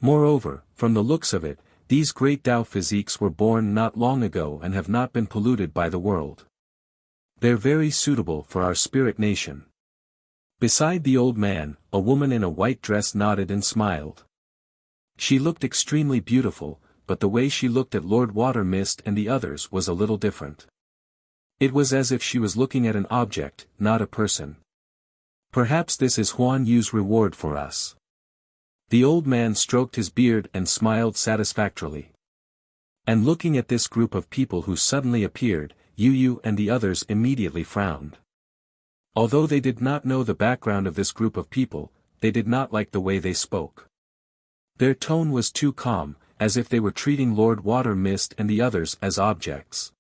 Moreover, from the looks of it, these great Tao physiques were born not long ago and have not been polluted by the world. They're very suitable for our spirit nation. Beside the old man, a woman in a white dress nodded and smiled. She looked extremely beautiful, but the way she looked at Lord Water Mist and the others was a little different. It was as if she was looking at an object, not a person. Perhaps this is Huan Yu's reward for us. The old man stroked his beard and smiled satisfactorily. And looking at this group of people who suddenly appeared, Yu and the others immediately frowned. Although they did not know the background of this group of people, they did not like the way they spoke. Their tone was too calm, as if they were treating Lord Water Mist and the others as objects.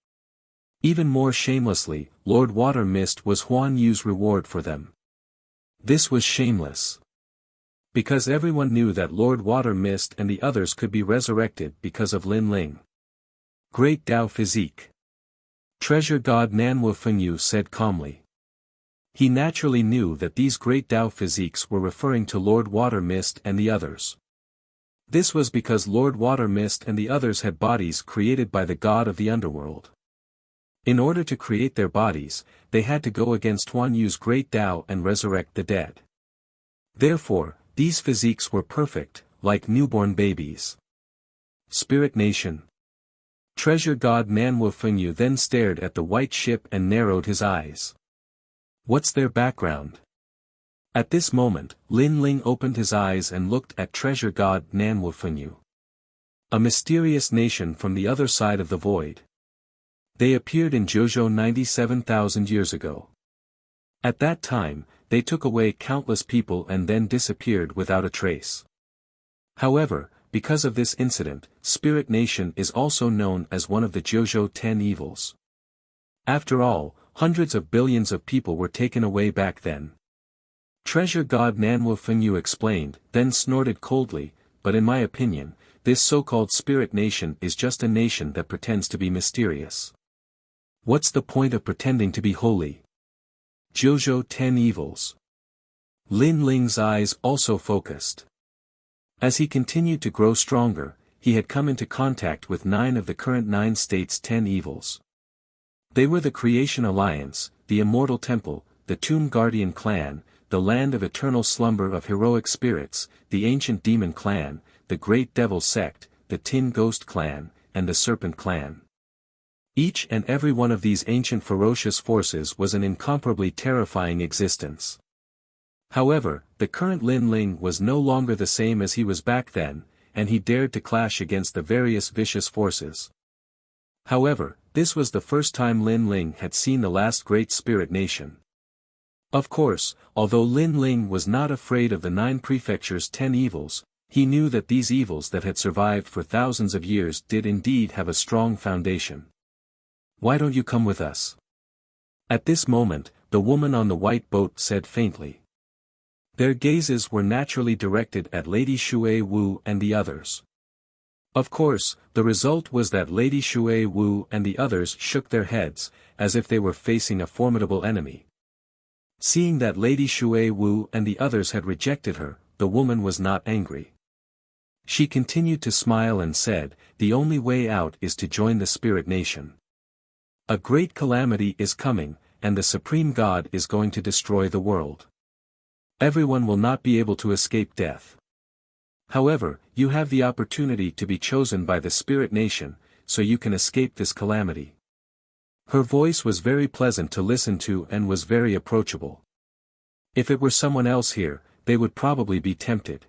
Even more shamelessly, Lord Water Mist was Huan Yu's reward for them. This was shameless. Because everyone knew that Lord Water Mist and the others could be resurrected because of Lin Ling. Great Tao physique. Treasure God Nanwu Fengyu said calmly. He naturally knew that these great Tao physiques were referring to Lord Water Mist and the others. This was because Lord Water Mist and the others had bodies created by the god of the underworld. In order to create their bodies, they had to go against Huan Yu's great Tao and resurrect the dead. Therefore, these physiques were perfect, like newborn babies. Spirit Nation. Treasure God Nanwu Fengyu then stared at the white ship and narrowed his eyes. What's their background? At this moment, Lin Ling opened his eyes and looked at Treasure God Nanwu Fengyu. A mysterious nation from the other side of the void. They appeared in Zhuzhou 97,000 years ago. At that time, they took away countless people and then disappeared without a trace. However, because of this incident, Spirit Nation is also known as one of the Zhuzhou 10 evils. After all, hundreds of billions of people were taken away back then. Treasure God Nanwu Fengyu explained, then snorted coldly, but in my opinion, this so-called Spirit Nation is just a nation that pretends to be mysterious. What's the point of pretending to be holy? Zhuzhou 10 evils. Lin Ling's eyes also focused. As he continued to grow stronger, he had come into contact with 9 of the current 9 states' 10 evils. They were the Creation Alliance, the Immortal Temple, the Tomb Guardian Clan, the Land of Eternal Slumber of Heroic Spirits, the Ancient Demon Clan, the Great Devil Sect, the Tin Ghost Clan, and the Serpent Clan. Each and every one of these ancient ferocious forces was an incomparably terrifying existence. However, the current Lin Ling was no longer the same as he was back then, and he dared to clash against the various vicious forces. However, this was the first time Lin Ling had seen the last great spirit nation. Of course, although Lin Ling was not afraid of the 9 prefectures' 10 evils, he knew that these evils that had survived for thousands of years did indeed have a strong foundation. Why don't you come with us? At this moment, the woman on the white boat said faintly. Their gazes were naturally directed at Lady Shui Wu and the others. Of course, the result was that Lady Shui Wu and the others shook their heads, as if they were facing a formidable enemy. Seeing that Lady Shui Wu and the others had rejected her, the woman was not angry. She continued to smile and said, "The only way out is to join the spirit nation. A great calamity is coming, and the Supreme God is going to destroy the world. Everyone will not be able to escape death. However, you have the opportunity to be chosen by the spirit nation, so you can escape this calamity." Her voice was very pleasant to listen to and was very approachable. If it were someone else here, they would probably be tempted.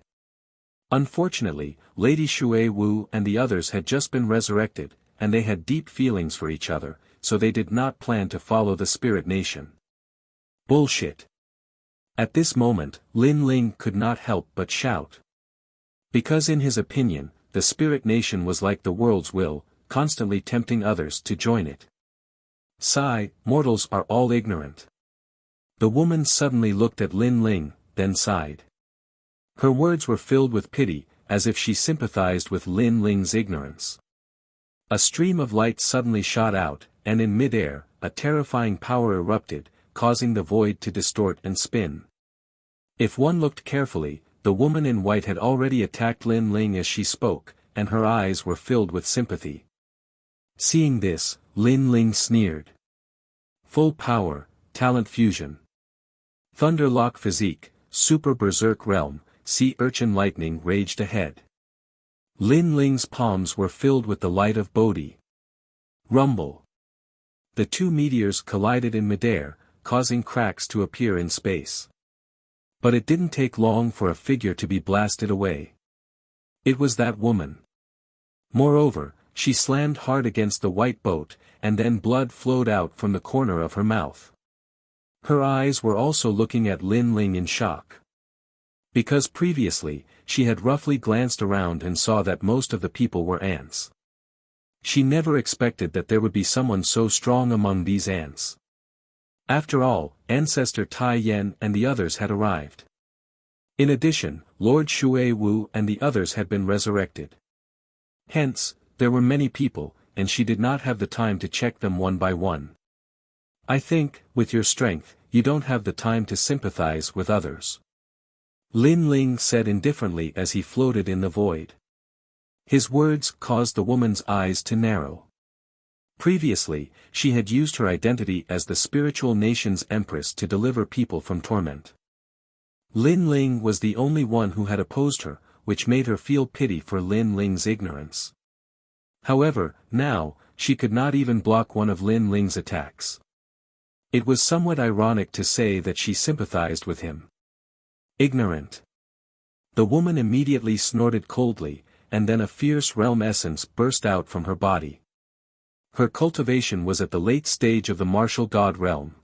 Unfortunately, Lady Shui Wu and the others had just been resurrected, and they had deep feelings for each other, so they did not plan to follow the spirit nation. Bullshit. At this moment, Lin Ling could not help but shout. Because in his opinion, the spirit nation was like the world's will, constantly tempting others to join it. Sigh, mortals are all ignorant. The woman suddenly looked at Lin Ling, then sighed. Her words were filled with pity, as if she sympathized with Lin Ling's ignorance. A stream of light suddenly shot out, and in mid-air, a terrifying power erupted, causing the void to distort and spin. If one looked carefully, the woman in white had already attacked Lin Ling as she spoke, and her eyes were filled with sympathy. Seeing this, Lin Ling sneered. Full power, talent fusion. Thunderlock physique, super berserk realm, sea urchin lightning raged ahead. Lin Ling's palms were filled with the light of Bodhi. Rumble. The two meteors collided in midair, causing cracks to appear in space. But it didn't take long for a figure to be blasted away. It was that woman. Moreover, she slammed hard against the white boat, and then blood flowed out from the corner of her mouth. Her eyes were also looking at Lin Ling in shock. Because previously, she had roughly glanced around and saw that most of the people were ants. She never expected that there would be someone so strong among these ants. After all, Ancestor Tai Yen and the others had arrived. In addition, Lord Shui Wu and the others had been resurrected. Hence, there were many people, and she did not have the time to check them one by one. I think, with your strength, you don't have the time to sympathize with others. Lin Ling said indifferently as he floated in the void. His words caused the woman's eyes to narrow. Previously, she had used her identity as the spiritual nation's empress to deliver people from torment. Lin Ling was the only one who had opposed her, which made her feel pity for Lin Ling's ignorance. However, now, she could not even block one of Lin Ling's attacks. It was somewhat ironic to say that she sympathized with him. Ignorant. The woman immediately snorted coldly, and then a fierce realm essence burst out from her body. Her cultivation was at the late stage of the martial god realm.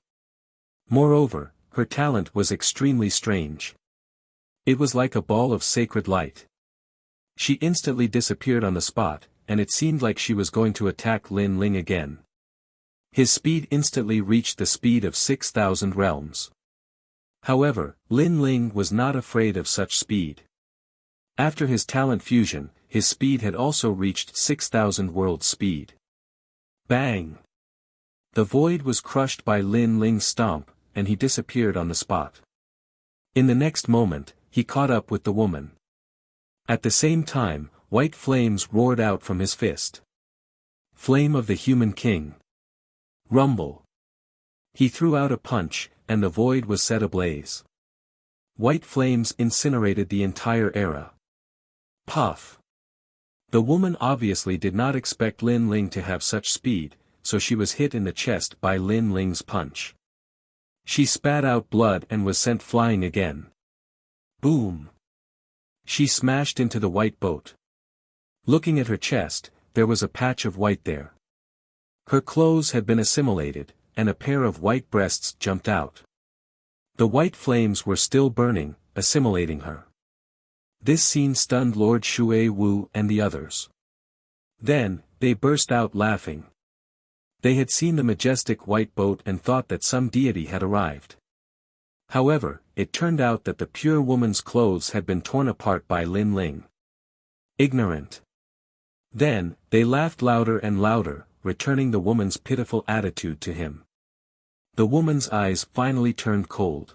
Moreover, her talent was extremely strange. It was like a ball of sacred light. She instantly disappeared on the spot, and it seemed like she was going to attack Lin Ling again. His speed instantly reached the speed of 6,000 realms. However, Lin Ling was not afraid of such speed. After his talent fusion, his speed had also reached 6,000 world speed. Bang! The void was crushed by Lin Ling's stomp, and he disappeared on the spot. In the next moment, he caught up with the woman. At the same time, white flames roared out from his fist. Flame of the human king. Rumble. He threw out a punch, and the void was set ablaze. White flames incinerated the entire era. Puff. The woman obviously did not expect Lin Ling to have such speed, so she was hit in the chest by Lin Ling's punch. She spat out blood and was sent flying again. Boom. She smashed into the white boat. Looking at her chest, there was a patch of white there. Her clothes had been assimilated, and a pair of white breasts jumped out. The white flames were still burning, assimilating her. This scene stunned Lord Shui Wu and the others. Then, they burst out laughing. They had seen the majestic white boat and thought that some deity had arrived. However, it turned out that the pure woman's clothes had been torn apart by Lin Ling. Ignorant. Then, they laughed louder and louder, returning the woman's pitiful attitude to him. The woman's eyes finally turned cold.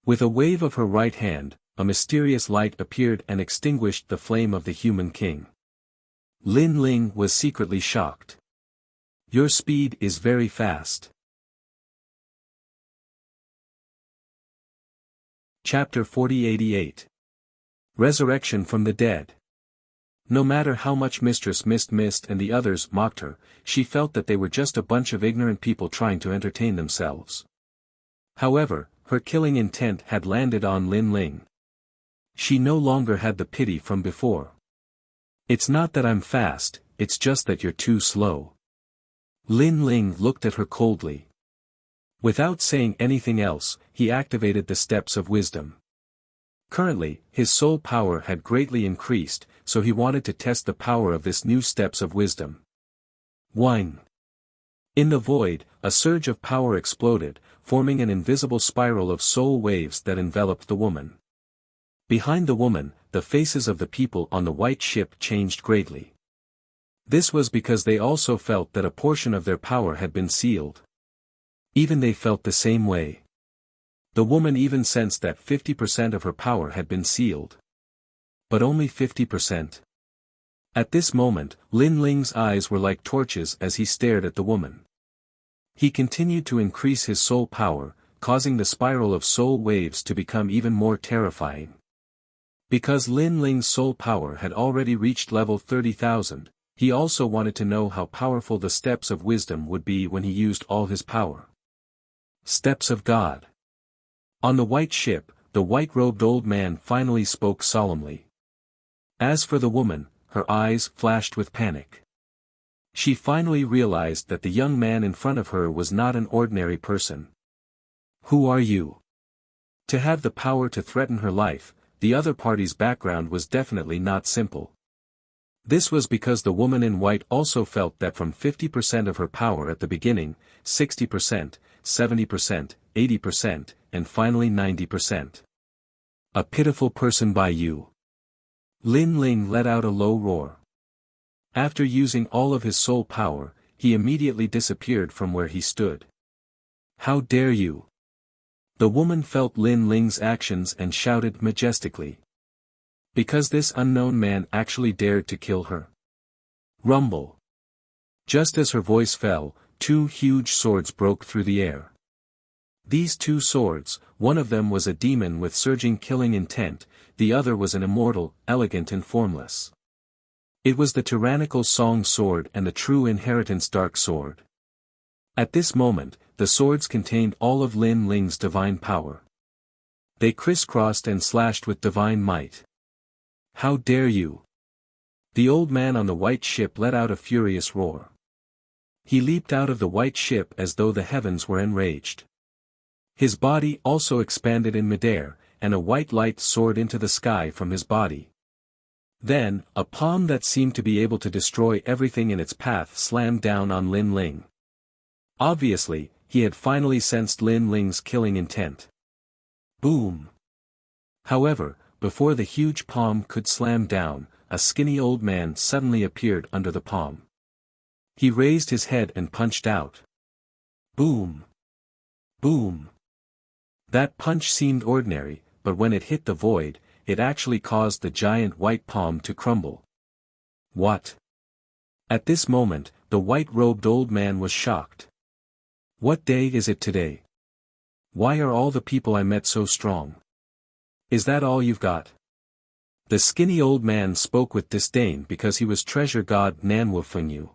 With a wave of her right hand, a mysterious light appeared and extinguished the flame of the human king. Lin Ling was secretly shocked. Your speed is very fast. Chapter 4088. Resurrection from the Dead. No matter how much Mistress Mist and the others mocked her, she felt that they were just a bunch of ignorant people trying to entertain themselves. However, her killing intent had landed on Lin Ling. She no longer had the pity from before. It's not that I'm fast, it's just that you're too slow. Lin Ling looked at her coldly. Without saying anything else, he activated the steps of wisdom. Currently, his soul power had greatly increased, so he wanted to test the power of this new steps of wisdom. Whine. In the void, a surge of power exploded, forming an invisible spiral of soul waves that enveloped the woman. Behind the woman, the faces of the people on the white ship changed greatly. This was because they also felt that a portion of their power had been sealed. Even they felt the same way. The woman even sensed that 50% of her power had been sealed. But only 50%. At this moment, Lin Ling's eyes were like torches as he stared at the woman. He continued to increase his soul power, causing the spiral of soul waves to become even more terrifying. Because Lin Ling's soul power had already reached level 30,000, he also wanted to know how powerful the steps of wisdom would be when he used all his power. Steps of God. On the white ship, the white-robed old man finally spoke solemnly. As for the woman, her eyes flashed with panic. She finally realized that the young man in front of her was not an ordinary person. Who are you? To have the power to threaten her life, the other party's background was definitely not simple. This was because the woman in white also felt that from 50% of her power at the beginning, 60%, 70%, 80%, and finally 90%. A pitiful person by you. Lin Ling let out a low roar. After using all of his soul power, he immediately disappeared from where he stood. How dare you? The woman felt Lin Ling's actions and shouted majestically. Because this unknown man actually dared to kill her. Rumble. Just as her voice fell, two huge swords broke through the air. These two swords, one of them was a demon with surging killing intent, the other was an immortal, elegant and formless. It was the tyrannical Song Sword and the true inheritance Dark Sword. At this moment, the swords contained all of Lin Ling's divine power. They crisscrossed and slashed with divine might. How dare you? The old man on the white ship let out a furious roar. He leaped out of the white ship as though the heavens were enraged. His body also expanded in midair, and a white light soared into the sky from his body. Then, a palm that seemed to be able to destroy everything in its path slammed down on Lin Ling. Obviously, he had finally sensed Lin Ling's killing intent. Boom! However, before the huge palm could slam down, a skinny old man suddenly appeared under the palm. He raised his head and punched out. Boom! Boom! That punch seemed ordinary, but when it hit the void, it actually caused the giant white palm to crumble. What? At this moment, the white-robed old man was shocked. What day is it today? Why are all the people I met so strong? Is that all you've got? The skinny old man spoke with disdain because he was treasure god Nanwufengyu.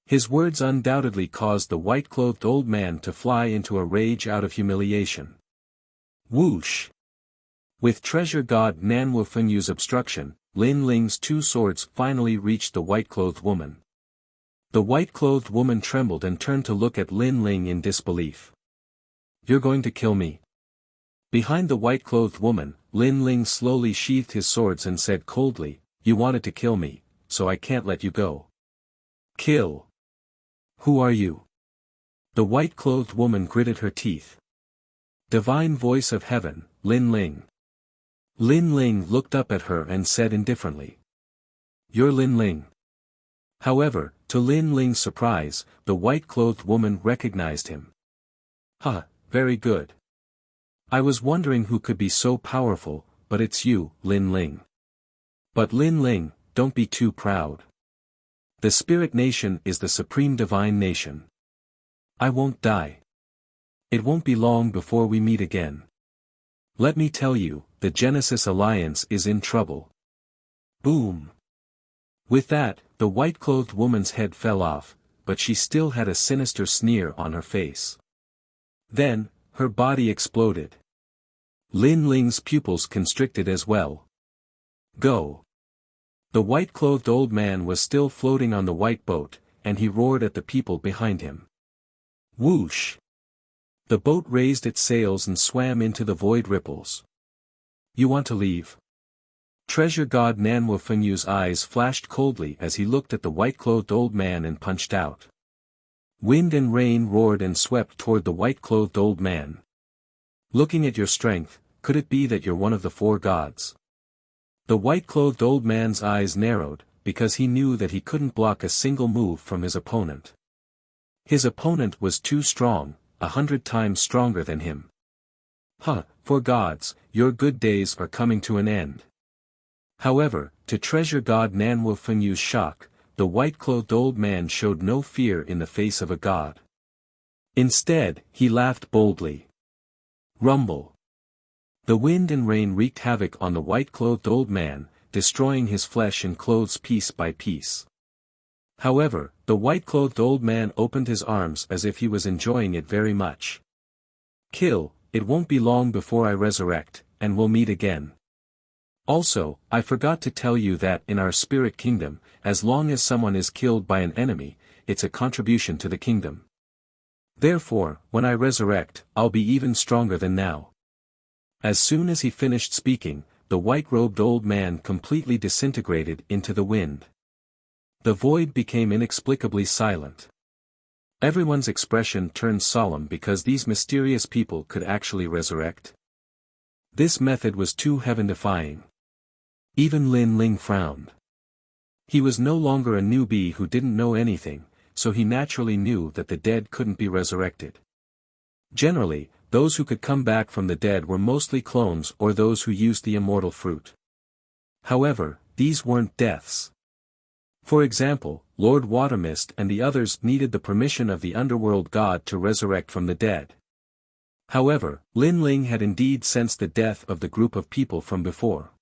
His words undoubtedly caused the white-clothed old man to fly into a rage out of humiliation. Whoosh! With treasure god Nanwufengyu's obstruction, Lin Ling's two swords finally reached the white-clothed woman. The white-clothed woman trembled and turned to look at Lin Ling in disbelief. You're going to kill me? Behind the white-clothed woman, Lin Ling slowly sheathed his swords and said coldly, You wanted to kill me, so I can't let you go. Kill. Who are you? The white-clothed woman gritted her teeth. Divine voice of heaven, Lin Ling. Lin Ling looked up at her and said indifferently. You're Lin Ling. However, to Lin Ling's surprise, the white-clothed woman recognized him. "Huh, very good. I was wondering who could be so powerful, but it's you, Lin Ling." "But Lin Ling, don't be too proud. The Spirit Nation is the supreme divine nation. I won't die. It won't be long before we meet again. Let me tell you, the Genesis Alliance is in trouble." Boom! With that, the white-clothed woman's head fell off, but she still had a sinister sneer on her face. Then, her body exploded. Lin Ling's pupils constricted as well. "Go!" The white-clothed old man was still floating on the white boat, and he roared at the people behind him. Whoosh! The boat raised its sails and swam into the void ripples. "You want to leave?" Treasure God Nanwa Fengyu's eyes flashed coldly as he looked at the white-clothed old man and punched out. Wind and rain roared and swept toward the white-clothed old man. "Looking at your strength, could it be that you're one of the four gods?" The white-clothed old man's eyes narrowed, because he knew that he couldn't block a single move from his opponent. His opponent was too strong, 100 times stronger than him. "Huh, four gods, your good days are coming to an end." However, to Treasure God Nanwa Fengyu's shock, the white-clothed old man showed no fear in the face of a god. Instead, he laughed boldly. Rumble! The wind and rain wreaked havoc on the white-clothed old man, destroying his flesh and clothes piece by piece. However, the white-clothed old man opened his arms as if he was enjoying it very much. "Kill, it won't be long before I resurrect, and we'll meet again. Also, I forgot to tell you that in our spirit kingdom, as long as someone is killed by an enemy, it's a contribution to the kingdom. Therefore, when I resurrect, I'll be even stronger than now." As soon as he finished speaking, the white-robed old man completely disintegrated into the wind. The void became inexplicably silent. Everyone's expression turned solemn because these mysterious people could actually resurrect. This method was too heaven-defying. Even Lin Ling frowned. He was no longer a newbie who didn't know anything, so he naturally knew that the dead couldn't be resurrected. Generally, those who could come back from the dead were mostly clones or those who used the immortal fruit. However, these weren't deaths. For example, Lord Watermist and the others needed the permission of the underworld god to resurrect from the dead. However, Lin Ling had indeed sensed the death of the group of people from before.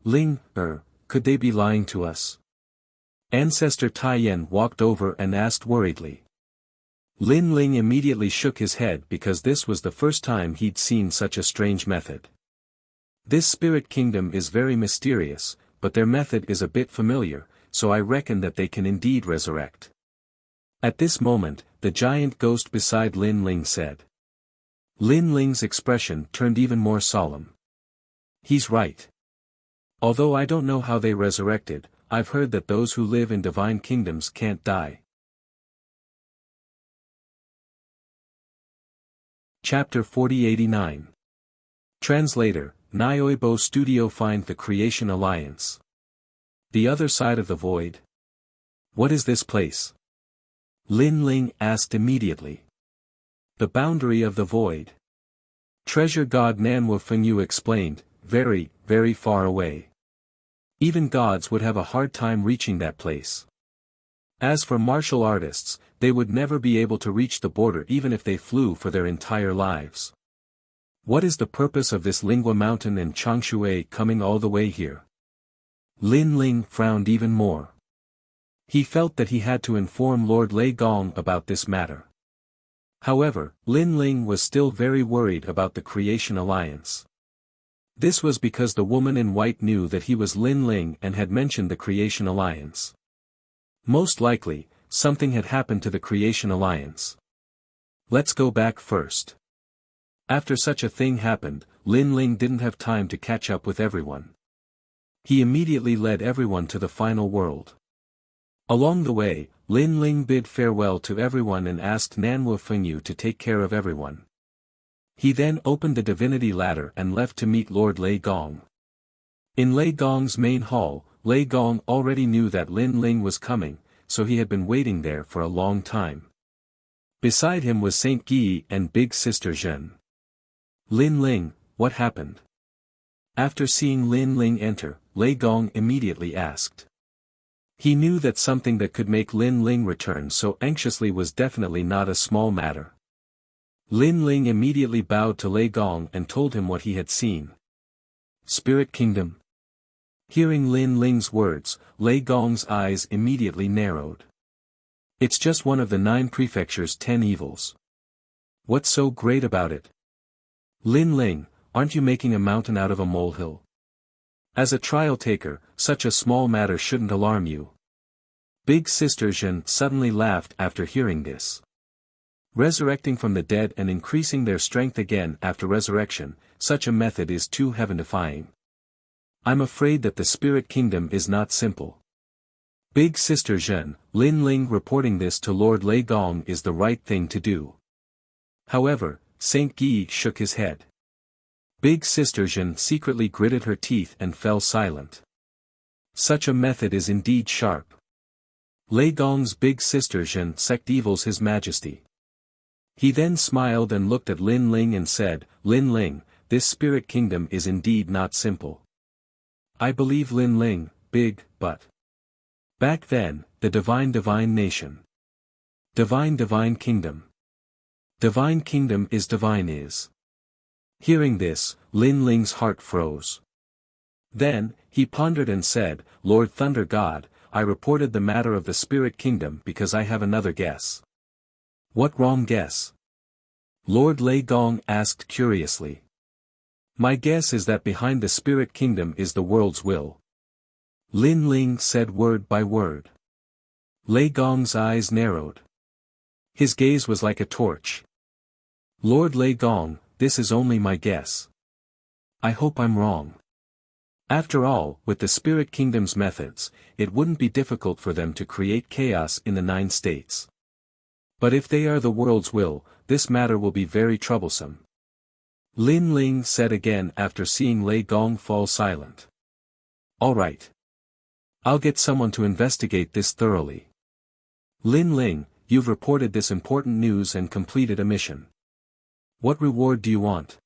Ling, could they be lying to us? Ancestor Taiyan walked over and asked worriedly. Lin Ling immediately shook his head because this was the first time he'd seen such a strange method. This spirit kingdom is very mysterious, but their method is a bit familiar, so I reckon that they can indeed resurrect. At this moment, the giant ghost beside Lin Ling said. Lin Ling's expression turned even more solemn. He's right. Although I don't know how they resurrected, I've heard that those who live in divine kingdoms can't die. Chapter 4089. Translator, Nyoibo Studio. Find the Creation Alliance. The other side of the void? What is this place? Lin Ling asked immediately. The boundary of the void. Treasure God Nanwa Fenyu explained, very, very far away. Even gods would have a hard time reaching that place. As for martial artists, they would never be able to reach the border even if they flew for their entire lives. What is the purpose of this Lingua Mountain and Changshui coming all the way here? Lin Ling frowned even more. He felt that he had to inform Lord Lei Gong about this matter. However, Lin Ling was still very worried about the Creation Alliance. This was because the woman in white knew that he was Lin Ling and had mentioned the Creation Alliance. Most likely, something had happened to the Creation Alliance. Let's go back first. After such a thing happened, Lin Ling didn't have time to catch up with everyone. He immediately led everyone to the final world. Along the way, Lin Ling bid farewell to everyone and asked Nanwa Fenyu to take care of everyone. He then opened the divinity ladder and left to meet Lord Lei Gong. In Lei Gong's main hall, Lei Gong already knew that Lin Ling was coming, so he had been waiting there for a long time. Beside him was Saint Guy and Big Sister Jeanne. Lin Ling, what happened? After seeing Lin Ling enter, Lei Gong immediately asked. He knew that something that could make Lin Ling return so anxiously was definitely not a small matter. Lin Ling immediately bowed to Lei Gong and told him what he had seen. Spirit Kingdom. Hearing Lin Ling's words, Lei Gong's eyes immediately narrowed. It's just one of the 9 prefectures' 10 evils. What's so great about it? Lin Ling, aren't you making a mountain out of a molehill? As a trial taker, such a small matter shouldn't alarm you. Big Sister Jeanne suddenly laughed after hearing this. Resurrecting from the dead and increasing their strength again after resurrection, such a method is too heaven-defying. I'm afraid that the Spirit Kingdom is not simple. Big Sister Jeanne, Lin Ling reporting this to Lord Lei Gong is the right thing to do. However, Saint Guy shook his head. Big Sister Jeanne secretly gritted her teeth and fell silent. Such a method is indeed sharp. Lei Gong's Big Sister Jeanne sect evils His Majesty. He then smiled and looked at Lin Ling and said, Lin Ling, this Spirit Kingdom is indeed not simple. I believe Lin Ling, big, but. Back then, the divine nation. Divine kingdom. Divine kingdom is divine is. Hearing this, Lin Ling's heart froze. Then, he pondered and said, Lord Thunder God, I reported the matter of the Spirit Kingdom because I have another guess. What wrong guess? Lord Lei Gong asked curiously. My guess is that behind the Spirit Kingdom is the world's will. Lin Ling said word by word. Lei Gong's eyes narrowed. His gaze was like a torch. Lord Lei Gong, this is only my guess. I hope I'm wrong. After all, with the Spirit Kingdom's methods, it wouldn't be difficult for them to create chaos in the 9 states. But if they are the world's will, this matter will be very troublesome. Lin Ling said again after seeing Lei Gong fall silent. All right. I'll get someone to investigate this thoroughly. Lin Ling, you've reported this important news and completed a mission. What reward do you want?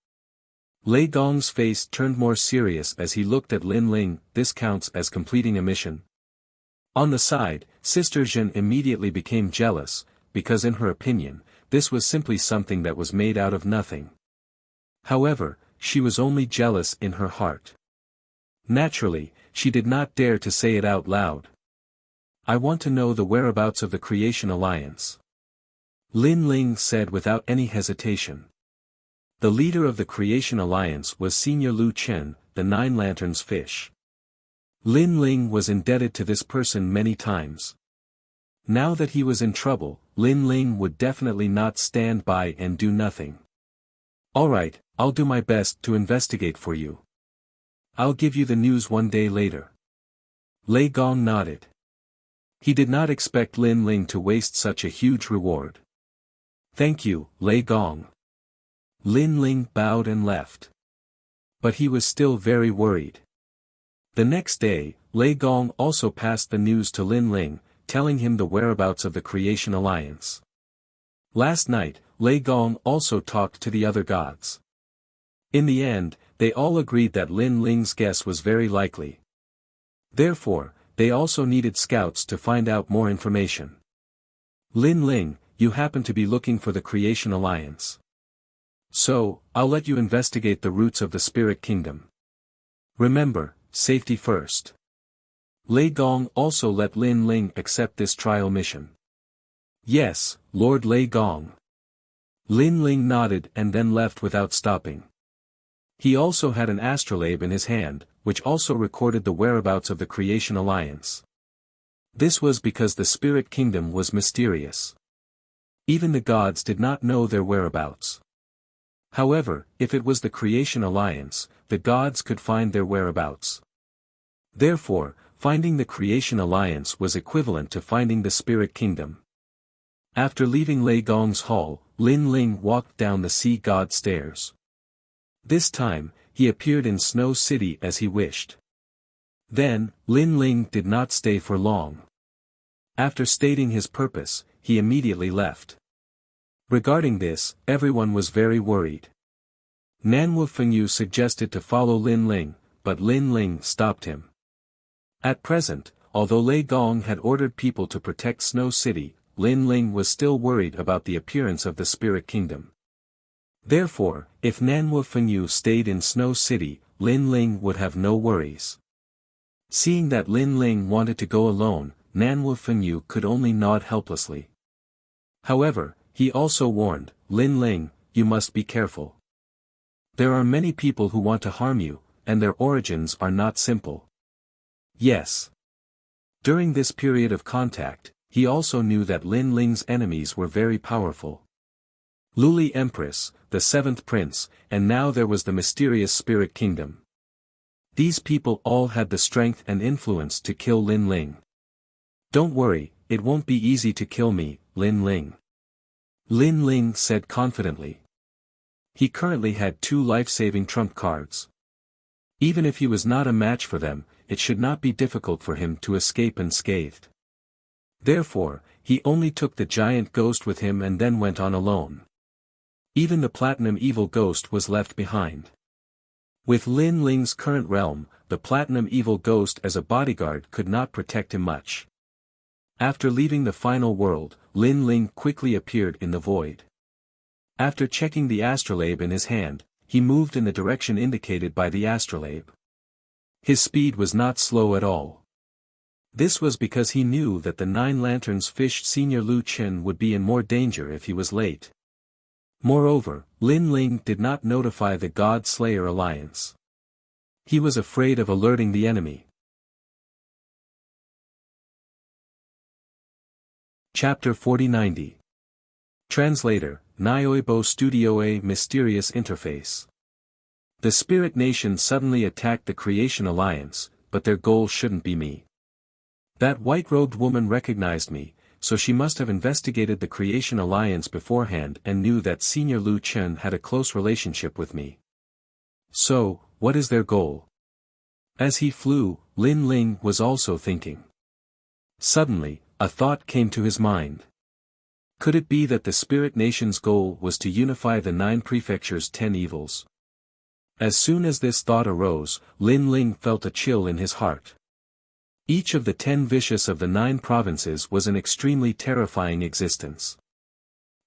Lei Gong's face turned more serious as he looked at Lin Ling. This counts as completing a mission. On the side, Sister Jeanne immediately became jealous, because in her opinion, this was simply something that was made out of nothing. However, she was only jealous in her heart. Naturally, she did not dare to say it out loud. I want to know the whereabouts of the Creation Alliance. Lin Ling said without any hesitation. The leader of the Creation Alliance was Senior Lu Chen, the 9 Lanterns fish. Lin Ling was indebted to this person many times. Now that he was in trouble, Lin Ling would definitely not stand by and do nothing. Alright, I'll do my best to investigate for you. I'll give you the news one day later. Lei Gong nodded. He did not expect Lin Ling to waste such a huge reward. Thank you, Lei Gong. Lin Ling bowed and left. But he was still very worried. The next day, Lei Gong also passed the news to Lin Ling, telling him the whereabouts of the Creation Alliance. Last night, Lei Gong also talked to the other gods. In the end, they all agreed that Lin Ling's guess was very likely. Therefore, they also needed scouts to find out more information. Lin Ling, you happen to be looking for the Creation Alliance. So, I'll let you investigate the roots of the Spirit Kingdom. Remember, safety first. Lei Gong also let Lin Ling accept this trial mission. Yes, Lord Lei Gong. Lin Ling nodded and then left without stopping. He also had an astrolabe in his hand, which also recorded the whereabouts of the Creation Alliance. This was because the Spirit Kingdom was mysterious. Even the gods did not know their whereabouts. However, if it was the Creation Alliance, the gods could find their whereabouts. Therefore, finding the Creation Alliance was equivalent to finding the Spirit Kingdom. After leaving Lei Gong's hall, Lin Ling walked down the sea god stairs. This time, he appeared in Snow City as he wished. Then, Lin Ling did not stay for long. After stating his purpose, he immediately left. Regarding this, everyone was very worried. Nanwu Fengyu suggested to follow Lin Ling, but Lin Ling stopped him. At present, although Lei Gong had ordered people to protect Snow City, Lin Ling was still worried about the appearance of the Spirit Kingdom. Therefore, if Nanwu Fengyu stayed in Snow City, Lin Ling would have no worries. Seeing that Lin Ling wanted to go alone, Nanwu Fengyu could only nod helplessly. However, he also warned, Lin Ling, you must be careful. There are many people who want to harm you, and their origins are not simple. Yes. During this period of contact, he also knew that Lin Ling's enemies were very powerful. Luli Empress, the seventh prince, and now there was the mysterious Spirit Kingdom. These people all had the strength and influence to kill Lin Ling. Don't worry, it won't be easy to kill me, Lin Ling. Lin Ling said confidently. He currently had 2 life-saving trump cards. Even if he was not a match for them, it should not be difficult for him to escape unscathed. Therefore, he only took the giant ghost with him and then went on alone. Even the platinum evil ghost was left behind. With Lin Ling's current realm, the platinum evil ghost as a bodyguard could not protect him much. After leaving the final world, Lin Ling quickly appeared in the void. After checking the astrolabe in his hand, he moved in the direction indicated by the astrolabe. His speed was not slow at all. This was because he knew that the 9 Lanterns Fish Senior Lu Chen would be in more danger if he was late. Moreover, Lin Ling did not notify the God Slayer Alliance. He was afraid of alerting the enemy. Chapter 4090. Translator, Nyoibo Studio A Mysterious Interface. The Spirit Nation suddenly attacked the Creation Alliance, but their goal shouldn't be me. That white-robed woman recognized me, so she must have investigated the Creation Alliance beforehand and knew that Senior Lu Chen had a close relationship with me. So, what is their goal? As he flew, Lin Ling was also thinking. Suddenly, a thought came to his mind. Could it be that the Spirit Nation's goal was to unify the 9 prefectures' 10 evils? As soon as this thought arose, Lin Ling felt a chill in his heart. Each of the 10 vicious of the 9 provinces was an extremely terrifying existence.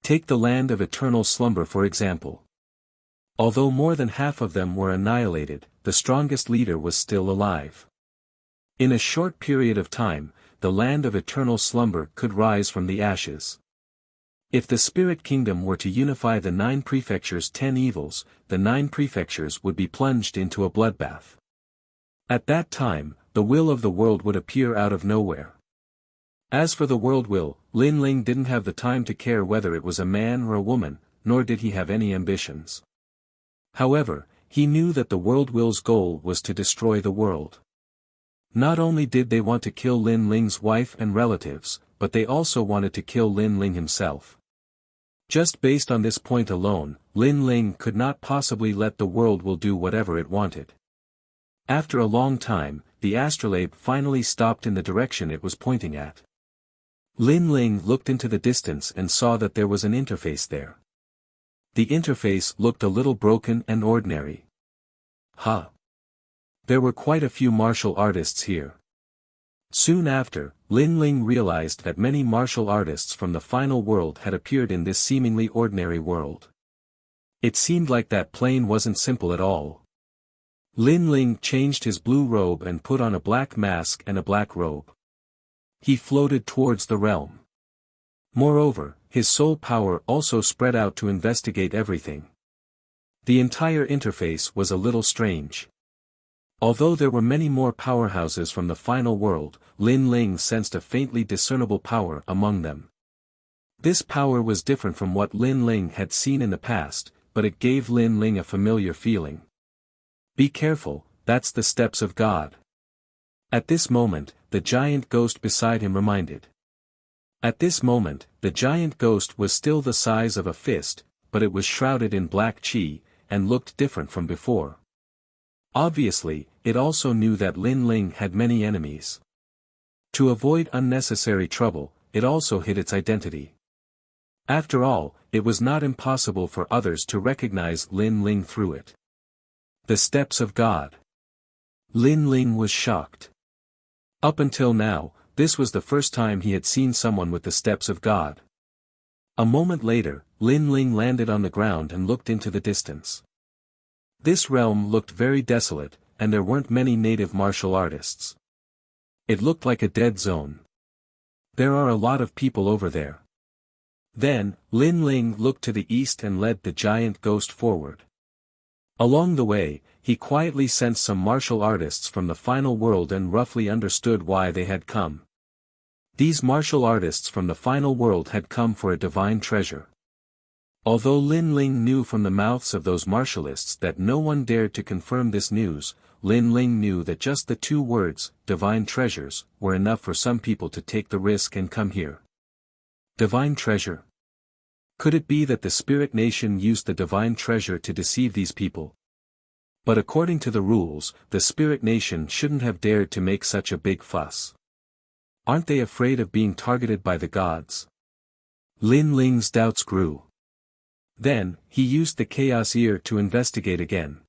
Take the land of eternal slumber for example. Although more than half of them were annihilated, the strongest leader was still alive. In a short period of time, the land of eternal slumber could rise from the ashes. If the Spirit Kingdom were to unify the 9 prefectures' 10 evils, the 9 prefectures would be plunged into a bloodbath. At that time, the will of the world would appear out of nowhere. As for the world will, Lin Ling didn't have the time to care whether it was a man or a woman, nor did he have any ambitions. However, he knew that the world will's goal was to destroy the world. Not only did they want to kill Lin Ling's wife and relatives, but they also wanted to kill Lin Ling himself. Just based on this point alone, Lin Ling could not possibly let the world will do whatever it wanted. After a long time, the astrolabe finally stopped in the direction it was pointing at. Lin Ling looked into the distance and saw that there was an interface there. The interface looked a little broken and ordinary. Huh. There were quite a few martial artists here. Soon after, Lin Ling realized that many martial artists from the final world had appeared in this seemingly ordinary world. It seemed like that plane wasn't simple at all. Lin Ling changed his blue robe and put on a black mask and a black robe. He floated towards the realm. Moreover, his soul power also spread out to investigate everything. The entire interface was a little strange. Although there were many more powerhouses from the final world, Lin Ling sensed a faintly discernible power among them. This power was different from what Lin Ling had seen in the past, but it gave Lin Ling a familiar feeling. Be careful, that's the steps of God. At this moment, the giant ghost beside him reminded. At this moment, the giant ghost was still the size of a fist, but it was shrouded in black chi, and looked different from before. Obviously, it also knew that Lin Ling had many enemies. To avoid unnecessary trouble, it also hid its identity. After all, it was not impossible for others to recognize Lin Ling through it. The steps of God. Lin Ling was shocked. Up until now, this was the first time he had seen someone with the steps of God. A moment later, Lin Ling landed on the ground and looked into the distance. This realm looked very desolate, and there weren't many native martial artists. It looked like a dead zone. There are a lot of people over there. Then, Lin Ling looked to the east and led the giant ghost forward. Along the way, he quietly sensed some martial artists from the final world and roughly understood why they had come. These martial artists from the final world had come for a divine treasure. Although Lin Ling knew from the mouths of those martialists that no one dared to confirm this news, Lin Ling knew that just the two words, divine treasures, were enough for some people to take the risk and come here. Divine treasure? Could it be that the spirit nation used the divine treasure to deceive these people? But according to the rules, the spirit nation shouldn't have dared to make such a big fuss. Aren't they afraid of being targeted by the gods? Lin Ling's doubts grew. Then, he used the chaos ear to investigate again.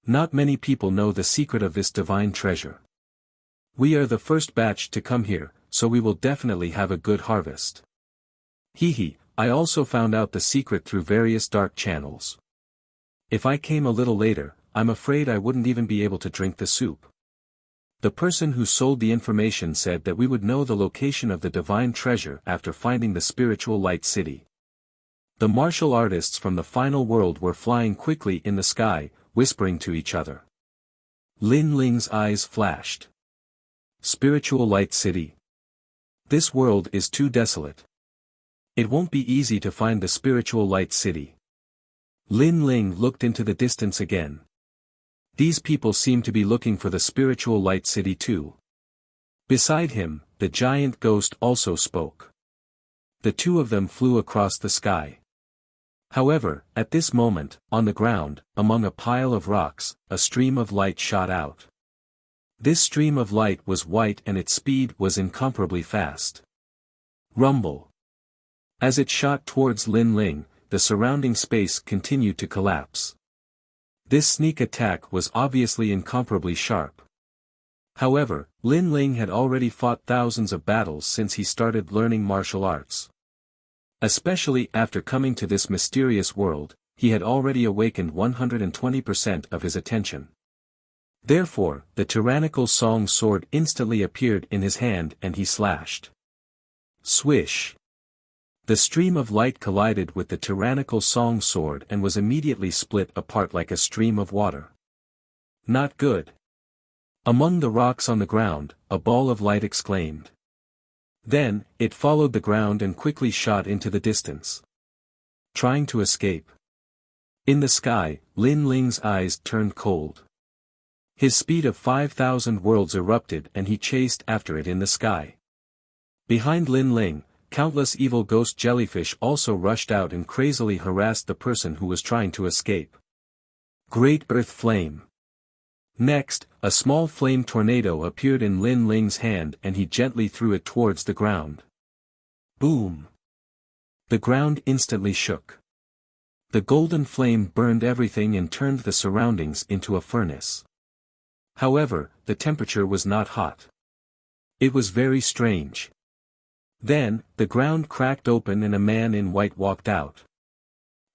Not many people know the secret of this divine treasure. We are the first batch to come here, so we will definitely have a good harvest. I also found out the secret through various dark channels. If I came a little later, I'm afraid I wouldn't even be able to drink the soup. The person who sold the information said that we would know the location of the divine treasure after finding the spiritual light city. The martial artists from the final world were flying quickly in the sky, whispering to each other. Lin Ling's eyes flashed. Spiritual light city. This world is too desolate. It won't be easy to find the spiritual light city. Lin Ling looked into the distance again. These people seem to be looking for the spiritual light city too. Beside him, the giant ghost also spoke. The two of them flew across the sky. However, at this moment, on the ground, among a pile of rocks, a stream of light shot out. This stream of light was white and its speed was incomparably fast. Rumble. As it shot towards Lin Ling, the surrounding space continued to collapse. This sneak attack was obviously incomparably sharp. However, Lin Ling had already fought thousands of battles since he started learning martial arts. Especially after coming to this mysterious world, he had already awakened 120% of his attention. Therefore, the tyrannical song sword instantly appeared in his hand and he slashed. Swish! The stream of light collided with the tyrannical song sword and was immediately split apart like a stream of water. Not good. Among the rocks on the ground, a ball of light exclaimed. Then, it followed the ground and quickly shot into the distance. Trying to escape. In the sky, Lin Ling's eyes turned cold. His speed of 5,000 worlds erupted and he chased after it in the sky. Behind Lin Ling, countless evil ghost jellyfish also rushed out and crazily harassed the person who was trying to escape. Great Earth Flame. Next, a small flame tornado appeared in Lin Ling's hand and he gently threw it towards the ground. Boom! The ground instantly shook. The golden flame burned everything and turned the surroundings into a furnace. However, the temperature was not hot. It was very strange. Then, the ground cracked open and a man in white walked out.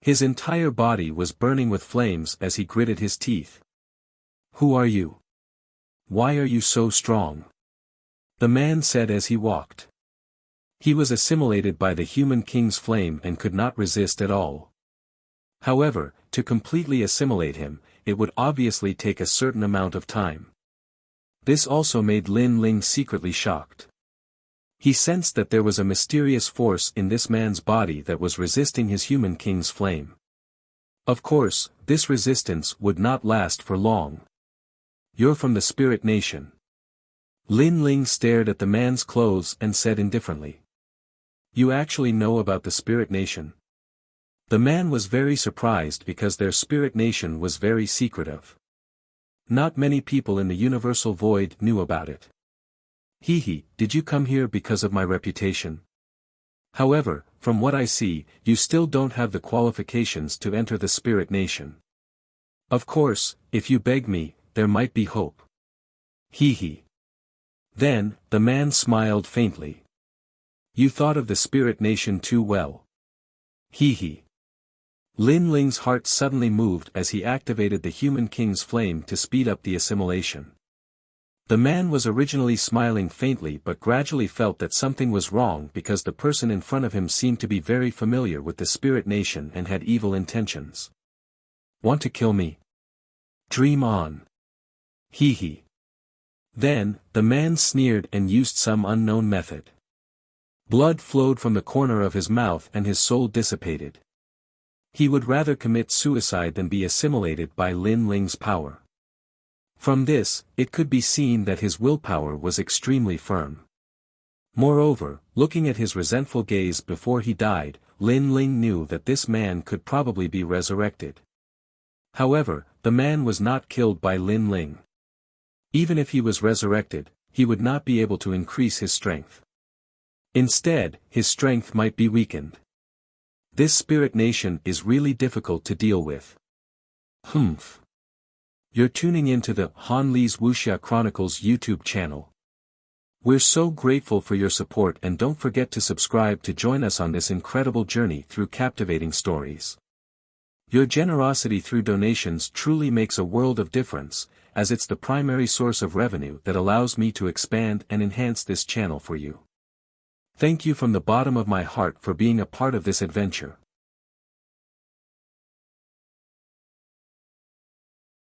His entire body was burning with flames as he gritted his teeth. Who are you? Why are you so strong? The man said as he walked. He was assimilated by the human king's flame and could not resist at all. However, to completely assimilate him, it would obviously take a certain amount of time. This also made Lin Ling secretly shocked. He sensed that there was a mysterious force in this man's body that was resisting his human king's flame. Of course, this resistance would not last for long. You're from the spirit nation. Lin Ling stared at the man's clothes and said indifferently. You actually know about the spirit nation? The man was very surprised because their spirit nation was very secretive. Not many people in the universal void knew about it. Hehe, did you come here because of my reputation? However, from what I see, you still don't have the qualifications to enter the spirit nation. Of course, if you beg me, there might be hope. Hehe. Then, the man smiled faintly. You thought of the spirit nation too well. Hehe. Lin Ling's heart suddenly moved as he activated the human king's flame to speed up the assimilation. The man was originally smiling faintly but gradually felt that something was wrong because the person in front of him seemed to be very familiar with the spirit nation and had evil intentions. Want to kill me? Dream on. Hehe. Then, the man sneered and used some unknown method. Blood flowed from the corner of his mouth and his soul dissipated. He would rather commit suicide than be assimilated by Lin Ling's power. From this, it could be seen that his willpower was extremely firm. Moreover, looking at his resentful gaze before he died, Lin Ling knew that this man could probably be resurrected. However, the man was not killed by Lin Ling. Even if he was resurrected, he would not be able to increase his strength. Instead, his strength might be weakened. This spirit nation is really difficult to deal with. Humph. You're tuning into the Han Li's Wuxia Chronicles YouTube channel. We're so grateful for your support and don't forget to subscribe to join us on this incredible journey through captivating stories. Your generosity through donations truly makes a world of difference, as it's the primary source of revenue that allows me to expand and enhance this channel for you. Thank you from the bottom of my heart for being a part of this adventure.